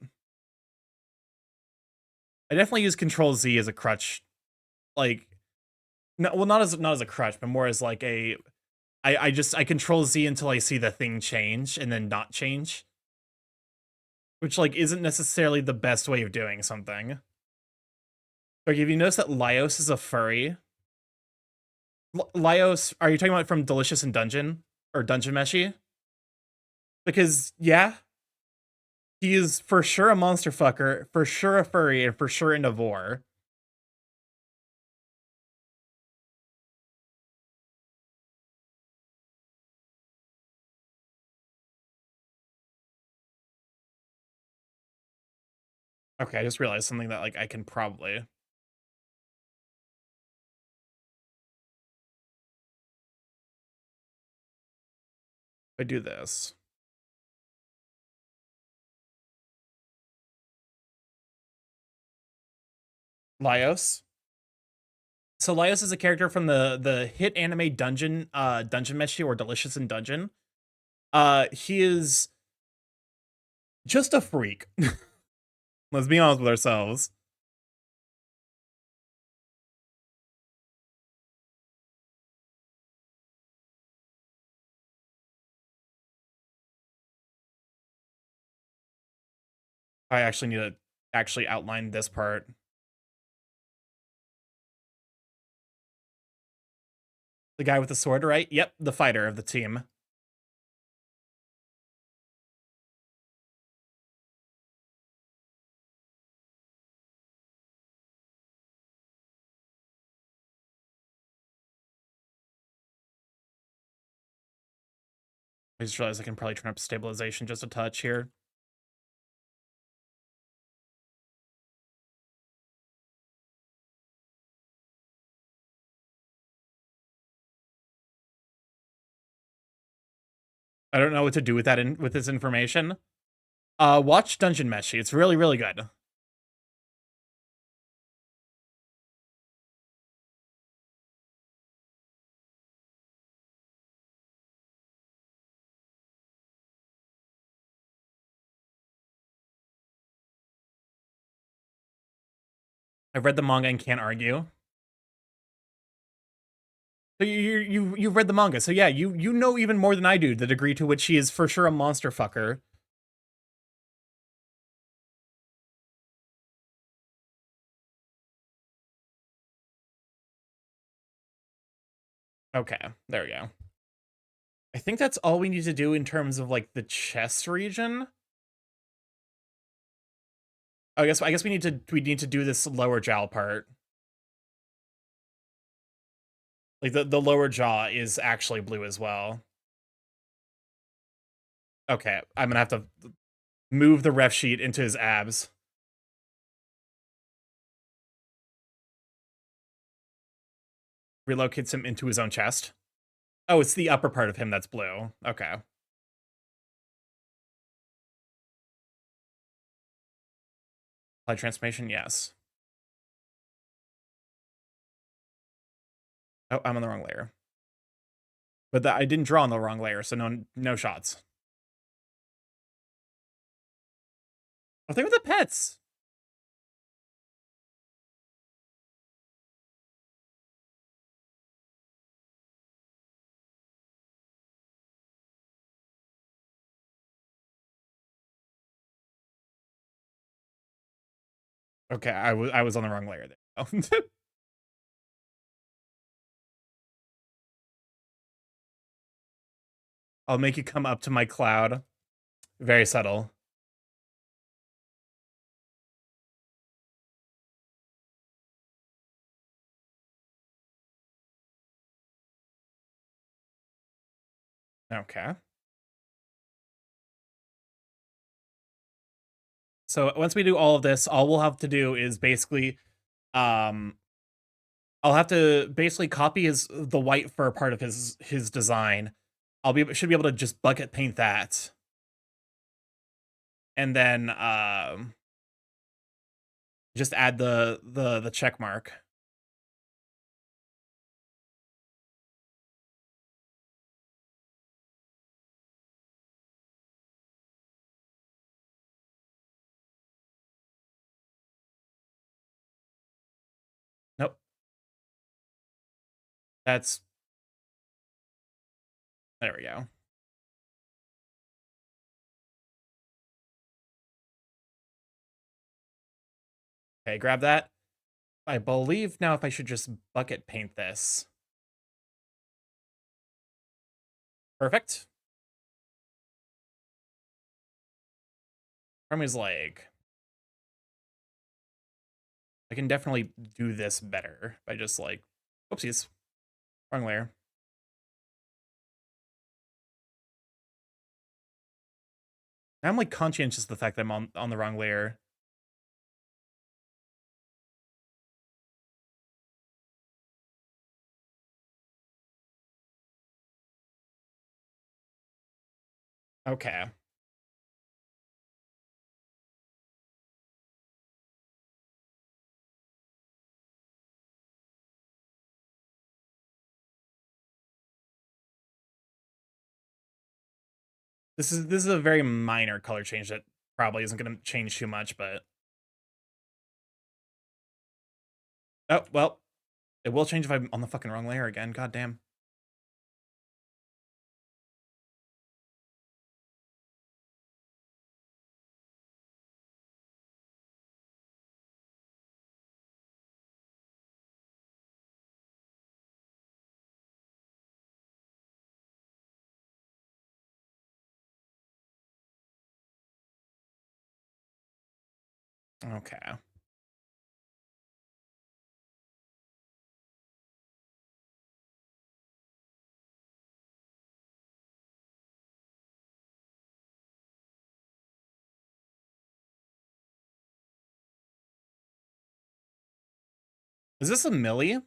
I definitely use control Z as a crutch. Like no, well not as a crutch, but more as like a I control Z until I see the thing change and then not change. Which like isn't necessarily the best way of doing something. Like have you noticed that Lyos is a furry? Lyos, are you talking about from Delicious in Dungeon? Or Dungeon Meshi? Because yeah, he is for sure a monster fucker, for sure a furry, and for sure into vor. Okay, I just realized something that like I can probably. If I do this. Lyos. So Lyos is a character from the hit anime Dungeon Meshi or Delicious in Dungeon. He is just a freak. Let's be honest with ourselves. I actually need to actually outline this part. The guy with the sword, right? Yep, the fighter of the team. I just realized I can probably turn up stabilization just a touch here. I don't know what to do with that with this information. Watch Dungeon Meshi. It's really, really good. I've read the manga and can't argue. So you've read the manga, so yeah, you know even more than I do the degree to which he is for sure a monster fucker. Okay, there we go. I think that's all we need to do in terms of like the chest region. I guess we need to do this lower jaw part. Like the lower jaw is actually blue as well. Okay, I'm gonna have to move the ref sheet into his abs. Relocates him into his own chest. Oh, it's the upper part of him that's blue. Okay. Apply transformation, yes. Oh, I'm on the wrong layer. But I didn't draw on the wrong layer, so no shots. Oh, think of the pets. Okay, I was on the wrong layer there. Oh. I'll make you come up to my cloud. Very subtle. Okay. So once we do all of this, all we'll have to do is basically, um, I'll have to basically copy the white fur part of his design. Should be able to just bucket paint that, and then just add the check mark. Nope. That's There we go. Okay, grab that. I believe now if I should just bucket paint this. Perfect. From his leg. I can definitely do this better by just like, oopsies, wrong layer. I'm like conscientious of the fact that I'm on the wrong layer. Okay. This is a very minor color change that probably isn't going to change too much, but oh well, it will change if I'm on the fucking wrong layer again. God damn. Okay. Is this a Millie?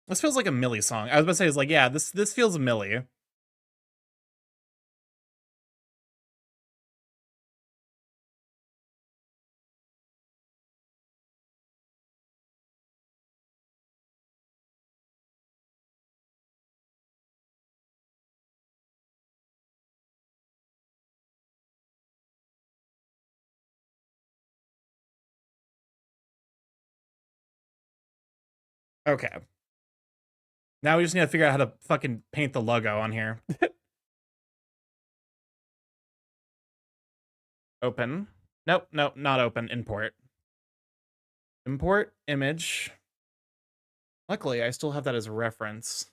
This feels like a Millie song. I was about to say, it's like, yeah, this feels a Millie. Okay. Now we just need to figure out how to fucking paint the logo on here. Open. Nope, nope, not open. Import. Import image. Luckily, I still have that as a reference.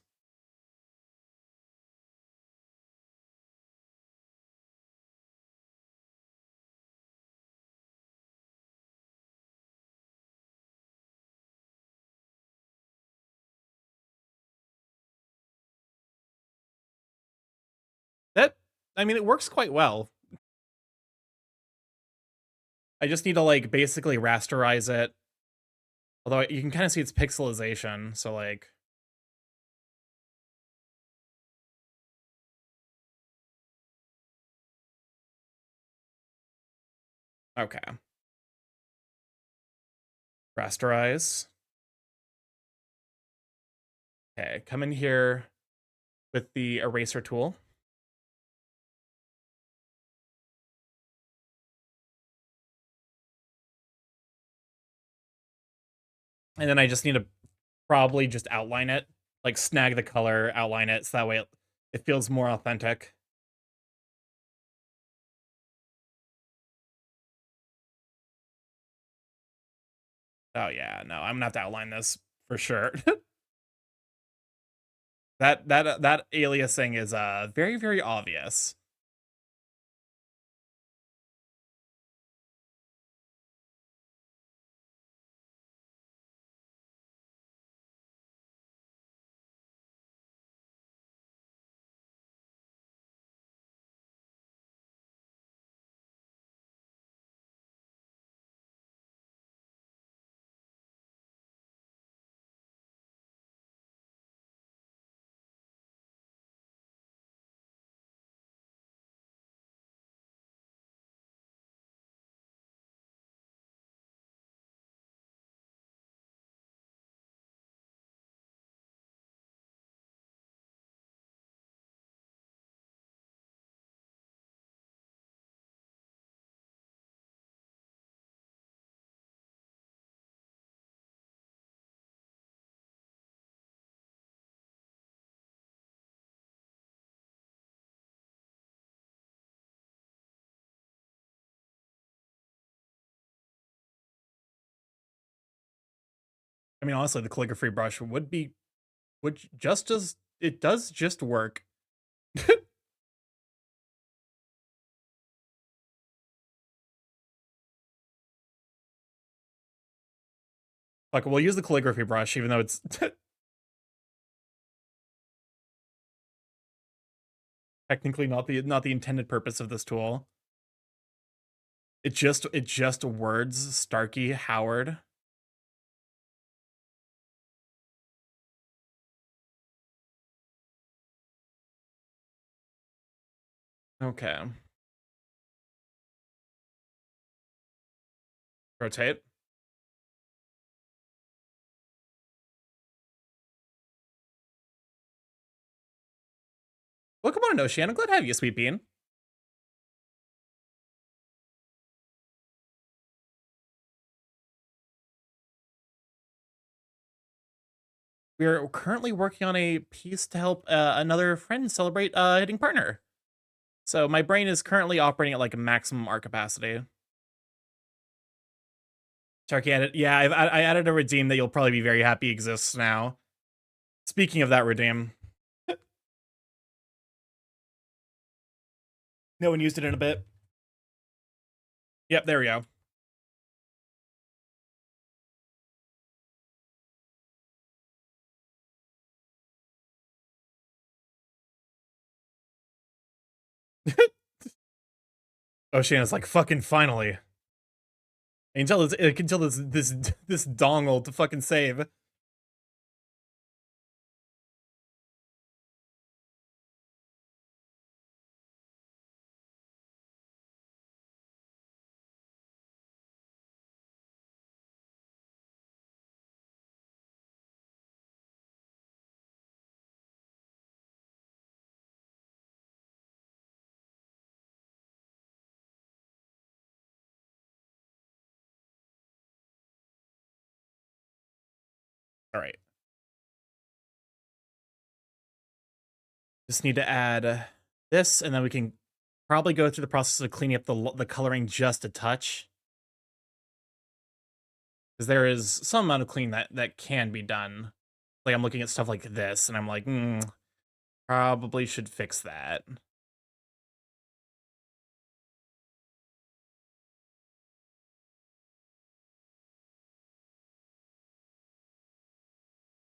That, I mean, it works quite well. I just need to like basically rasterize it Although you can kind of see its pixelization, so like... Okay. Rasterize. Okay, come in here with the eraser tool. And then I just need to probably just outline it. Like snag the color, outline it, so that way it feels more authentic. Oh yeah, no, I'm gonna have to outline this for sure. That aliasing is very, very obvious. I mean, honestly, the calligraphy brush would just as it does just work. Like, we'll use the calligraphy brush, even though it's technically not the intended purpose of this tool. It just words Starky Howard. Okay. Rotate. Welcome on, Ocean. I'm glad to have you, Sweet Bean. We're currently working on a piece to help another friend celebrate hitting partner. So my brain is currently operating at like a maximum art capacity. Turkey added, yeah, I added a redeem that you'll probably be very happy exists now. Speaking of that redeem, no one used it in a bit. Yep, there we go. Oceana's like, fucking finally. Until this dongle to fucking save. All right. Just need to add this, and then we can probably go through the process of cleaning up the coloring just a touch. Because there is some amount of clean that can be done. Like, I'm looking at stuff like this, and I'm like, probably should fix that.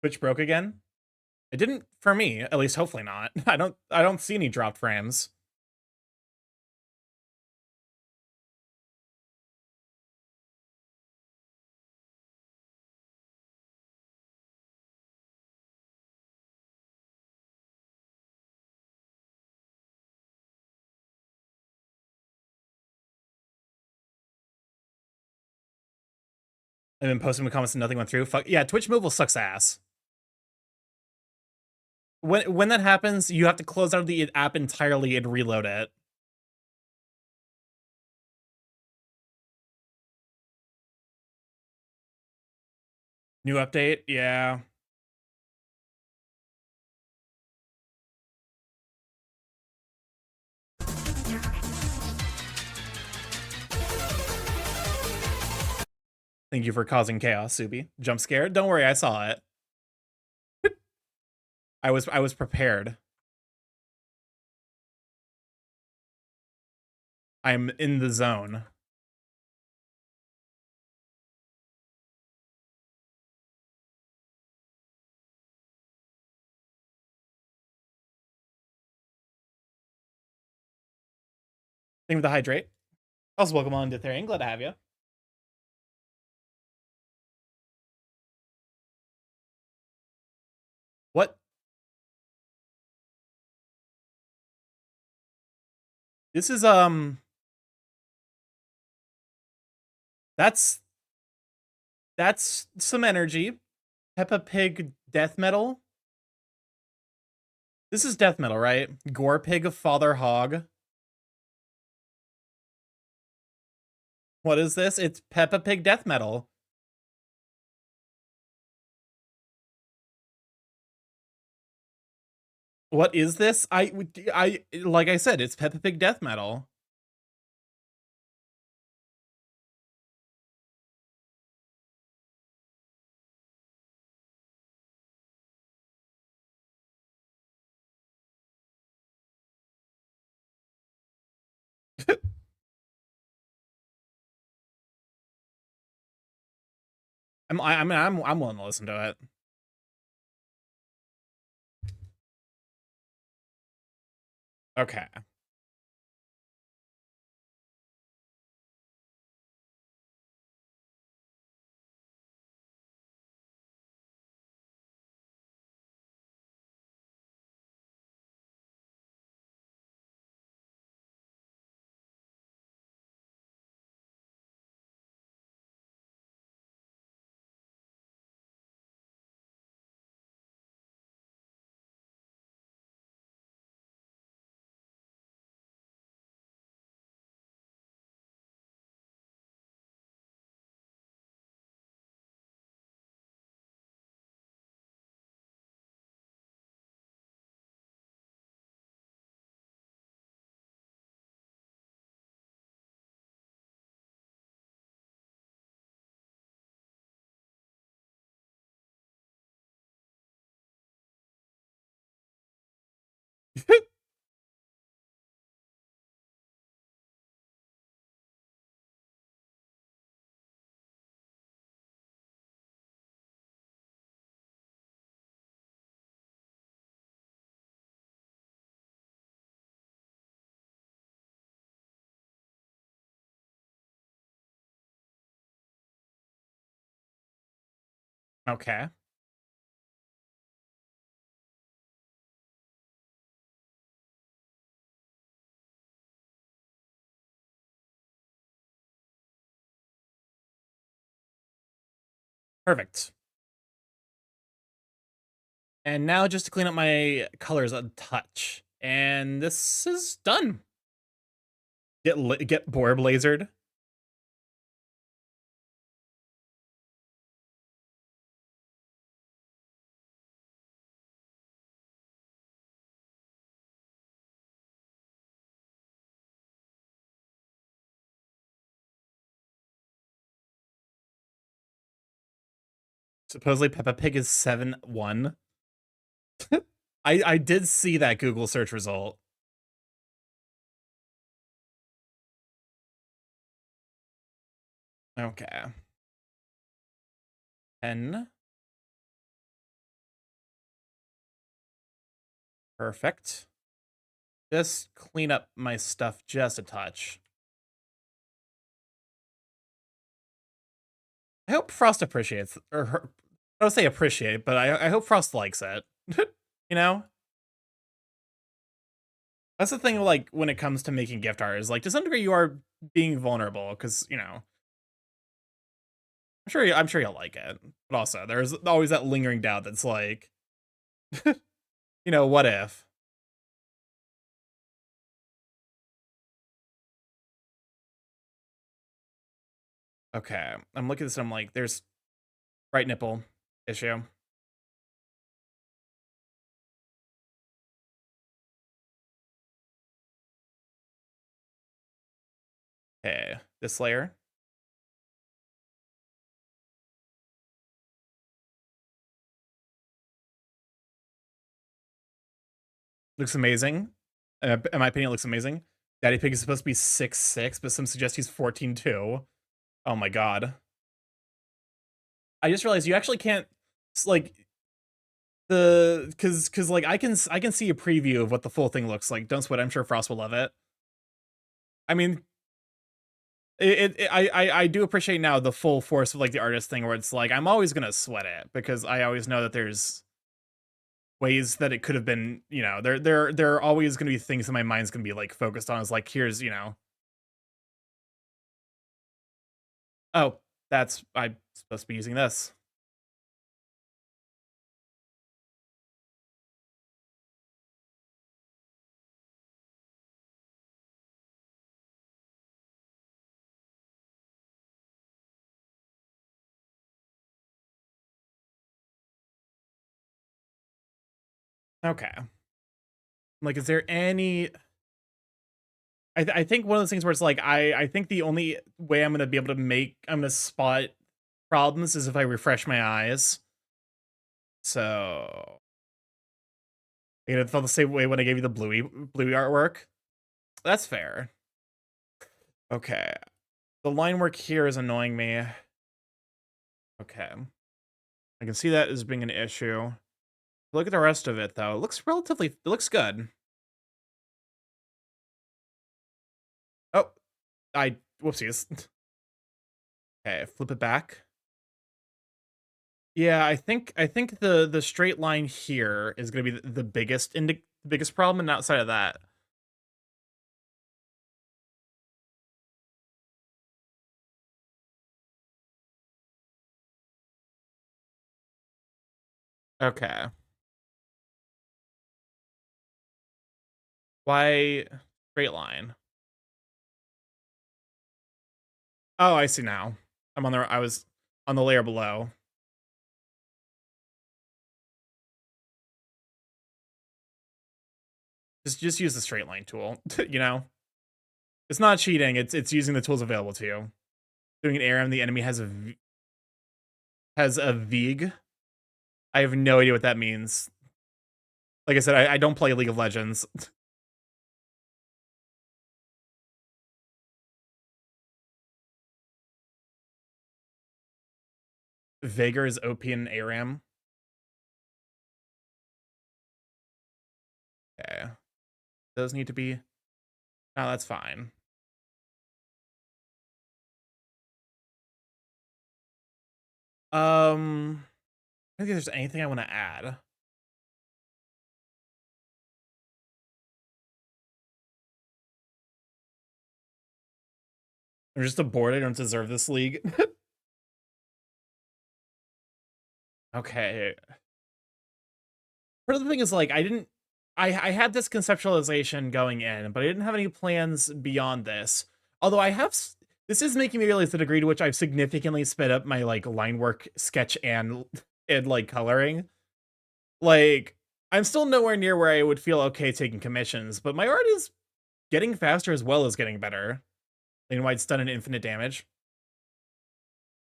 Twitch broke again? It didn't for me, at least hopefully not. I don't see any dropped frames. I've been posting the comments and nothing went through. Fuck yeah, Twitch mobile sucks ass. When that happens, you have to close out the app entirely and reload it. New update, yeah. Thank you for causing chaos, Subi. Jump scare? Don't worry, I saw it. I was prepared. I'm in the zone. Thank you for the hydrate. Also, welcome on to Therian. Glad to have you. What? This is that's some energy. Peppa Pig death metal. This is death metal, right? Gore Pig of Father Hog. What is this? It's Peppa Pig death metal. What is this? I like I said, it's Peppa Pig death metal. I'm willing to listen to it. Okay. Okay. Perfect. And now just to clean up my colors a touch. And this is done. Get boar blazered. Supposedly Peppa Pig is 7-1. I did see that Google search result. Okay. 10. Perfect. Just clean up my stuff just a touch. I hope Frost appreciates, or her, I don't say appreciate, but I hope Frost likes it. You know? That's the thing, like, when it comes to making gift art, is like, to some degree you are being vulnerable, because, you know, I'm sure you'll like it. But also, there's always that lingering doubt that's like, what if? Okay, I'm looking at this and I'm like, there's right nipple issue. Okay, this layer looks amazing. In my opinion, it looks amazing. Daddy Pig is supposed to be 6'6", but some suggest he's 14'2". Oh my god. I just realized you actually can't like cause like I can see a preview of what the full thing looks like. Don't sweat, I'm sure Frost will love it. I mean, I do appreciate now the full force of like the artist thing where it's like I'm always gonna sweat it because I always know that there's ways that it could have been, there are always gonna be things that my mind's gonna be like focused on. Is like, here's, oh, that's I'm supposed to be using this. Okay. Like, is there any I think one of those things where it's like I think the only way I'm gonna be able to I'm gonna spot problems is if I refresh my eyes. So it felt the same way when I gave you the bluey artwork. That's fair. Okay. The line work here is annoying me. Okay. I can see that as being an issue. Look at the rest of it though. It looks good. Oh, whoopsies. Okay, flip it back. Yeah, I think the straight line here is gonna be the biggest problem, and outside of that. Okay. Why straight line? Oh, I see now. I was on the layer below. Just use the straight line tool, you know? It's not cheating, it's using the tools available to you. Doing an ARM, the enemy has a Vig. I have no idea what that means. Like I said, I don't play League of Legends. Veigar is OP in ARAM. Okay. Those need to be... No, that's fine. I don't think there's anything I want to add. I'm just a bored. I don't deserve this league. Okay. Part of the thing is like I had this conceptualization going in, but I didn't have any plans beyond this. Although this is making me realize the degree to which I've significantly sped up my like line work, sketch, and like coloring. Like I'm still nowhere near where I would feel okay taking commissions, but my art is getting faster as well as getting better. Lane wide stun and infinite damage.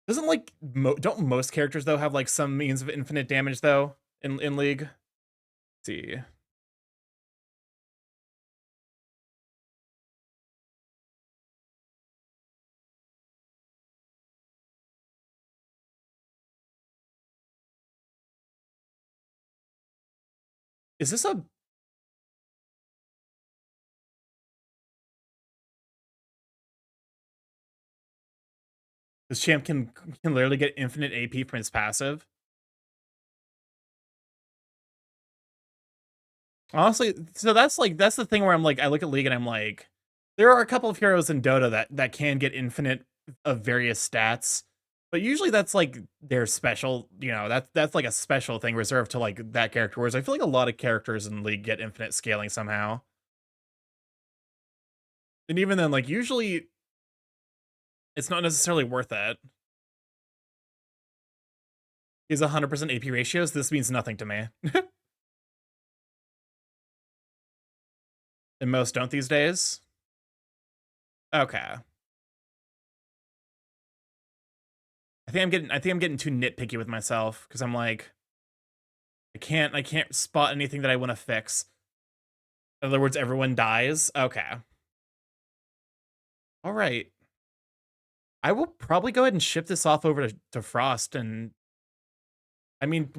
Doesn't like don't most characters though have like some means of infinite damage though in League? Let's see. Is this a... This champ can literally get infinite AP from his passive? Honestly, so that's the thing where I'm like, I look at League and I'm like, there are a couple of heroes in Dota that can get infinite of various stats. But usually that's like their special, that's like a special thing reserved to like that character. Whereas I feel like a lot of characters in League get infinite scaling somehow. And even then, like usually it's not necessarily worth it. Is 100% AP ratios? This means nothing to me. And most don't these days. Okay. I think I'm getting too nitpicky with myself because I'm like, I can't spot anything that I want to fix. In other words, everyone dies. Okay. All right. I will probably go ahead and ship this off over to Frost, and I mean,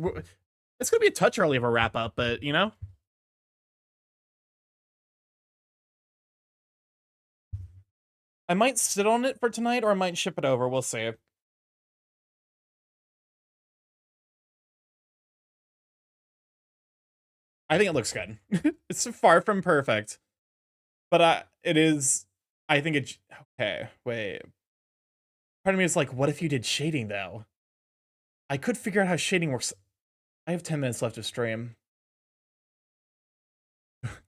it's gonna be a touch early of a wrap up, but I might sit on it for tonight, or I might ship it over. We'll see. I think it looks good. It's far from perfect, but it is. I think it. Okay, wait. Part of me is like, what if you did shading though? I could figure out how shading works. I have 10 minutes left of stream.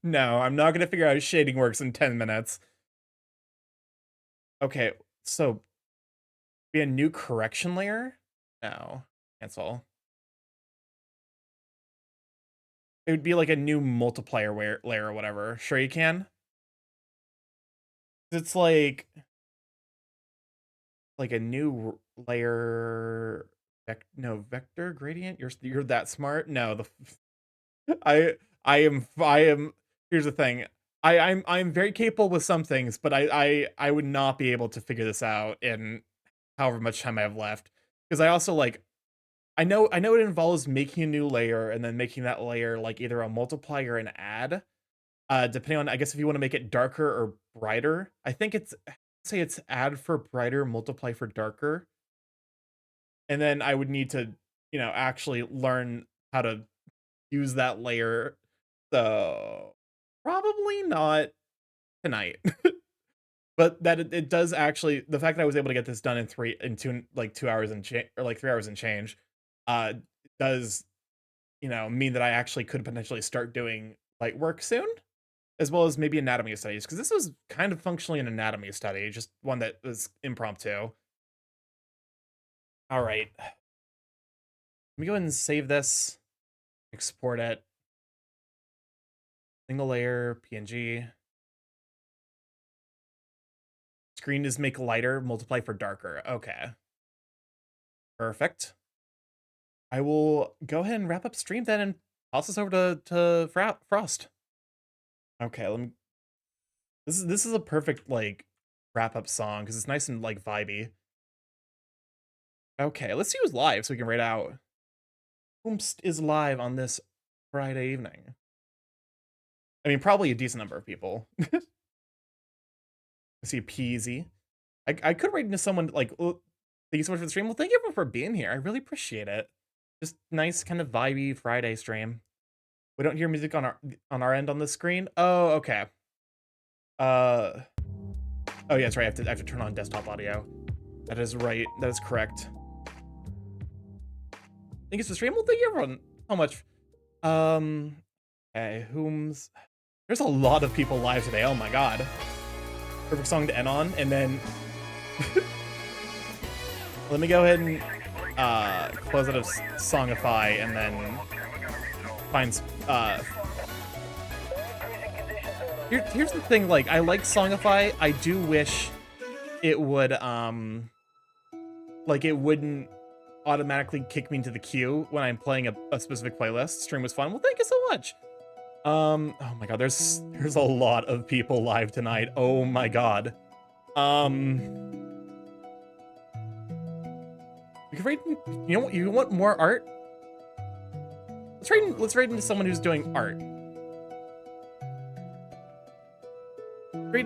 No, I'm not gonna figure out how shading works in 10 minutes. Okay, so be a new correction layer? No, cancel. It would be like a new multiplier layer or whatever. Sure you can. It's like a new layer. No, vector gradient. You're that smart. No, I am. Here's the thing. I'm very capable with some things, but I would not be able to figure this out in however much time I have left. Because I also like I know it involves making a new layer and then making that layer like either a multiplier or an add. Depending on, I guess, if you want to make it darker or brighter. I think say it's add for brighter, multiply for darker. And then I would need to, actually learn how to use that layer. So probably not tonight. But that it does actually, the fact that I was able to get this done in 2 hours and change, or like 3 hours and change, uh does mean that I actually could potentially start doing light work soon, as well as maybe anatomy studies, because this was kind of functionally an anatomy study, just one that was impromptu. All right, let me go ahead and save this, export it, single layer PNG. Screen is make lighter, multiply for darker. Okay, perfect. I will go ahead and wrap up stream then and toss this over to Frost. Okay, let me. This is a perfect like wrap up song because it's nice and like vibey. Okay, let's see who's live so we can rate out. Whomst is live on this Friday evening? I mean, probably a decent number of people. I see Peasy. I could rate into someone like, oh, thank you so much for the stream. Well, thank you everyone for being here. I really appreciate it. Just nice kind of vibey Friday stream. We don't hear music on our end on the screen. Oh, okay. Oh yeah, that's right. I have to turn on desktop audio. That is right. That is correct. Thank you for the stream. Well, thank you everyone so much. Okay, there's a lot of people live today. Oh my god. Perfect song to end on, and then let me go ahead and close out of Songify and then find here's the thing, like I like Songify. I do wish it would like it wouldn't automatically kick me into the queue when I'm playing a specific playlist. Stream was fun. Well, thank you so much. Oh my god, there's a lot of people live tonight. Oh my god. We could rate. You want more art? Let's rate into someone who's doing art.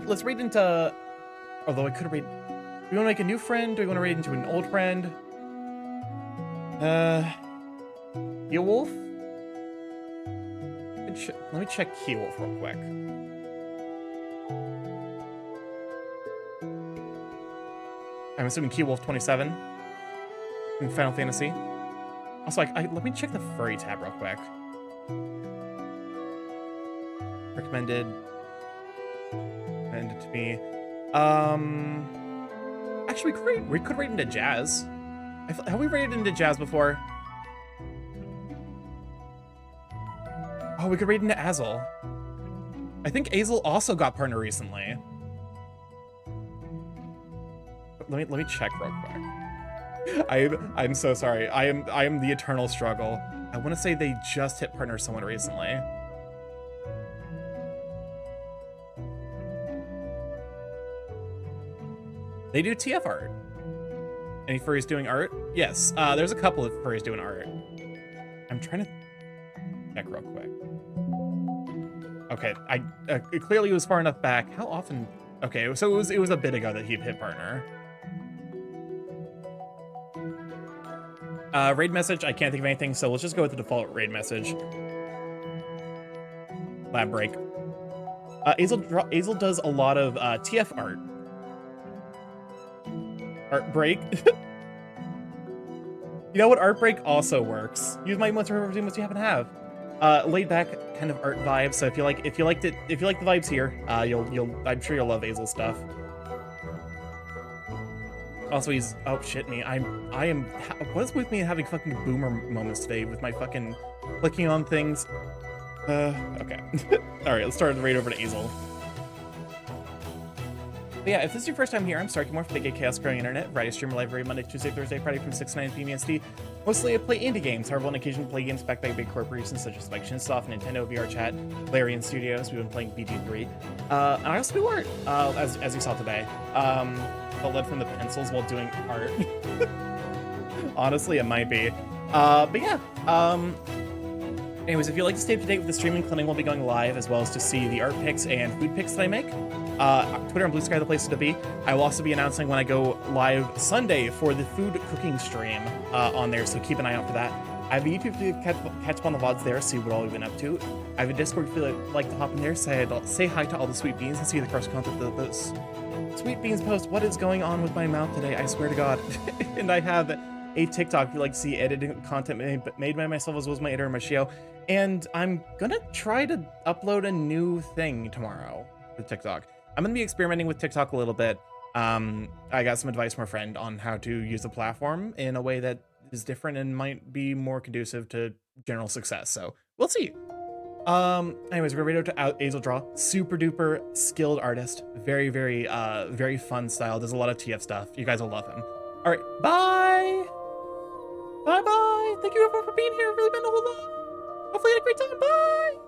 Let's rate into. Although I could rate. Do we want to make a new friend? Do we want to rate into an old friend? Wolf. Let me check Wolf real quick. I'm assuming Wolf 27. in Final Fantasy. Also, let me check the furry tab real quick. Recommended to me. Actually, we could rate into Jazz. Have we rated into Jazz before? Oh, we could rate into Azel. I think Azel also got partner recently. Let me check real quick. I'm so sorry. I am the eternal struggle. I want to say they just hit partner someone recently. They do TF art. Any furries doing art? Yes, there's a couple of furries doing art. I'm trying to check real quick. Okay, it clearly was far enough back. How often? Okay, so it was a bit ago that he hit partner. Raid message, I can't think of anything, so let's just go with the default raid message. Lab break. Azel does a lot of TF art. Art break. You know what? Art break also works. Use my emotes for what you happen to have. Laid back kind of art vibe. So if you like the vibes here, I'm sure you'll love Azel's stuff. Also, he's oh shit me. I am. What is with me having fucking boomer moments today with my fucking clicking on things? Okay. All right, let's start the raid over to Azel. But yeah, if this is your first time here, I'm StarkyMorph, Big Chaos Growing Internet, variety streamer live every Monday, Tuesday, Thursday, Friday from 6 to 9 p.m. EST. Mostly I play indie games, however on occasion play games backed by big corporations such as Spike Chunsoft, Nintendo, VR Chat, Larian Studios, we've been playing BG3. And I also do art, as you saw today. The lead from the pencils while doing art. Honestly, it might be. But yeah, anyways, if you'd like to stay up to date with the streaming, Clinic will be going live, as well as to see the art pics and food pics that I make. Twitter and Blue Sky are the places to be. I will also be announcing when I go live Sunday for the food cooking stream on there, so keep an eye out for that. I have a YouTube to catch up on the VODs there, see what all we've been up to. I have a Discord if you'd like to hop in there, say hi to all the sweet beans and see the cross content of those sweet beans post. What is going on with my mouth today? I swear to God. And I have a TikTok if you'd like to see edited content made by myself, as well as my editor Machio. And I'm gonna try to upload a new thing tomorrow to TikTok. I'm gonna be experimenting with TikTok a little bit. I got some advice from a friend on how to use the platform in a way that is different and might be more conducive to general success. So we'll see. Anyways, we're gonna read out to Azel Draw. Super duper skilled artist. Very, very fun style. Does a lot of TF stuff. You guys will love him. All right, bye. Bye. Thank you everyone for being here. Really been a whole lot. Hopefully you had a great time. Bye.